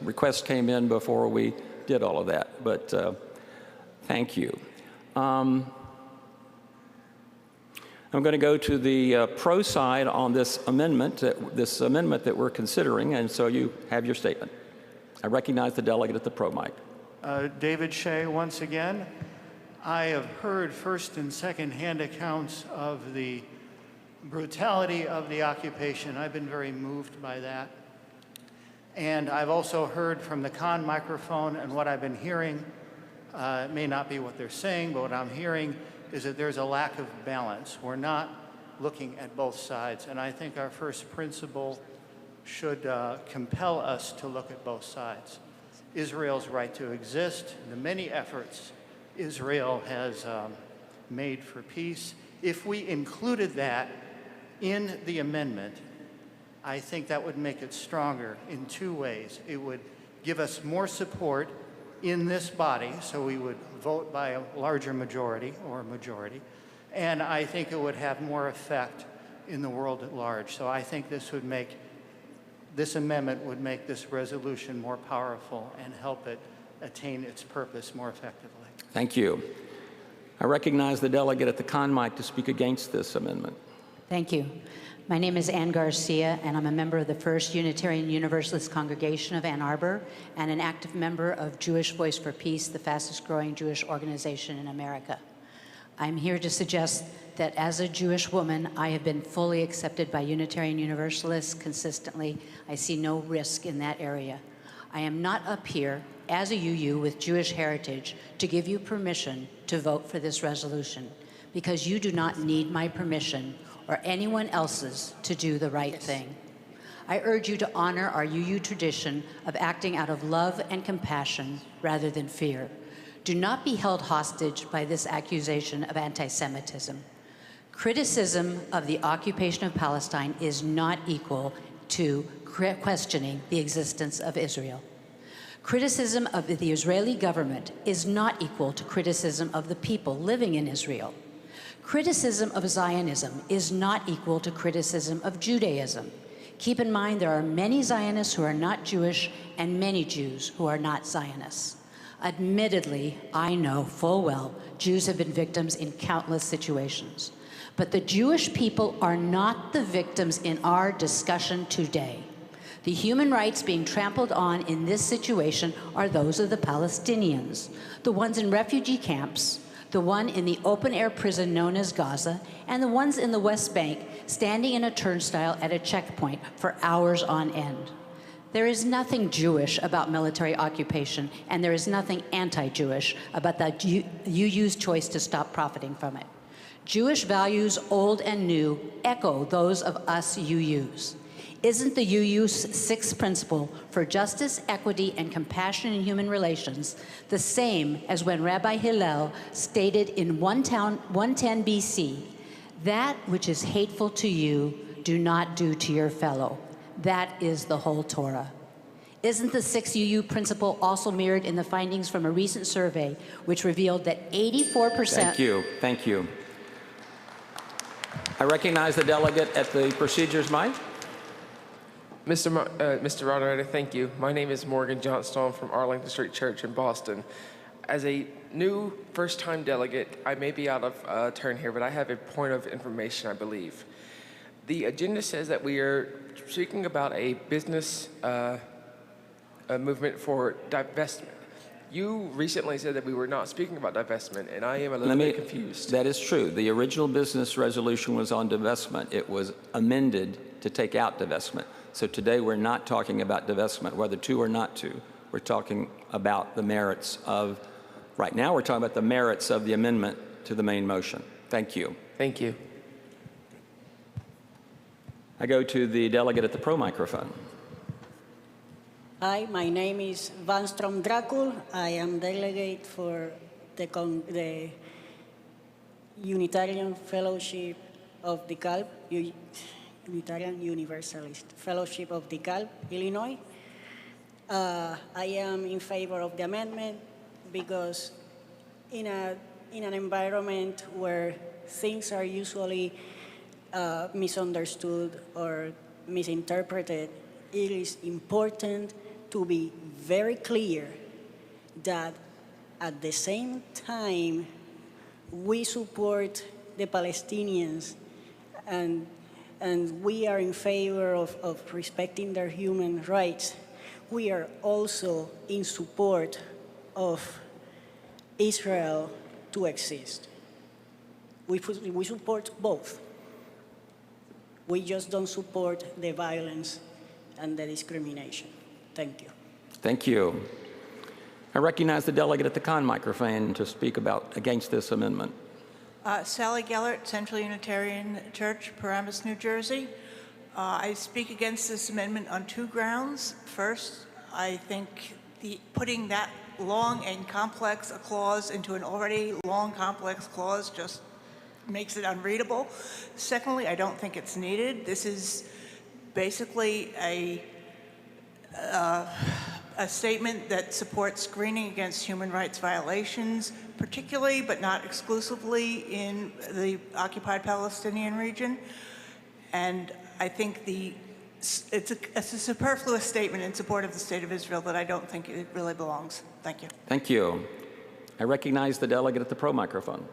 request came in before we did all of that, but thank you. I'm going to go to the pro side on this amendment that we're considering, and so you have your statement. I recognize the delegate at the pro mic. David Shea, once again. I have heard first and second-hand accounts of the brutality of the occupation. I've been very moved by that. And I've also heard from the con microphone, and what I've been hearing, it may not be what they're saying, but what I'm hearing is that there's a lack of balance. We're not looking at both sides, and I think our first principle should compel us to look at both sides. Israel's right to exist, the many efforts Israel has made for peace. If we included that in the amendment, I think that would make it stronger in two ways. It would give us more support in this body, so we would vote by a larger majority or a majority, and I think it would have more effect in the world at large. So I think this amendment would make this resolution more powerful and help it attain its purpose more effectively. Thank you. I recognize the delegate at the con mic to speak against this amendment. Thank you. My name is Ann Garcia, and I'm a member of the First Unitarian Universalist Congregation of Ann Arbor and an active member of Jewish Voice for Peace, the fastest growing Jewish organization in America. I'm here to suggest that as a Jewish woman, I have been fully accepted by Unitarian Universalists consistently. I see no risk in that area. I am not up here as a UU with Jewish heritage to give you permission to vote for this resolution, because you do not need my permission or anyone else's to do the right thing. I urge you to honor our UU tradition of acting out of love and compassion rather than fear. Do not be held hostage by this accusation of anti-Semitism. Criticism of the occupation of Palestine is not equal to questioning the existence of Israel. Criticism of the Israeli government is not equal to criticism of the people living in Israel. Criticism of Zionism is not equal to criticism of Judaism. Keep in mind there are many Zionists who are not Jewish and many Jews who are not Zionists. Admittedly, I know full well Jews have been victims in countless situations. But the Jewish people are not the victims in our discussion today. The human rights being trampled on in this situation are those of the Palestinians, the ones in refugee camps, the one in the open-air prison known as Gaza, and the ones in the West Bank standing in a turnstile at a checkpoint for hours on end. There is nothing Jewish about military occupation, and there is nothing anti-Jewish about the UU's choice to stop profiting from it. Jewish values, old and new, echo those of us UUs. Isn't the UU's sixth principle for justice, equity, and compassion in human relations the same as when Rabbi Hillel stated in 110 BC, that which is hateful to you, do not do to your fellow? That is the whole Torah. Isn't the sixth UU principle also mirrored in the findings from a recent survey which revealed that 84%... Thank you. Thank you. I recognize the delegate at the procedures mic. Mr. Moderator, thank you. My name is Morgan Johnstone from Arlington Street Church in Boston. As a new first-time delegate, I may be out of turn here, but I have a point of information, I believe. The agenda says that we are speaking about a business a movement for divestment. You recently said that we were not speaking about divestment, and I am a little bit confused. That is true. The original business resolution was on divestment. It was amended to take out divestment. So today we're not talking about divestment, whether to or not to. We're talking about the merits of, right now we're talking about the merits of the amendment to the main motion. Thank you. Thank you. I go to the delegate at the pro microphone. Hi, my name is Vanstrom Dracul. I am delegate for the Unitarian Fellowship of DeKalb, Unitarian Universalist Fellowship of DeKalb, Illinois. I am in favor of the amendment because in an environment where things are usually misunderstood or misinterpreted, it is important to be very clear that at the same time we support the Palestinians and we are in favor of respecting their human rights, we are also in support of Israel to exist. We support both. We just don't support the violence and the discrimination. Thank you. Thank you. I recognize the delegate at the con microphone to speak against this amendment. Sally Gellert, Central Unitarian Church, Paramus, New Jersey. I speak against this amendment on two grounds. First, I think putting that long and complex a clause into an already long, complex clause just makes it unreadable. Secondly, I don't think it's needed. This is basically a statement that supports screening against human rights violations, particularly but not exclusively in the occupied Palestinian region. And I think it's a superfluous statement in support of the State of Israel that I don't think it really belongs. Thank you. Thank you. I recognize the delegate at the pro microphone.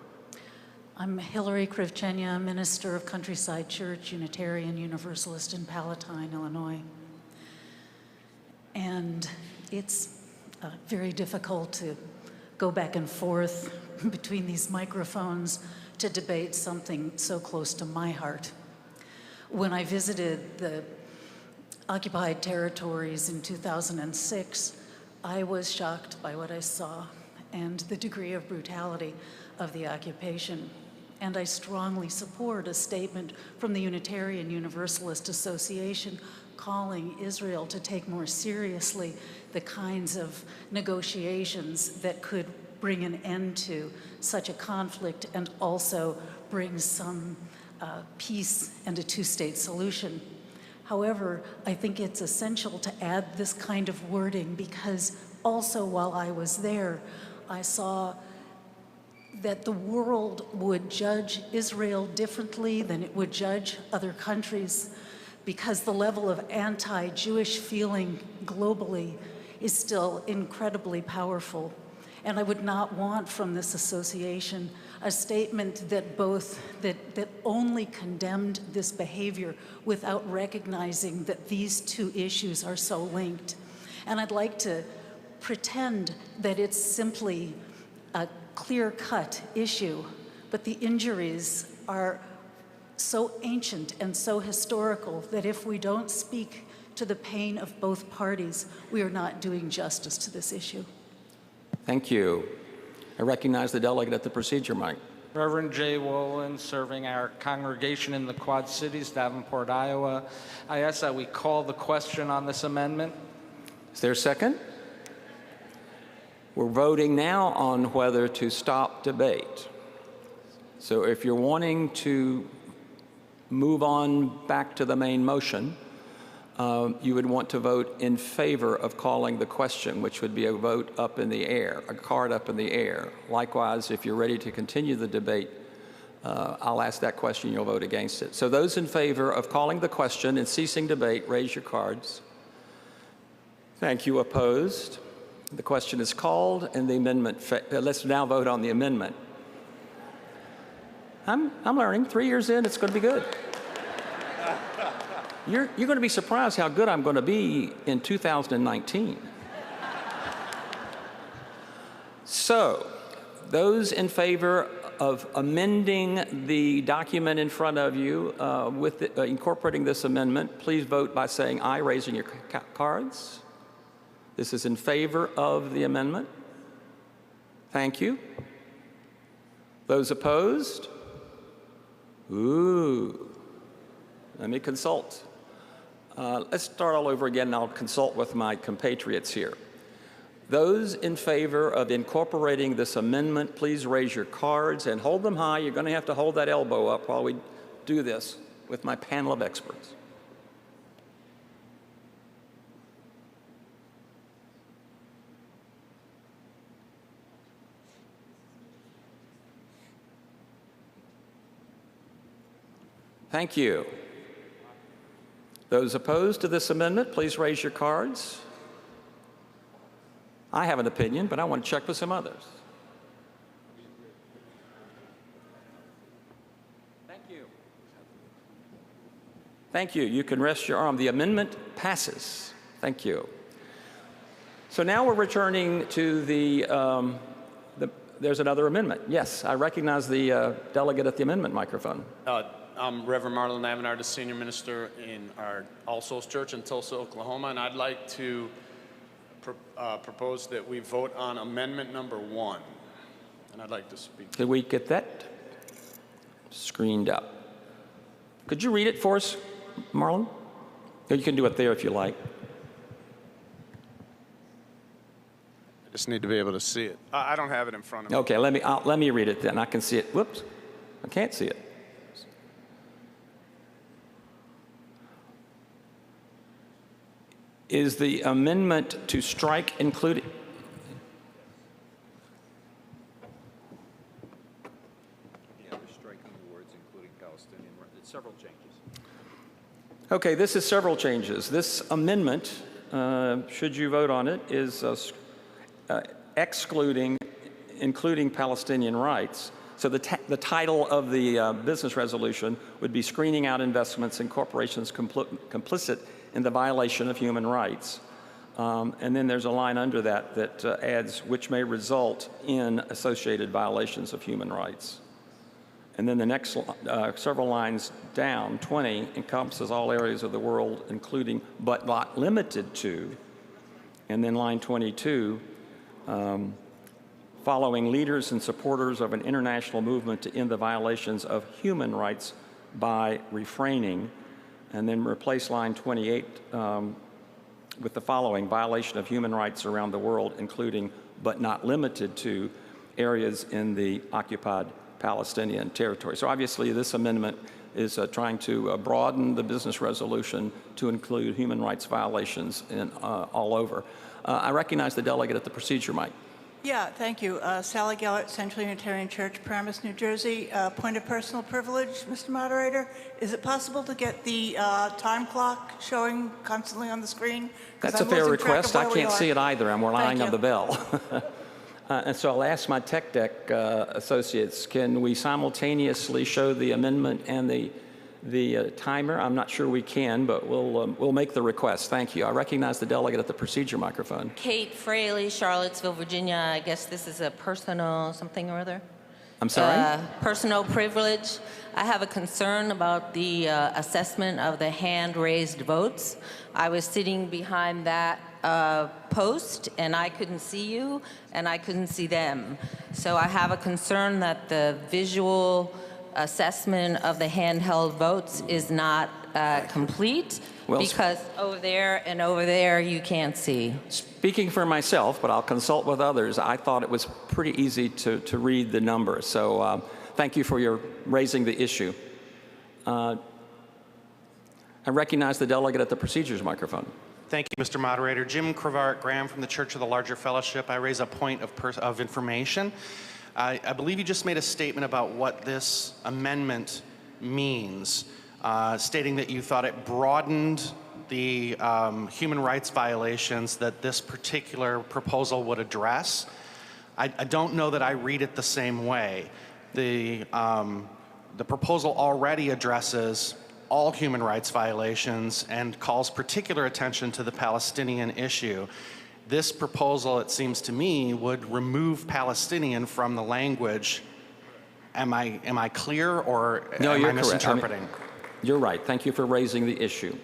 I'm Hillary Krivchenia, minister of Countryside Church, Unitarian Universalist in Palatine, Illinois. And it's very difficult to go back and forth between these microphones to debate something so close to my heart. When I visited the occupied territories in 2006, I was shocked by what I saw and the degree of brutality of the occupation. And I strongly support a statement from the Unitarian Universalist Association calling Israel to take more seriously the kinds of negotiations that could bring an end to such a conflict and also bring some peace and a two-state solution. However, I think it's essential to add this kind of wording because also while I was there, I saw that the world would judge Israel differently than it would judge other countries because the level of anti-Jewish feeling globally is still incredibly powerful. And I would not want from this association a statement that only condemned this behavior without recognizing that these two issues are so linked. And I'd like to pretend that it's simply a clear-cut issue, but the injuries are so ancient and so historical that if we don't speak to the pain of both parties, we are not doing justice to this issue. Thank you. I recognize the delegate at the procedure mic. Reverend Jay Wolin, serving our congregation in the Quad Cities, Davenport, Iowa. I ask that we call the question on this amendment. Is there a second? We're voting now on whether to stop debate. So if you're wanting to move on back to the main motion, you would want to vote in favor of calling the question, which would be a vote up in the air, a card up in the air. Likewise, if you're ready to continue the debate, I'll ask that question, you'll vote against it. So those in favor of calling the question and ceasing debate, raise your cards. Thank you. Opposed? The question is called and the amendment, let's now vote on the amendment. I'm learning. 3 years in, it's going to be good. You're going to be surprised how good I'm going to be in 2019. So, those in favor of amending the document in front of you with incorporating this amendment, please vote by saying aye, raising your cards. This is in favor of the amendment. Thank you. Those opposed? Ooh. Let me consult. Let's start all over again, and I'll consult with my compatriots here. Those in favor of incorporating this amendment, please raise your cards and hold them high. You're going to have to hold that elbow up while we do this with my panel of experts. Thank you. Those opposed to this amendment, please raise your cards. I have an opinion, but I want to check with some others. Thank you. Thank you. You can rest your arm. The amendment passes. Thank you. So now we're returning to there's another amendment. Yes, I recognize the delegate at the amendment microphone. I'm Reverend Marlon Avenard, the senior minister in our All Souls Church in Tulsa, Oklahoma, and I'd like to propose that we vote on amendment number 1. And I'd like to speak. Could we get that screened up? Could you read it for us, Marlon? Or you can do it there if you like. I just need to be able to see it. I don't have it in front of me. Okay, let me read it then. I can see it. Whoops, I can't see it. Is the amendment to strike including? Yeah, they're striking the words including Palestinian. It's several changes. Okay, this is several changes. This amendment, should you vote on it, is excluding, including Palestinian rights. So the title of the business resolution would be Screening Out Investments in Corporations Complicit in the Violation of Human Rights. And then there's a line under that that adds, which may result in associated violations of human rights. And then the next several lines down, 20, encompasses all areas of the world, including but not limited to. And then line 22, following leaders and supporters of an international movement to end the violations of human rights by refraining. And then replace line 28 with the following: violation of human rights around the world, including but not limited to areas in the occupied Palestinian territory. So obviously this amendment is trying to broaden the business resolution to include human rights violations all over. I recognize the delegate at the procedure mic. Yeah, thank you. Sally Gellert, Central Unitarian Church, Paramus, New Jersey. Point of personal privilege, Mr. Moderator. Is it possible to get the time clock showing constantly on the screen? That's a fair request. I can't see it either. I'm relying on the bell. And so I'll ask my tech deck associates, can we simultaneously show the amendment and the timer? I'm not sure we can, but we'll make the request. Thank you. I recognize the delegate at the procedure microphone. Kate Fraley, Charlottesville, Virginia. I guess this is a personal something or other. I'm sorry? Personal privilege. I have a concern about the assessment of the hand-raised votes. I was sitting behind that post, and I couldn't see you, and I couldn't see them. So I have a concern that the visual assessment of the handheld votes is not complete, because over there and over there you can't see. Speaking for myself, but I'll consult with others, I thought it was pretty easy to read the numbers. So thank you for your raising the issue. I recognize the delegate at the procedures microphone. Thank you, Mr. Moderator. Jim Crevart Graham from the Church of the Larger Fellowship. I raise a point of information. I believe you just made a statement about what this amendment means, stating that you thought it broadened the human rights violations that this particular proposal would address. I don't know that I read it the same way. The proposal already addresses all human rights violations and calls particular attention to the Palestinian issue. This proposal, it seems to me, would remove Palestinian from the language. Am I clear, or No, am you're I misinterpreting? correct. You're right. Thank you for raising the issue.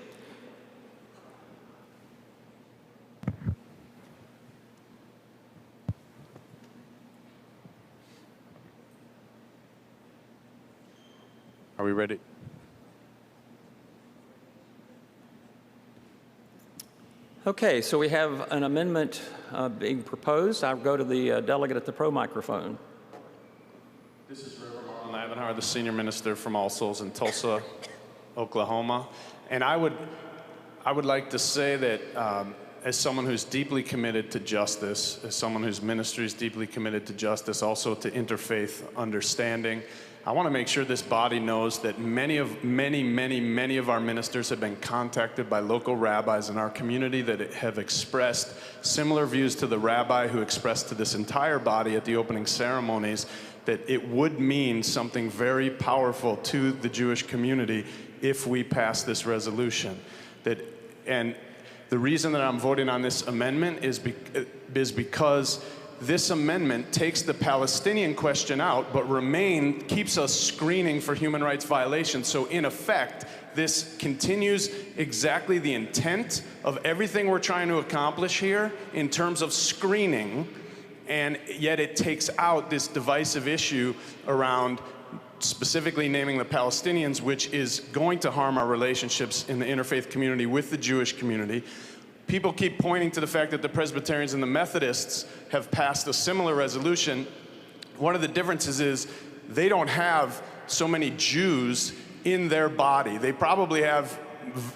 Are we ready? Okay, so we have an amendment being proposed. I'll go to the delegate at the pro microphone. This is Reverend Marlon Ivanhoe, the senior minister from All Souls in Tulsa, Oklahoma. And I would like to say that as someone who's deeply committed to justice, as someone whose ministry is deeply committed to justice, also to interfaith understanding, I want to make sure this body knows that many of our ministers have been contacted by local rabbis in our community that have expressed similar views to the rabbi who expressed to this entire body at the opening ceremonies that it would mean something very powerful to the Jewish community if we pass this resolution. And the reason that I'm voting on this amendment is because this amendment takes the Palestinian question out, but keeps us screening for human rights violations. So in effect, this continues exactly the intent of everything we're trying to accomplish here in terms of screening, and yet it takes out this divisive issue around specifically naming the Palestinians, which is going to harm our relationships in the interfaith community with the Jewish community. People keep pointing to the fact that the Presbyterians and the Methodists have passed a similar resolution. One of the differences is they don't have so many Jews in their body. They probably have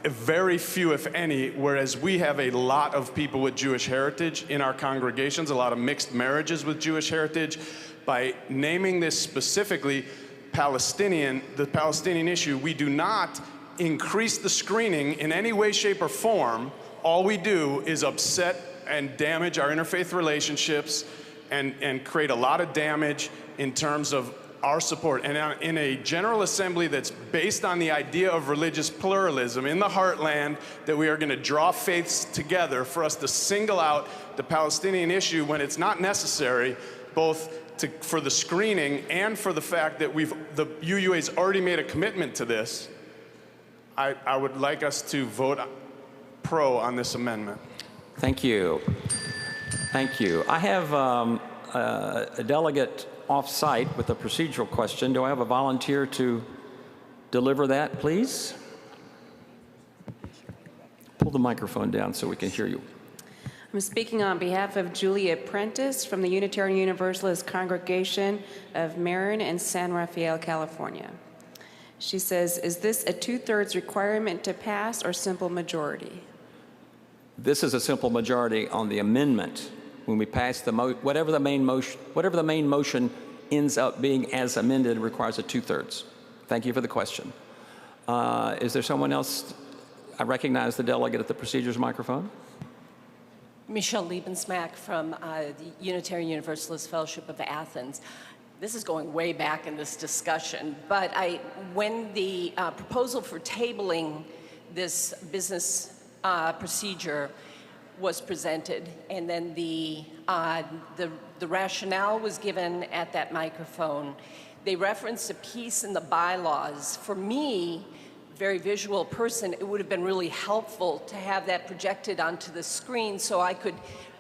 very few, if any, whereas we have a lot of people with Jewish heritage in our congregations, a lot of mixed marriages with Jewish heritage. By naming this specifically the Palestinian issue, we do not increase the screening in any way, shape, or form. All we do is upset and damage our interfaith relationships and create a lot of damage in terms of our support. And in a General Assembly that's based on the idea of religious pluralism in the heartland, that we are going to draw faiths together for us to single out the Palestinian issue when it's not necessary, both for the screening and for the fact that the UUA's already made a commitment to this, I would like us to vote pro on this amendment. Thank you. Thank you. I have a delegate off-site with a procedural question. Do I have a volunteer to deliver that, please? Pull the microphone down so we can hear you. I'm speaking on behalf of Julia Prentice from the Unitarian Universalist Congregation of Marin and San Rafael, California. She says, is this a 2/3 requirement to pass or simple majority? This is a simple majority on the amendment. When we pass whatever the main motion ends up being as amended, requires a 2/3. Thank you for the question. Is there someone else? I recognize the delegate at the procedures microphone. Michelle Liebensmack from the Unitarian Universalist Fellowship of Athens. This is going way back in this discussion, but when the proposal for tabling this business procedure was presented, and then the rationale was given at that microphone, they referenced a piece in the bylaws. For me, very visual person, it would have been really helpful to have that projected onto the screen so I could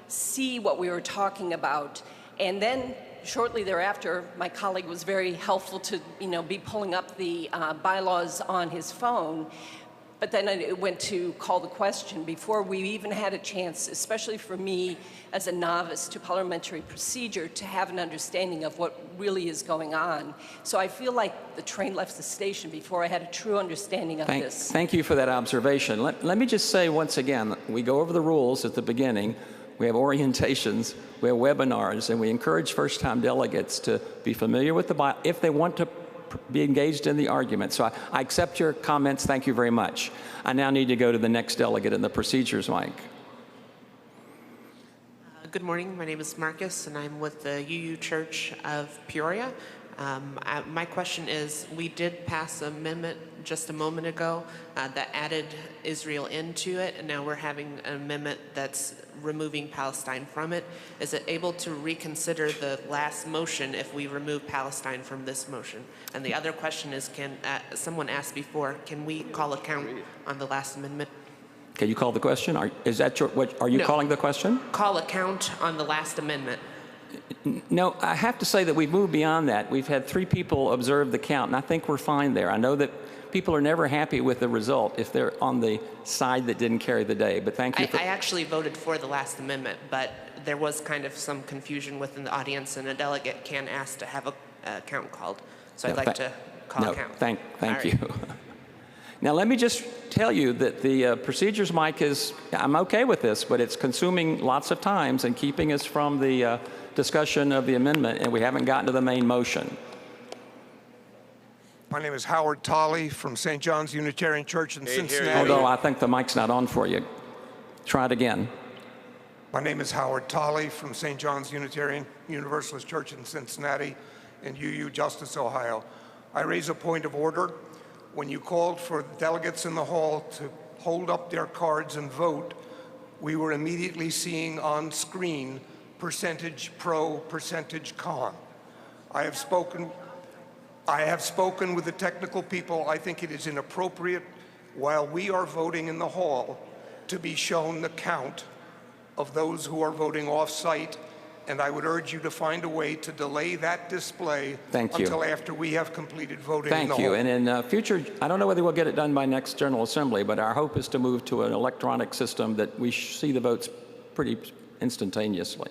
see what we were talking about. And then shortly thereafter, my colleague was very helpful to be pulling up the bylaws on his phone. But then it went to call the question before we even had a chance, especially for me as a novice to parliamentary procedure, to have an understanding of what really is going on. So I feel like the train left the station before I had a true understanding of this. Thank you for that observation. Let me just say once again, we go over the rules at the beginning. We have orientations, we have webinars, and we encourage first-time delegates to be familiar with the Bible if they want to be engaged in the argument. So I accept your comments. Thank you very much. I now need to go to the next delegate in the procedures mic. Good morning. My name is Marcus, and I'm with the UU Church of Peoria. My question is, we did pass an amendment just a moment ago that added Israel into it, and now we're having an amendment that's removing Palestine from it. Is it able to reconsider the last motion if we remove Palestine from this motion? And the other question is, someone asked before, can we call account on the last amendment? Can you call the question? Are you No. calling the question? Call account on the last amendment. No, I have to say that we've moved beyond that. We've had 3 people observe the count, and I think we're fine there. I know that people are never happy with the result if they're on the side that didn't carry the day, but thank you for... I actually voted for the last amendment, but there was kind of some confusion within the audience, and a delegate can ask to have a count called. So I'd like to call a count. Thank All you. Now, let me just tell you that the procedures mic is, I'm okay with this, but it's consuming lots of times and keeping us from the discussion of the amendment, and we haven't gotten to the main motion. My name is Howard Tolley from St. John's Unitarian Church in Cincinnati. Although I think the mic's not on for you. Try it again. My name is Howard Tolley from St. John's Unitarian Universalist Church in Cincinnati in UU Justice, Ohio. I raise a point of order. When you called for delegates in the hall to hold up their cards and vote, we were immediately seeing on screen percentage pro, percentage con. I have spoken with the technical people. I think it is inappropriate while we are voting in the hall to be shown the count of those who are voting off-site, and I would urge you to find a way to delay that display until after we have completed voting in the hall. Thank you. And in future, I don't know whether we'll get it done by next General Assembly, but our hope is to move to an electronic system that we see the votes pretty instantaneously.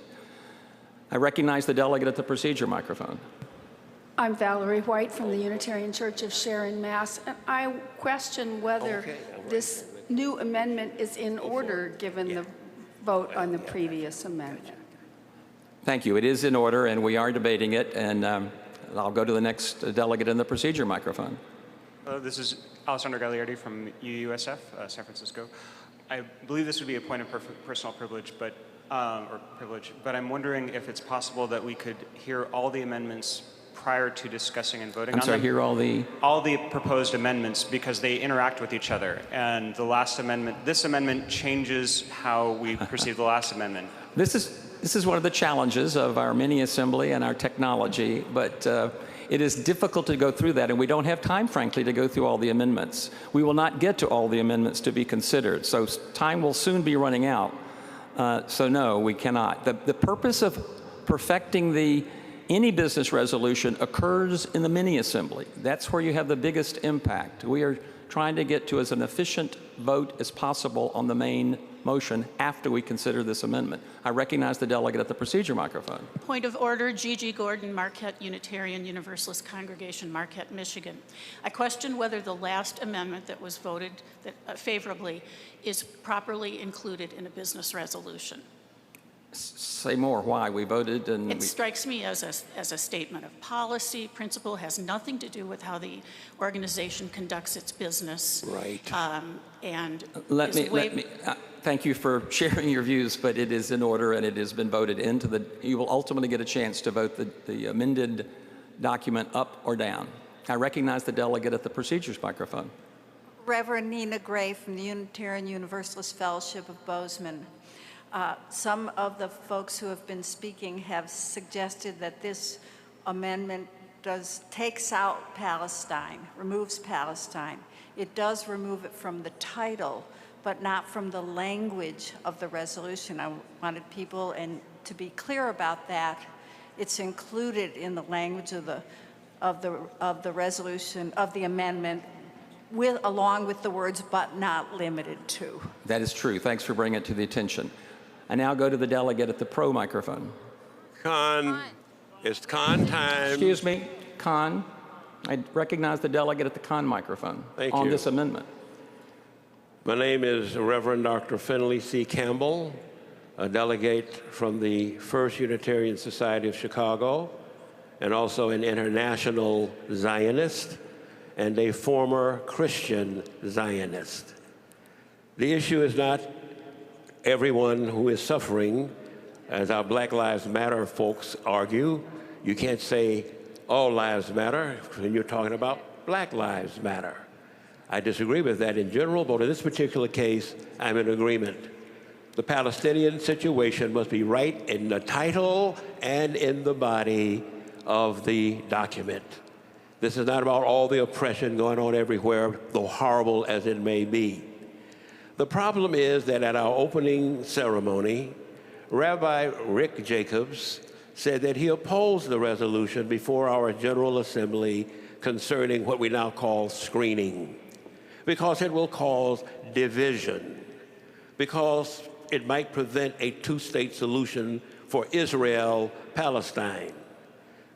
I recognize the delegate at the procedure microphone. I'm Valerie White from the Unitarian Church of Sharon, Mass. And I question whether this new amendment is in order given the vote on the previous amendment. Thank you. It is in order, and we are debating it, and I'll go to the next delegate in the procedure microphone. This is Alessandro Gagliardi from UUSF, San Francisco. I believe this would be a point of personal privilege, but I'm wondering if it's possible that we could hear all the amendments prior to discussing and voting on them. Hear all the proposed amendments, because they interact with each other. And the last amendment, this amendment changes how we perceive the last amendment. This is one of the challenges of our mini assembly and our technology, but it is difficult to go through that, and we don't have time, frankly, to go through all the amendments. We will not get to all the amendments to be considered, so time will soon be running out. So no, we cannot. The purpose of perfecting any business resolution occurs in the mini-assembly. That's where you have the biggest impact. We are trying to get to as an efficient vote as possible on the main motion after we consider this amendment. I recognize the delegate at the procedure microphone. Point of order, Gigi Gordon, Marquette Unitarian Universalist Congregation, Marquette, Michigan. I question whether the last amendment that was voted favorably is properly included in a business resolution. Say more. Why? We voted and... It strikes me as a statement of policy, principle, has nothing to do with how the organization conducts its business. Right. And thank you for sharing your views, but it is in order and it has been voted into the... You will ultimately get a chance to vote the amended document up or down. I recognize the delegate at the procedures microphone. Reverend Nina Gray from the Unitarian Universalist Fellowship of Bozeman. Some of the folks who have been speaking have suggested that this amendment takes out Palestine, removes Palestine. It does remove it from the title, but not from the language of the resolution. I wanted people to be clear about that. It's included in the language of the resolution, of the amendment, along with the words "but not limited to." That is true. Thanks for bringing it to the attention. I now go to the delegate at the pro microphone. It's con time. Excuse me, con. I recognize the delegate at the con microphone on this amendment. My name is Reverend Dr. Finley C. Campbell, a delegate from the First Unitarian Society of Chicago, and also an international Zionist and a former Christian Zionist. The issue is not everyone who is suffering, as our Black Lives Matter folks argue. You can't say all lives matter when you're talking about Black Lives Matter. I disagree with that in general, but in this particular case, I'm in agreement. The Palestinian situation must be right in the title and in the body of the document. This is not about all the oppression going on everywhere, though horrible as it may be. The problem is that at our opening ceremony, Rabbi Rick Jacobs said that he opposed the resolution before our General Assembly concerning what we now call screening, because it will cause division, because it might prevent a two-state solution for Israel-Palestine.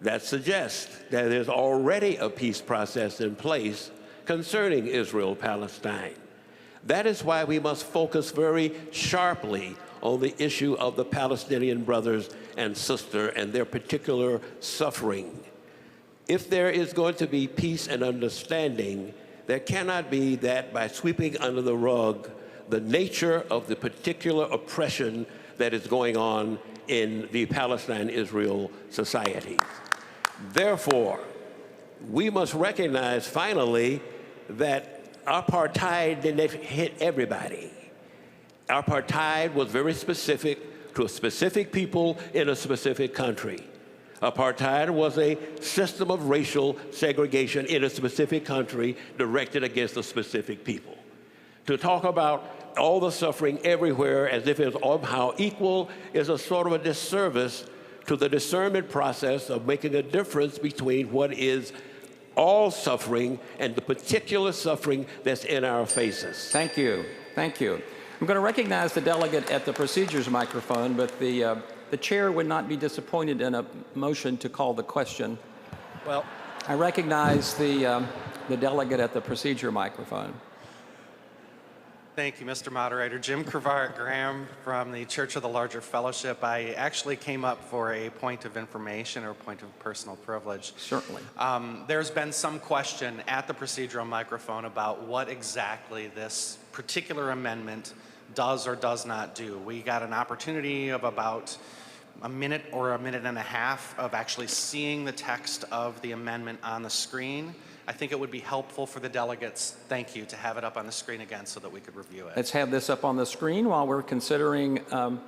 That suggests that there's already a peace process in place concerning Israel-Palestine. That is why we must focus very sharply on the issue of the Palestinian brothers and sisters and their particular suffering. If there is going to be peace and understanding, there cannot be that by sweeping under the rug the nature of the particular oppression that is going on in the Palestine-Israel society. Therefore, we must recognize finally that apartheid didn't hit everybody. Apartheid was very specific to a specific people in a specific country. Apartheid was a system of racial segregation in a specific country directed against a specific people. To talk about all the suffering everywhere as if it's somehow equal is a sort of a disservice to the discernment process of making a difference between what is all suffering and the particular suffering that's in our faces. Thank you. Thank you. I'm going to recognize the delegate at the procedures microphone, but the chair would not be disappointed in a motion to call the question. Well, I recognize the delegate at the procedure microphone. Thank you, Mr. Moderator. Jim Crevart Graham from the Church of the Larger Fellowship. I actually came up for a point of information or a point of personal privilege. Certainly. There's been some question at the procedural microphone about what exactly this particular amendment does or does not do. We got an opportunity of about a minute or a minute and a half of actually seeing the text of the amendment on the screen. I think it would be helpful for the delegates, thank you, to have it up on the screen again so that we could review it. Let's have this up on the screen while we're considering the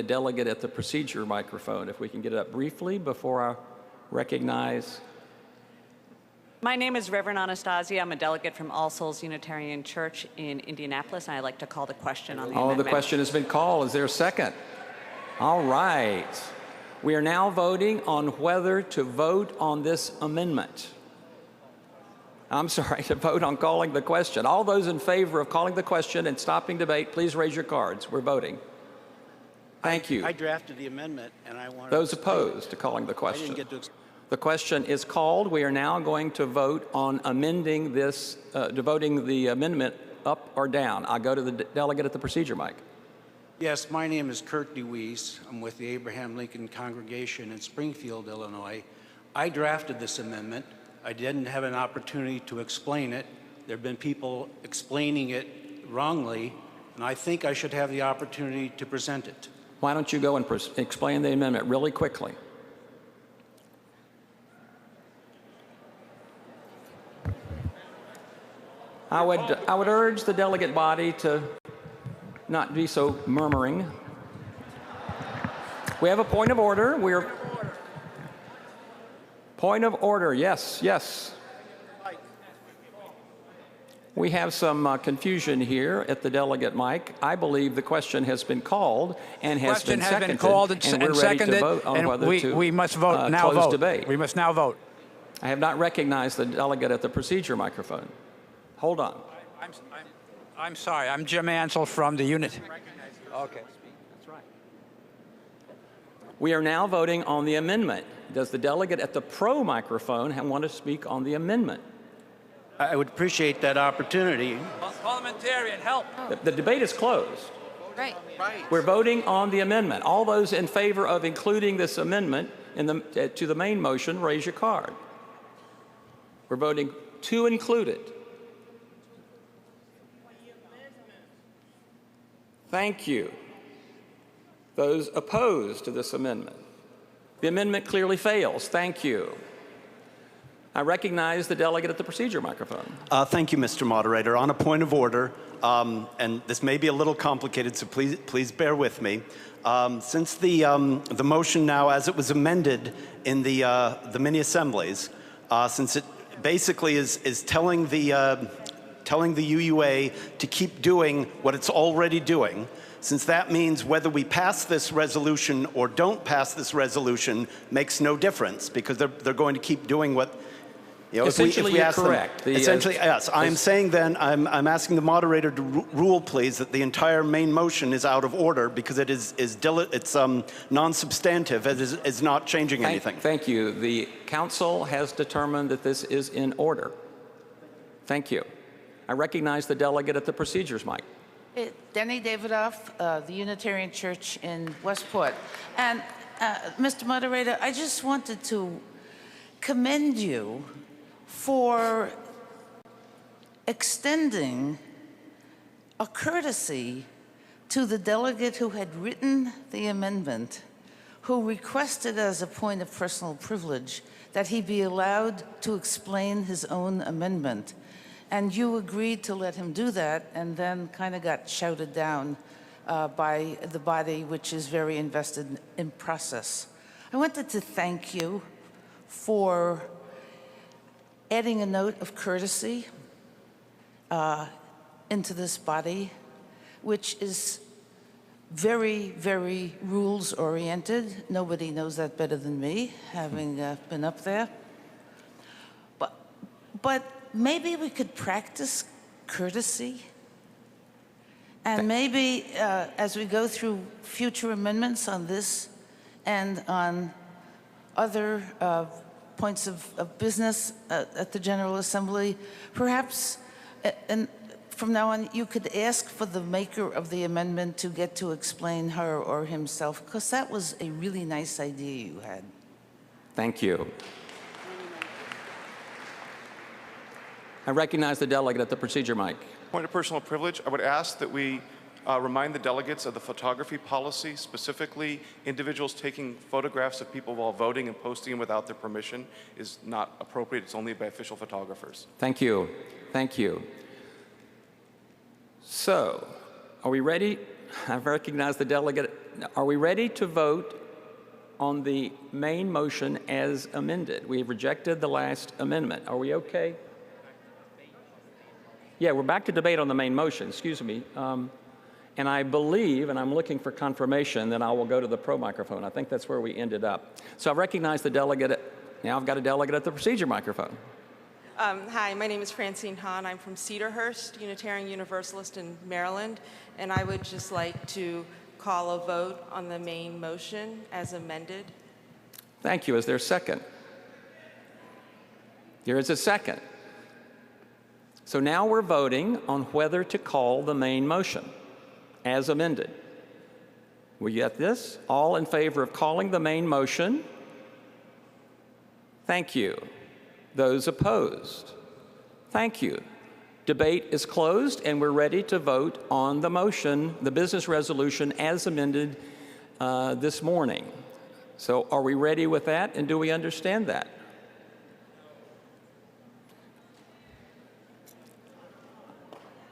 delegate at the procedure microphone. If we can get it up briefly before I recognize. My name is Reverend Anastasia. I'm a delegate from All Souls Unitarian Church in Indianapolis, and I'd like to call the question on the amendment. The question has been called. Is there a second? All right. We are now voting on whether to vote on this amendment. I'm sorry, to vote on calling the question. All those in favor of calling the question and stopping debate, please raise your cards. We're voting. Thank you. I drafted the amendment, and I wanted Those opposed to calling the question. I didn't get to. The question is called. We are now going to vote on amending this, voting the amendment up or down. I'll go to the delegate at the procedure mic. Yes, my name is Kurt DeWeese. I'm with the Abraham Lincoln Congregation in Springfield, Illinois. I drafted this amendment. I didn't have an opportunity to explain it. There have been people explaining it wrongly, and I think I should have the opportunity to present it. Why don't you go and explain the amendment really quickly? I would urge the delegate body to not be so murmuring. We have a point of order. Point of order, yes, yes. We have some confusion here at the delegate mic. I believe the question has been called and has been seconded. And we're ready to vote on whether we must vote now. Close debate. We must now vote. I have not recognized the delegate at the procedure microphone. Hold on. I'm sorry. I'm Jim Ansel from the unit. Okay. That's right. We are now voting on the amendment. Does the delegate at the pro microphone want to speak on the amendment? I would appreciate that opportunity. Parliamentarian, help. The debate is closed. Right. We're voting on the amendment. All those in favor of including this amendment to the main motion, raise your card. We're voting to include it. Thank you. Those opposed to this amendment. The amendment clearly fails. Thank you. I recognize the delegate at the procedure microphone. Thank you, Mr. Moderator. On a point of order, and this may be a little complicated, so please bear with me. Since the motion now, as it was amended in the mini assemblies, since it basically is telling the UUA to keep doing what it's already doing, since that means whether we pass this resolution or don't pass this resolution makes no difference, because they're going to keep doing what. You know, essentially, you're correct. Essentially, yes. I'm saying then, I'm asking the moderator to rule, please, that the entire main motion is out of order because it it's non-substantive. It is not changing anything. Thank you. The council has determined that this is in order. Thank you. I recognize the delegate at the procedures mic. Denny Davidoff, the Unitarian Church in Westport. And Mr. Moderator, I just wanted to commend you for extending a courtesy to the delegate who had written the amendment, who requested as a point of personal privilege that he be allowed to explain his own amendment. And you agreed to let him do that, and then kind of got shouted down by the body, which is very invested in process. I wanted to thank you for adding a note of courtesy into this body, which is very, very rules-oriented. Nobody knows that better than me, having been up there. But maybe we could practice courtesy, and maybe as we go through future amendments on this and on other points of business at the General Assembly, perhaps and from now on you could ask for the maker of the amendment to get to explain her or himself, because that was a really nice idea you had. Thank you. I recognize the delegate at the procedure mic. Point of personal privilege, I would ask that we remind the delegates of the photography policy, specifically individuals taking photographs of people while voting and posting them without their permission is not appropriate. It's only by official photographers. Thank you. Thank you. So, are we ready? I recognize the delegate. Are we ready to vote on the main motion as amended? We've rejected the last amendment. Are we okay? Yeah, we're back to debate on the main motion, excuse me. And I believe, and I'm looking for confirmation, that I will go to the pro microphone. I think that's where we ended up. So I recognize the delegate. Now I've got a delegate at the procedure microphone. Hi, my name is Francine Hahn. I'm from Cedarhurst, Unitarian Universalist in Maryland. And I would just like to call a vote on the main motion as amended. Thank you. Is there a second? There is a second. So now we're voting on whether to call the main motion as amended. We get this? All in favor of calling the main motion? Thank you. Those opposed? Thank you. Debate is closed, and we're ready to vote on the motion, the business resolution as amended this morning. So are we ready with that, and do we understand that?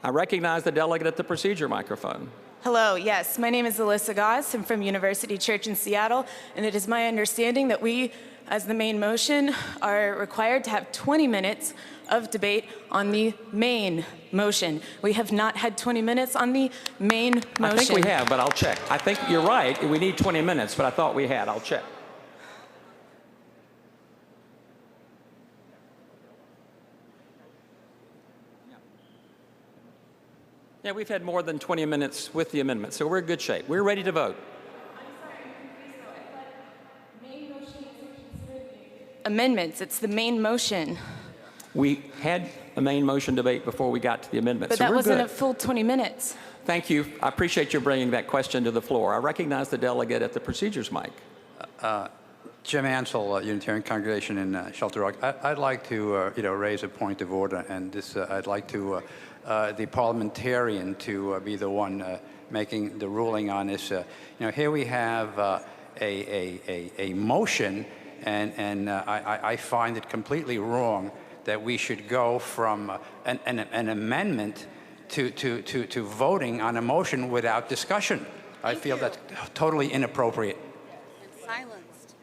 I recognize the delegate at the procedure microphone. Hello, yes. My name is Alyssa Goss. I'm from University Church in Seattle, and it is my understanding that we, as the main motion, are required to have 20 minutes of debate on the main motion. We have not had 20 minutes on the main motion. I think we have, but I'll check. I think you're right. We need 20 minutes, but I thought we had. I'll check. Yeah, we've had more than 20 minutes with the amendment, so we're in good shape. We're ready to vote. Amendments, it's the main motion. We had a main motion debate before we got to the amendment, But so that we're wasn't good. a full 20 minutes. Thank you. I appreciate you bringing that question to the floor. I recognize the delegate at the procedures mic. Jim Ansel, Unitarian Congregation in Shelter Rock. I'd like to, raise a point of order, and this I'd like to the parliamentarian to be the one making the ruling on this. Here we have a motion, and I find it completely wrong that we should go from an amendment to voting on a motion without discussion. I feel that's totally inappropriate. And silenced.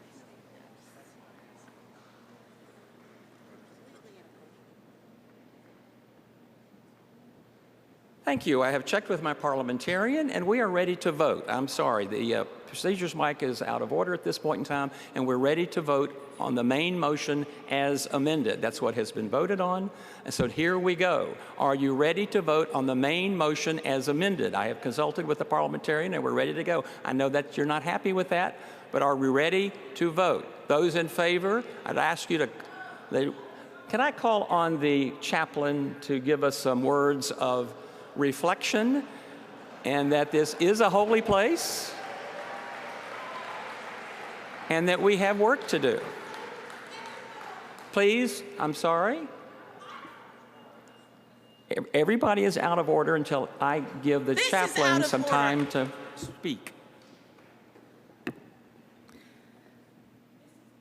Thank you. I have checked with my parliamentarian, and we are ready to vote. I'm sorry, the procedures mic is out of order at this point in time, and we're ready to vote on the main motion as amended. That's what has been voted on, and so here we go. Are you ready to vote on the main motion as amended? I have consulted with the parliamentarian, and we're ready to go. I know that you're not happy with that, but are we ready to vote? Those in favor, I'd ask you to, can I call on the chaplain to give us some words of reflection, and that this is a holy place, and that we have work to do. Please, I'm sorry. Everybody is out of order until I give the chaplain some time to speak.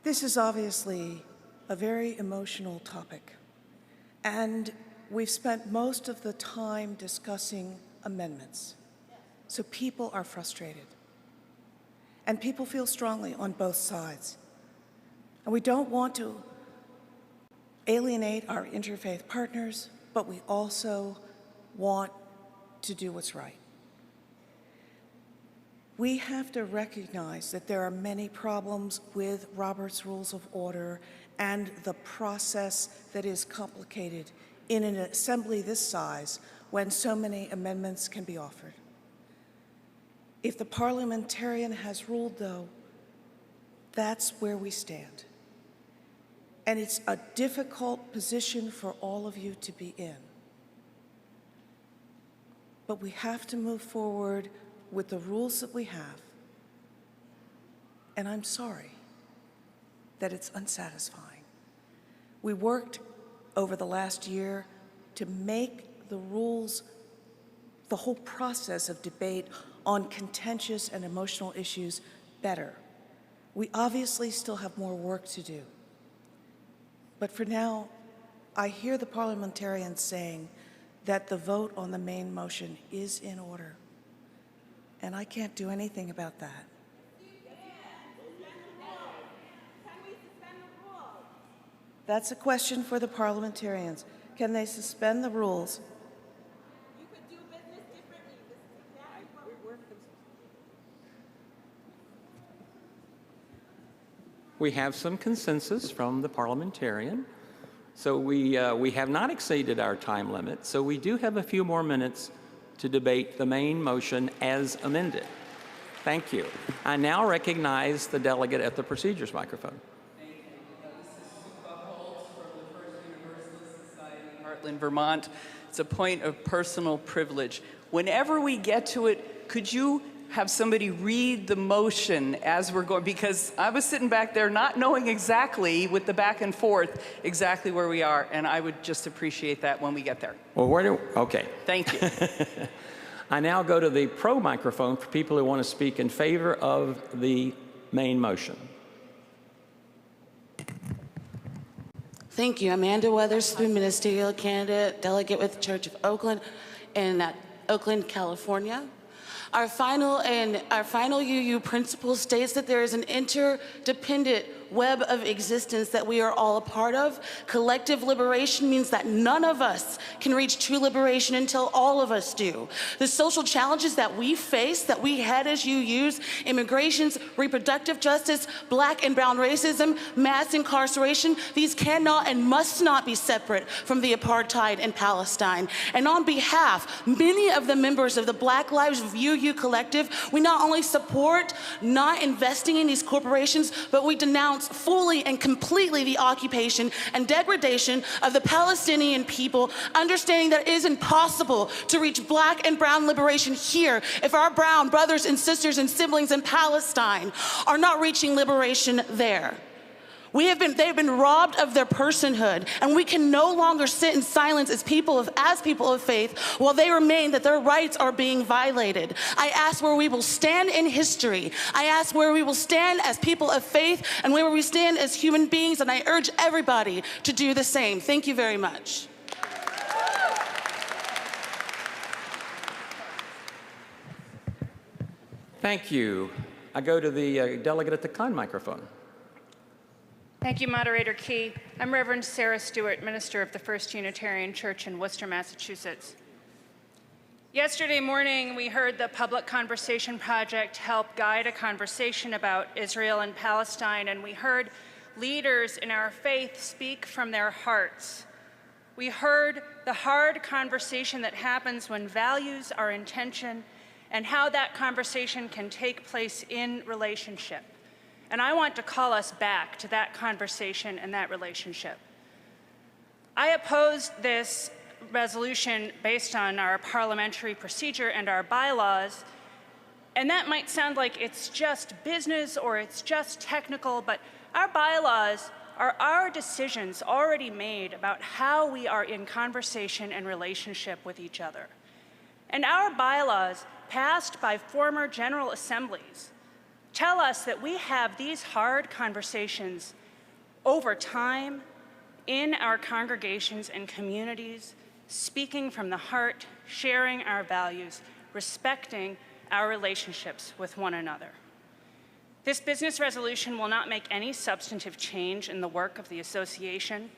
This is obviously a very emotional topic, and we've spent most of the time discussing amendments. So people are frustrated. And people feel strongly on both sides. And we don't want to alienate our interfaith partners, but we also want to do what's right. We have to recognize that there are many problems with Robert's Rules of Order and the process that is complicated in an assembly this size when so many amendments can be offered. If the parliamentarian has ruled, though, that's where we stand. And it's a difficult position for all of you to be in. But we have to move forward with the rules that we have. And I'm sorry that it's unsatisfying. We worked over the last year to make the rules, the whole process of debate on contentious and emotional issues better. We obviously still have more work to do. But for now, I hear the parliamentarians saying that the vote on the main motion is in order. And I can't do anything about that. That's a question for the parliamentarians. Can they suspend the rules? You could do business differently. This is exactly what we're We have some consensus from the parliamentarian. So we have not exceeded our time limit, so we do have a few more minutes to debate the main motion as amended. Thank you. I now recognize the delegate at the procedures microphone. In Vermont. It's a point of personal privilege. Whenever we get to it, could you have somebody read the motion as we're going? Because I was sitting back there not knowing exactly, with the back and forth, exactly where we are, and I would just appreciate that when we get there. Well, okay. Thank you. I now go to the pro microphone for people who want to speak in favor of the main motion. Thank you. Amanda Weatherspoon, ministerial candidate, delegate with the Church of Oakland in Oakland, California. Our final UU principle states that there is an interdependent web of existence that we are all a part of. Collective liberation means that none of us can reach true liberation until all of us do. The social challenges that we face, that we had as UUs, immigrations, reproductive justice, black and brown racism, mass incarceration, these cannot and must not be separate from the apartheid in Palestine. And on behalf, many of the members of the Black Lives UU Collective, we not only support not investing in these corporations, but we denounce fully and completely the occupation and degradation of the Palestinian people, understanding that it is impossible to reach black and brown liberation here if our brown brothers and sisters and siblings in Palestine are not reaching liberation there. They've been robbed of their personhood, and we can no longer sit in silence as people of faith while they remain that their rights are being violated. I ask where we will stand in history. I ask where we will stand as people of faith and where we stand as human beings, and I urge everybody to do the same. Thank you very much. Thank you. I go to the delegate at the con microphone. Thank you, Moderator Key. I'm Reverend Sarah Stewart, minister of the First Unitarian Church in Worcester, Massachusetts. Yesterday morning, we heard the Public Conversation Project help guide a conversation about Israel and Palestine, and we heard leaders in our faith speak from their hearts. We heard the hard conversation that happens when values are in tension and how that conversation can take place in relationship. And I want to call us back to that conversation and that relationship. I opposed this resolution based on our parliamentary procedure and our bylaws, and that might sound like it's just business or it's just technical, but our bylaws are our decisions already made about how we are in conversation and relationship with each other. And our bylaws, passed by former General Assemblies, tell us that we have these hard conversations over time in our congregations and communities, speaking from the heart, sharing our values, respecting our relationships with one another. This business resolution will not make any substantive change in the work of the association.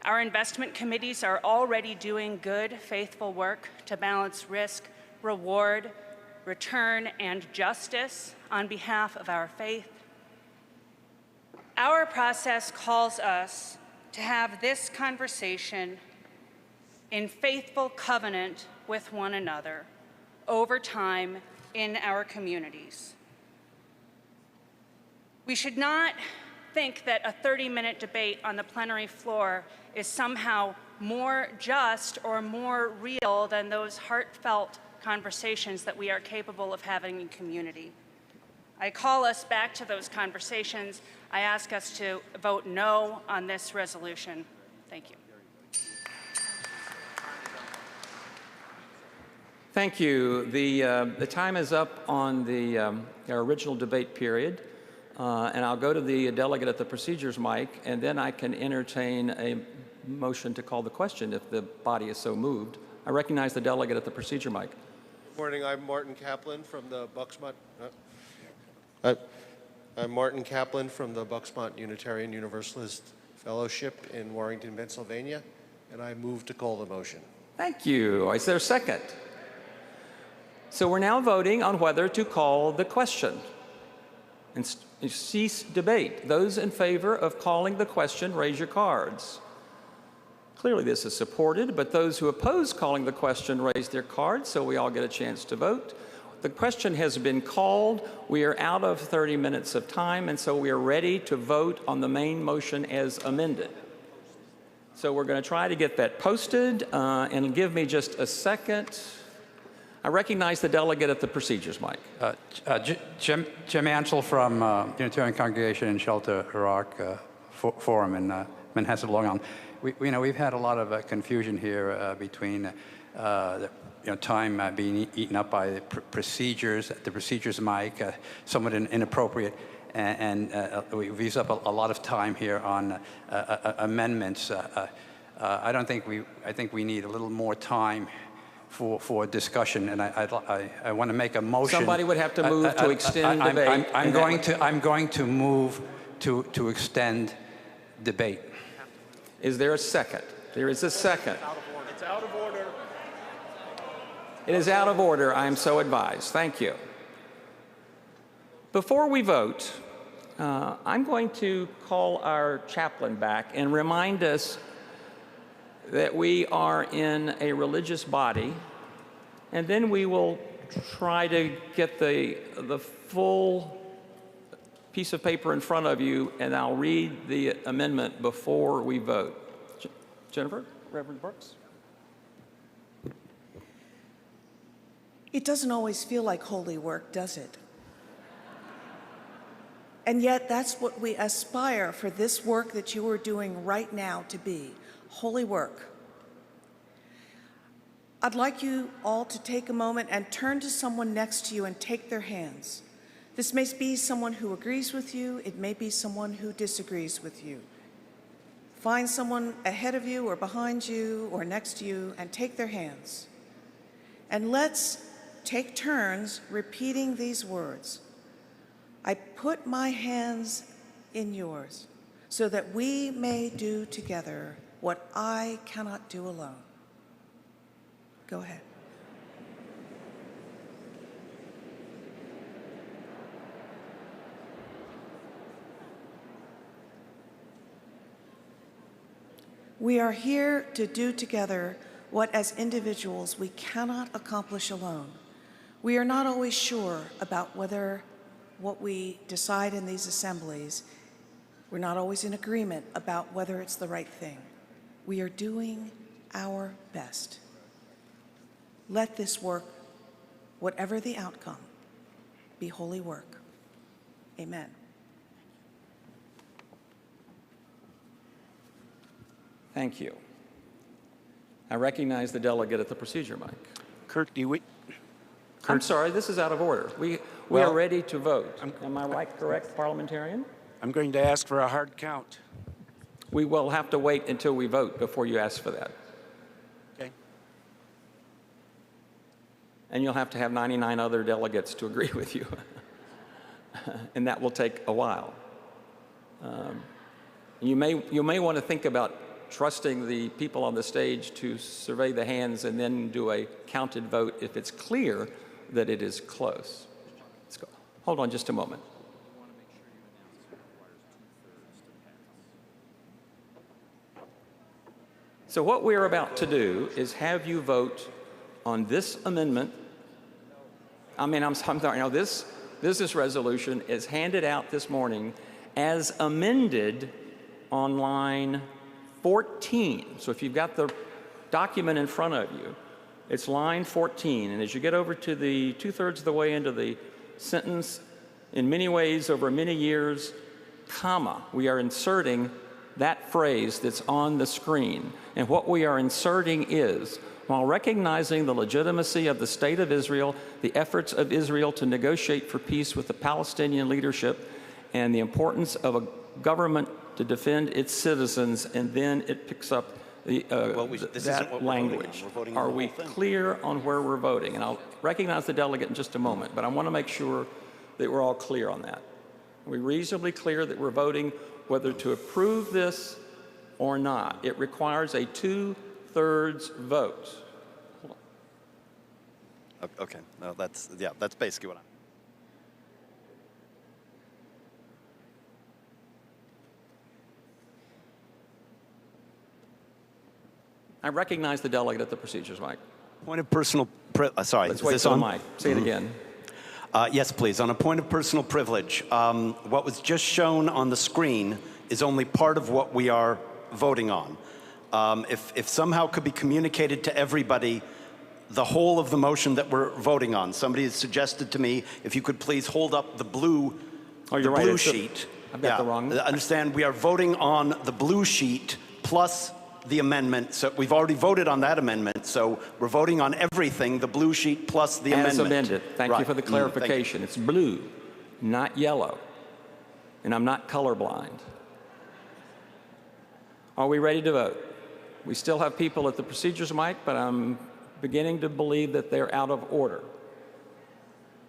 Our investment committees are already doing good, faithful work to balance risk, reward, return, and justice on behalf of our faith. Our process calls us to have this conversation in faithful covenant with one another over time in our communities. We should not think that a 30-minute debate on the plenary floor is somehow more just or more real than those heartfelt conversations that we are capable of having in community. I call us back to those conversations. I ask us to vote no on this resolution. Thank you. Thank you. The time is up on our original debate period, and I'll go to the delegate at the procedures mic, and then I can entertain a motion to call the question if the body is so moved. I recognize the delegate at the procedure mic. Good morning. I'm Martin Kaplan from the Bucksmont. I'm Martin Kaplan from the Bucksmont Unitarian Universalist Fellowship in Warrington, Pennsylvania, and I move to call the motion. Thank you. Is there a second? So we're now voting on whether to call the question and cease debate. Those in favor of calling the question, raise your cards. Clearly this is supported, but those who oppose calling the question raise their cards so we all get a chance to vote. The question has been called. We are out of 30 minutes of time, and so we are ready to vote on the main motion as amended. So we're going to try to get that posted, and give me just a second. I recognize the delegate at the procedures mic. Jim Ansel from Unitarian Congregation in Shelter Rock Forum in Manhasset, Long Island. We've had a lot of confusion here between time being eaten up by the procedures mic, somewhat inappropriate, and we've used up a lot of time here on amendments. I think we need a little more time for discussion, and I want to make a motion. Somebody would have to move to extend debate. I'm going to move to extend debate. Is there a second? There is a second. It's out of order. It is out of order, I am so advised. Thank you. Before we vote, I'm going to call our chaplain back and remind us that we are in a religious body, and then we will try to get the full piece of paper in front of you, and I'll read the amendment before we vote. Jennifer, Reverend Brooks. It doesn't always feel like holy work, does it? And yet that's what we aspire for this work that you are doing right now to be, holy work. I'd like you all to take a moment and turn to someone next to you and take their hands. This may be someone who agrees with you, it may be someone who disagrees with you. Find someone ahead of you or behind you or next to you and take their hands. And let's take turns repeating these words. I put my hands in yours so that we may do together what I cannot do alone. Go ahead. We are here to do together what as individuals we cannot accomplish alone. We are not always sure about whether what we decide in these assemblies, we're not always in agreement about whether it's the right thing. We are doing our best. Let this work, whatever the outcome, be holy work. Amen. Thank you. I recognize the delegate at the procedure mic. Kirk, do we? I'm sorry, this is out of order. We are ready to vote. Am I right, correct, parliamentarian? I'm going to ask for a hard count. We will have to wait until we vote before you ask for that. Okay. And you'll have to have 99 other delegates to agree with you. And that will take a while. You may want to think about trusting the people on the stage to survey the hands and then do a counted vote if it's clear that it is close. Let's go. Hold on just a moment. So what we're about to do is have you vote on this amendment. I'm sorry, no, this resolution is handed out this morning as amended on line 14. So if you've got the document in front of you, it's line 14. And as you get over to the 2/3 of the way into the sentence, in many ways over many years, comma, we are inserting that phrase that's on the screen. And what we are inserting is, while recognizing the legitimacy of the State of Israel, the efforts of Israel to negotiate for peace with the Palestinian leadership, and the importance of a government to defend its citizens, and then it picks up that language. Are we clear on where we're voting? And I'll recognize the delegate in just a moment, but I want to make sure that we're all clear on that. Are we reasonably clear that we're voting whether to approve this or not? It requires a 2/3 vote. Hold on. Okay, no, that's basically what I'm. I recognize the delegate at the procedures mic. Point of personal sorry. Let's wait for the mic. Say it again. Yes, please. On a point of personal privilege, what was just shown on the screen is only part of what we are voting on. If somehow could be communicated to everybody the whole of the motion that we're voting on. Somebody has suggested to me, if you could please hold up the blue, blue sheet. I've got the wrong. Understand, we are voting on the blue sheet plus the amendment. So we've already voted on that amendment, so we're voting on everything, the blue sheet plus the amendment. As amended. Thank you for the clarification. It's blue, not yellow. And I'm not colorblind. Are we ready to vote? We still have people at the procedures mic, but I'm beginning to believe that they're out of order.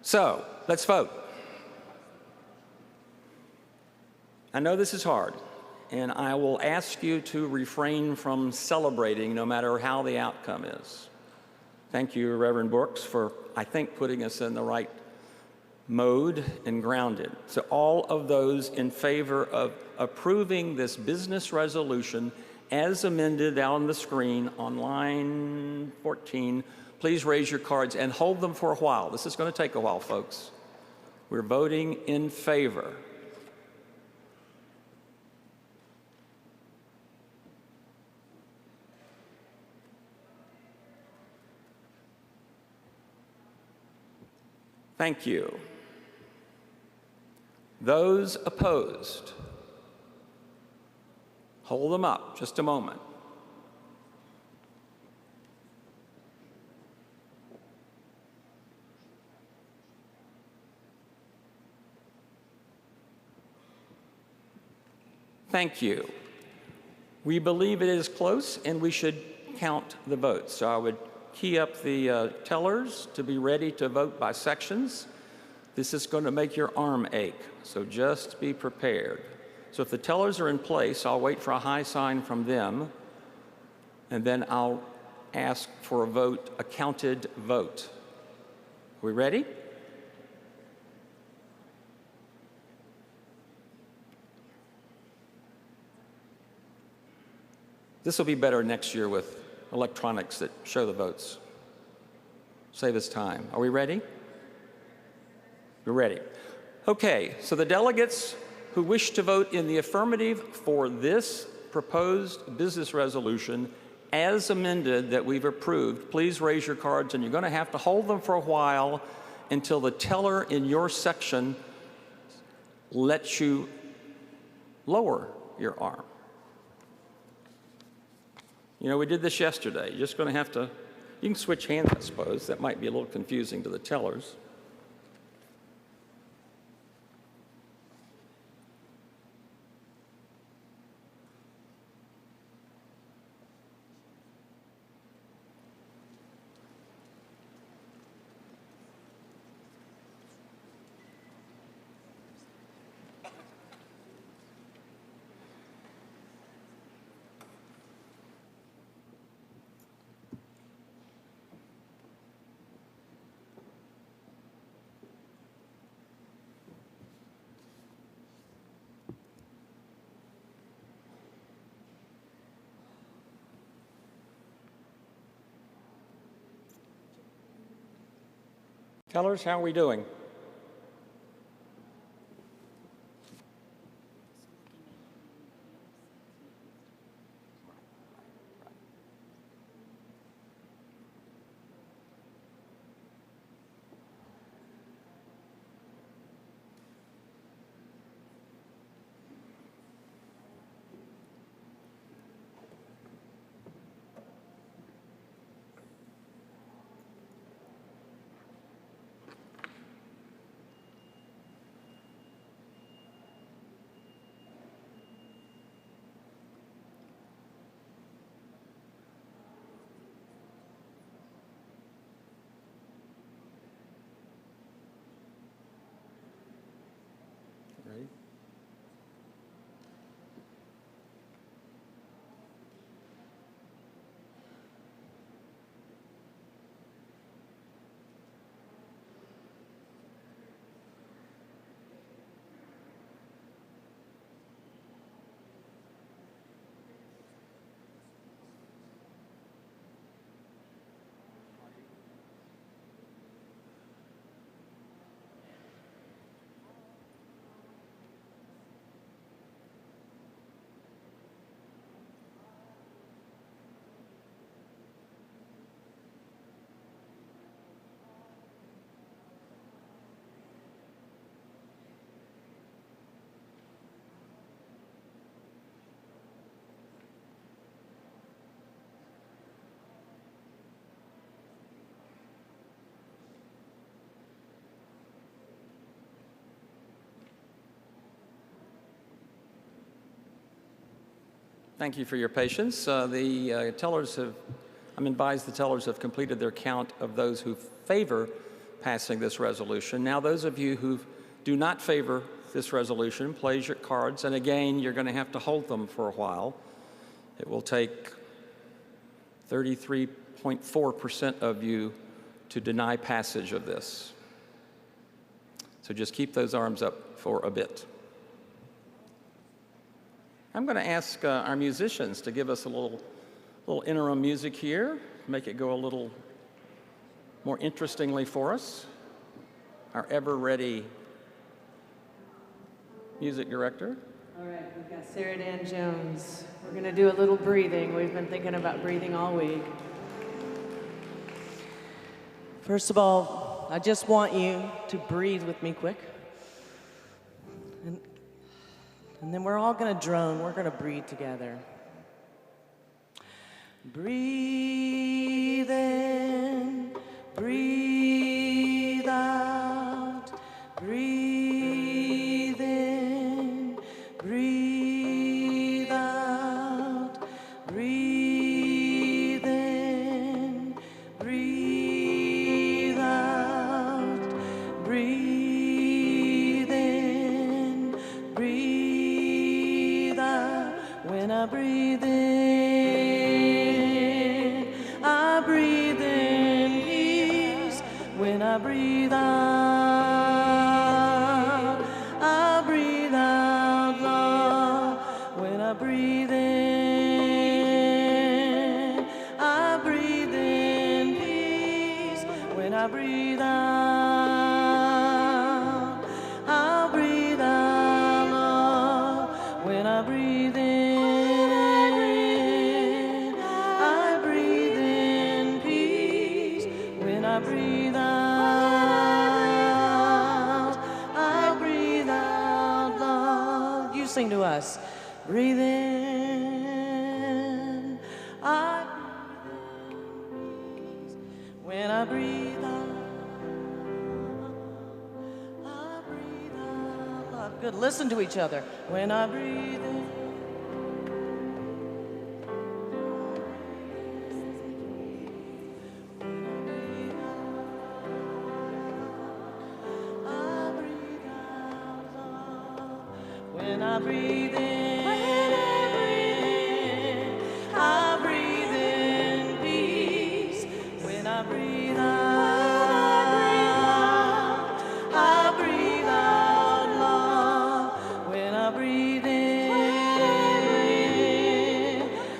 So, let's vote. I know this is hard, and I will ask you to refrain from celebrating no matter how the outcome is. Thank you, Reverend Brooks, for, I think, putting us in the right mode and grounded. So all of those in favor of approving this business resolution as amended on the screen on line 14, please raise your cards and hold them for a while. This is going to take a while, folks. We're voting in favor. Thank you. Those opposed, hold them up just a moment. Thank you. We believe it is close, and we should count the votes. So I would key up the tellers to be ready to vote by sections. This is going to make your arm ache, so just be prepared. So if the tellers are in place, I'll wait for a high sign from them, and then I'll ask for a vote, a counted vote. Are we ready? This will be better next year with electronics that show the votes. Save us time. Are we ready? We're ready. Okay, so the delegates who wish to vote in the affirmative for this proposed business resolution as amended that we've approved, please raise your cards, and you're going to have to hold them for a while until the teller in your section lets you lower your arm. You know, we did this yesterday. You're just going to have to, you can switch hands, I suppose. That might be a little confusing to the tellers. Tellers, how are we doing? Ready? Thank you for your patience. I'm advised the tellers have completed their count of those who favor passing this resolution. Now, those of you who do not favor this resolution, place your cards, and again, you're going to have to hold them for a while. It will take 33.4% of you to deny passage of this. So just keep those arms up for a bit. I'm going to ask our musicians to give us a little interim music here, make it go a little more interestingly for us. Our ever-ready music director. All right, we've got Sarah Dan Jones. We're going to do a little breathing. We've been thinking about breathing all week. First of all, I just want you to breathe with me quick. And then we're all going to drone. We're going to breathe together. Breathe in, breathe out, breathe in, breathe out, breathe in, breathe out, breathe in, breathe out. When I breathe in, I breathe in peace. When I breathe out, I breathe out love. When I breathe in, I breathe in peace. When I breathe out, I breathe out love. When I breathe in, I breathe in peace. When I breathe out, I breathe out love. You sing to us. Breathe in, I breathe in peace. When I breathe out, I breathe out love. Good, listen to each other. When I breathe in, when I breathe in, I breathe in peace. When I breathe out, I breathe out love. When I breathe in,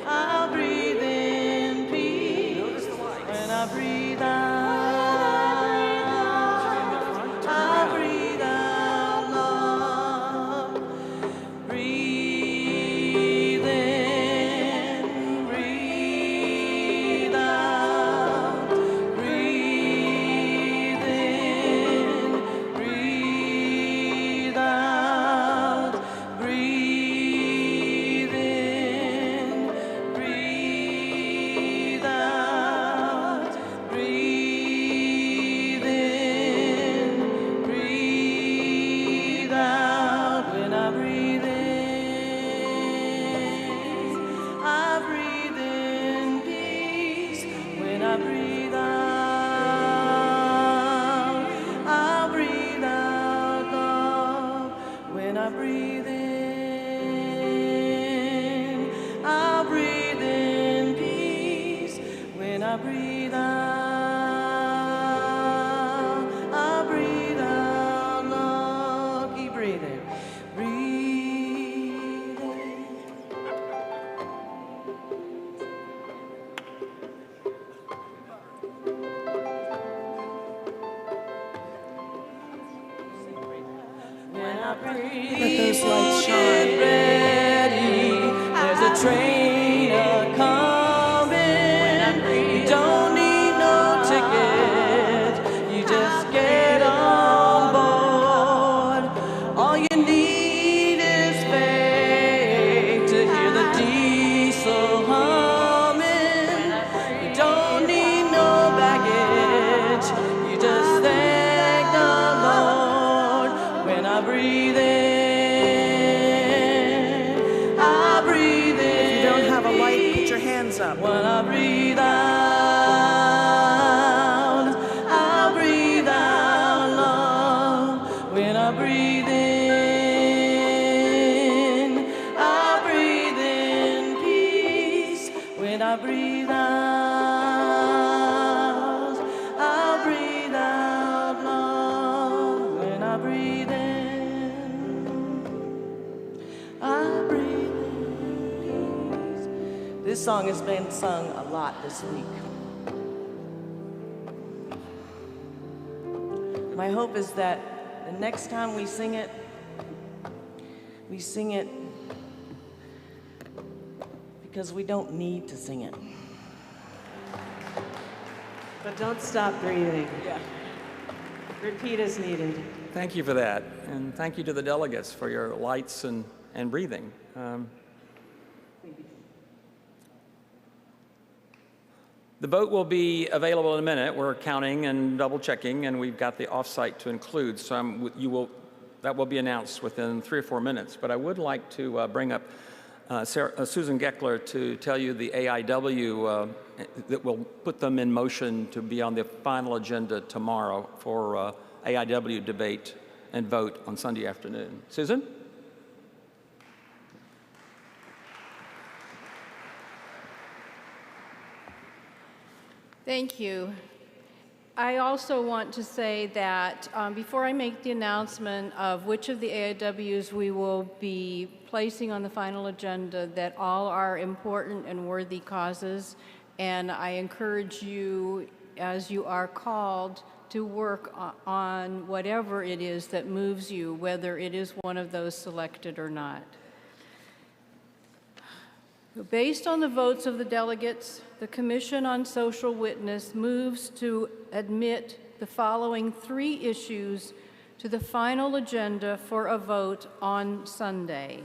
I breathe in peace. When I breathe out, I breathe out love. Breathe in, breathe out. Breathe in, breathe out. Breathe in, breathe out. Breathe in, breathe out. When I breathe in, I breathe in peace. When I breathe out, I breathe out love. When I breathe in, I breathe in peace. When I breathe out, I breathe out love. Keep breathing. Breathe in. When I breathe, let those lights shine. Get ready. There's a train a-coming. You don't need no ticket. You just get on board. All you need is faith to hear the diesel humming. You don't need no baggage. You just thank the Lord. When I breathe in, I breathe in. If you don't have a light, put your hands up. When I breathe out, I breathe out love. When I breathe in, I breathe in peace. When I breathe out, I breathe out love. When I breathe in, I breathe in peace. This song has been sung a lot this week. My hope is that the next time we sing it because we don't need to sing it. But don't stop breathing. Yeah. Repeat as needed. Thank you for that. And thank you to the delegates for your lights and and breathing. The vote will be available in a minute. We're counting and double checking, and we've got the offsite to include. So that will be announced within 3 or 4 minutes. But I would like to bring up Susan Geckler to tell you the AIW that will put them in motion to be on the final agenda tomorrow for AIW debate and vote on Sunday afternoon. Susan? Thank you. I also want to say that before I make the announcement of which of the AIWs we will be placing on the final agenda, that all are important and worthy causes, and I encourage you, as you are called, to work on whatever it is that moves you, whether it is one of those selected or not. Based on the votes of the delegates, the Commission on Social Witness moves to admit the following 3 issues to the final agenda for a vote on Sunday.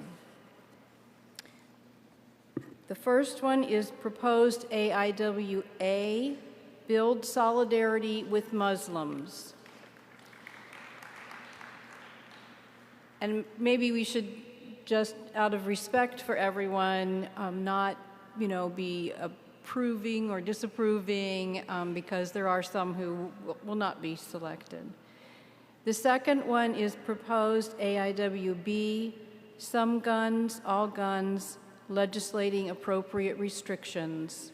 The first one is proposed AIWA, Build Solidarity with Muslims. And maybe we should, just out of respect for everyone, not, be approving or disapproving because there are some who will not be selected. The second one is proposed AIWB, Some Guns, All Guns, Legislating Appropriate Restrictions.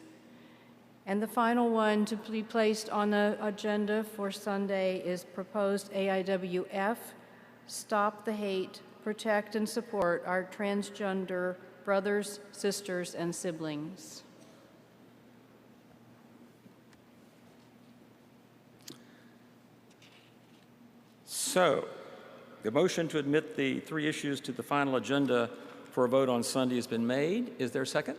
And the final one to be placed on the agenda for Sunday is proposed AIWF, Stop the Hate, Protect and Support Our Transgender Brothers, Sisters, and Siblings. So, the motion to admit the 3 issues to the final agenda for a vote on Sunday has been made. Is there a second?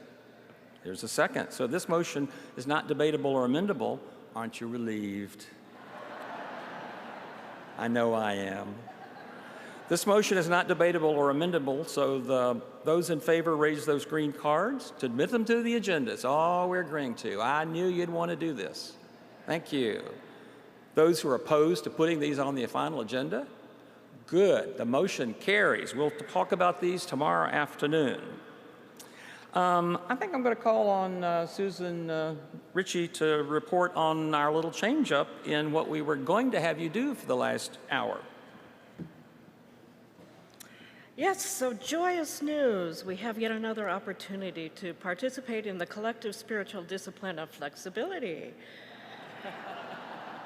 There's a second. So this motion is not debatable or amendable. Aren't you relieved? I know I am. This motion is not debatable or amendable, so those in favor raise those green cards to admit them to the agenda. It's all we're agreeing to. I knew you'd want to do this. Thank you. Those who are opposed to putting these on the final agenda? Good. The motion carries. We'll talk about these tomorrow afternoon. I think I'm going to call on Susan Ritchie to report on our little change-up in what we were going to have you do for the last hour. Yes, so joyous news. We have yet another opportunity to participate in the collective spiritual discipline of flexibility.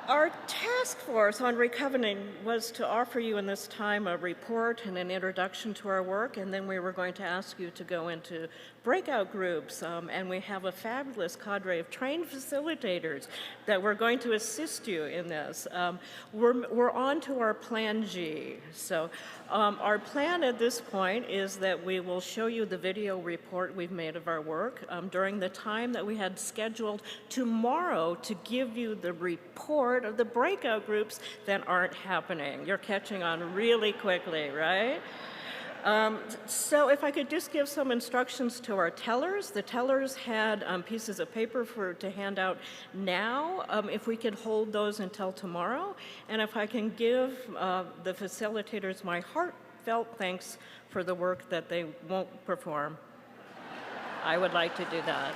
Our task force on recovering was to offer you in this time a report and an introduction to our work, and then we were going to ask you to go into breakout groups, and we have a fabulous cadre of trained facilitators that we're going to assist you in this. We're on to our Plan G. So our plan at this point is that we will show you the video report we've made of our work during the time that we had scheduled tomorrow to give you the report of the breakout groups that aren't happening. You're catching on really quickly, right? So if I could just give some instructions to our tellers. The tellers had pieces of paper to hand out now. If we could hold those until tomorrow. And if I can give the facilitators my heartfelt thanks for the work that they won't perform. I would like to do that.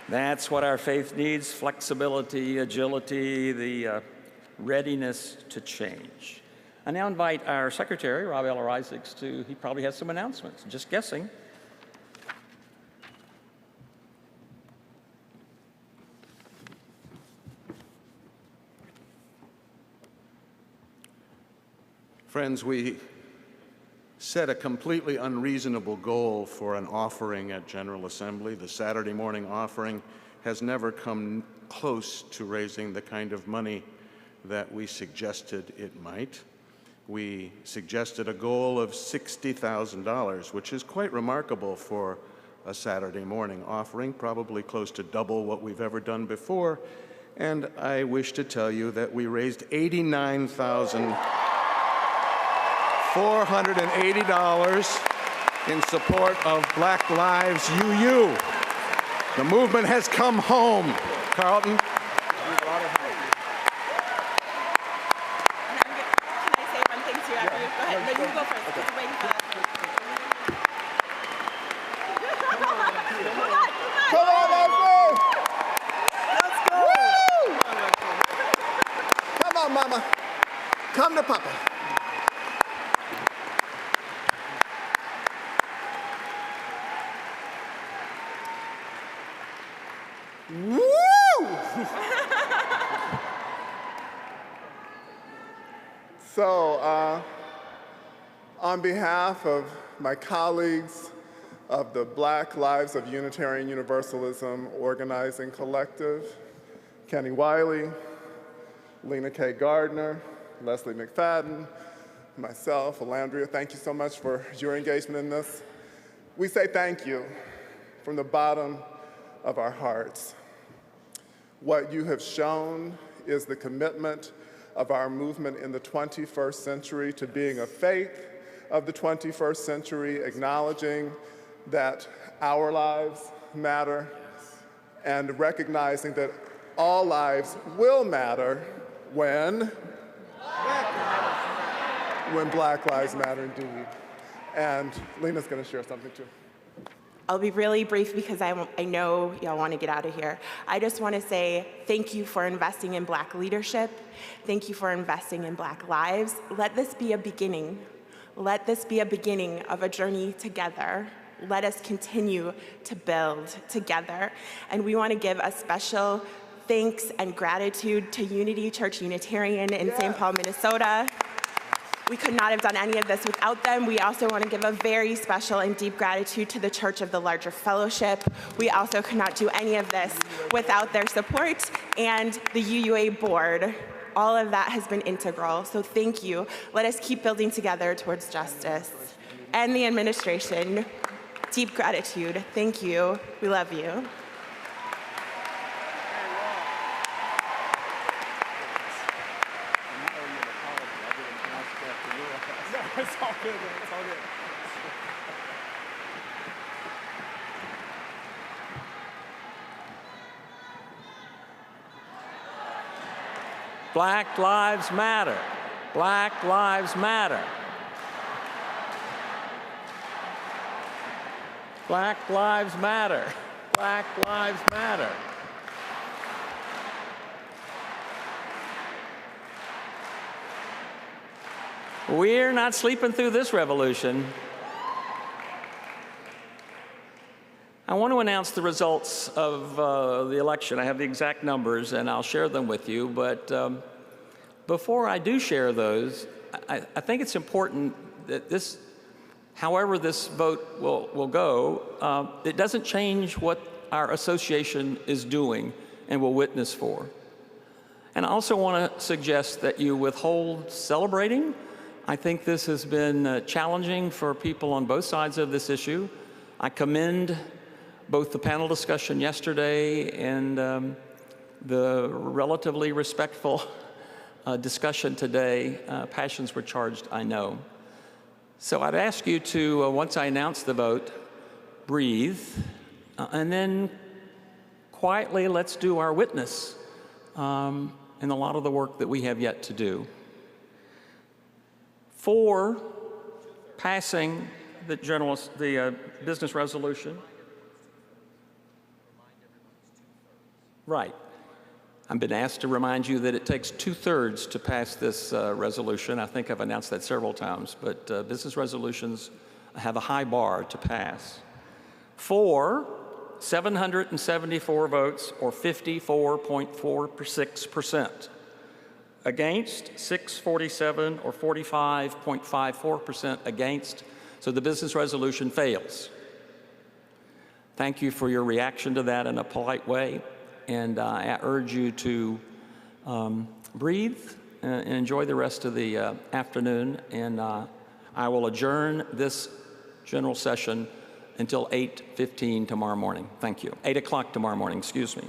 That's what our faith needs: flexibility, agility, the readiness to change. I now invite our secretary, Rob Eller Isaacs, he probably has some announcements. Just guessing. Friends, we set a completely unreasonable goal for an offering at General Assembly. The Saturday morning offering has never come close to raising the kind of money that we suggested it might. We suggested a goal of $60,000, which is quite remarkable for a Saturday morning offering, probably close to double what we've ever done before. And I wish to tell you that we raised $89,480 in support of Black Lives UU. The movement has come home. Carlton? Can I say one thing too after you? Go ahead. No, you go first. Okay. Come on, let's go! Come on, mama. Come to papa. Woo! So, on behalf of my colleagues of the Black Lives of Unitarian Universalism Organizing Collective, Kenny Wiley, Lena K. Gardner, Leslie McFadden, myself, Alandria, thank you so much for your engagement in this. We say thank you from the bottom of our hearts. What you have shown is the commitment of our movement in the 21st century to being a faith of the 21st century, acknowledging that our lives matter and recognizing that all lives will matter when Black Lives Matter indeed. And Lena's going to share something too. I'll be really brief because I know y'all want to get out of here. I just want to say thank you for investing in Black leadership. Thank you for investing in Black lives. Let this be a beginning. Let this be a beginning of a journey together. Let us continue to build together. And we want to give a special thanks and gratitude to Unity Church Unitarian in St. Paul, Minnesota. We could not have done any of this without them. We also want to give a very special and deep gratitude to the Church of the Larger Fellowship. We also could not do any of this without their support and the UUA board. All of that has been integral, so thank you. Let us keep building together towards justice. And the administration, deep gratitude. Thank you. We love you. It's all good, man. It's all good. Black Lives Matter. Black Lives Matter. Black Lives Matter. Black Lives Matter. We're not sleeping through this revolution. I want to announce the results of the election. I have the exact numbers, and I'll share them with you. But before I do share those, I think it's important that this, however this vote will go, it doesn't change what our association is doing and will witness for. And I also want to suggest that you withhold celebrating. I think this has been challenging for people on both sides of this issue. I commend both the panel discussion yesterday and the relatively respectful discussion today. Passions were charged, I know. So I'd ask you to, once I announce the vote, breathe, and then quietly let's do our witness in a lot of the work that we have yet to do. For passing the business resolution. Right. I've been asked to remind you that it takes 2/3 to pass this resolution. I think I've announced that several times, but business resolutions have a high bar to pass. For 774 votes, or 54.46%. Against, 647, or 45.54% against, so the business resolution fails. Thank you for your reaction to that in a polite way, and I urge you to breathe and enjoy the rest of the afternoon, and I will adjourn this general session until 8:15 tomorrow morning. Thank you. 8 o'clock tomorrow morning, excuse me.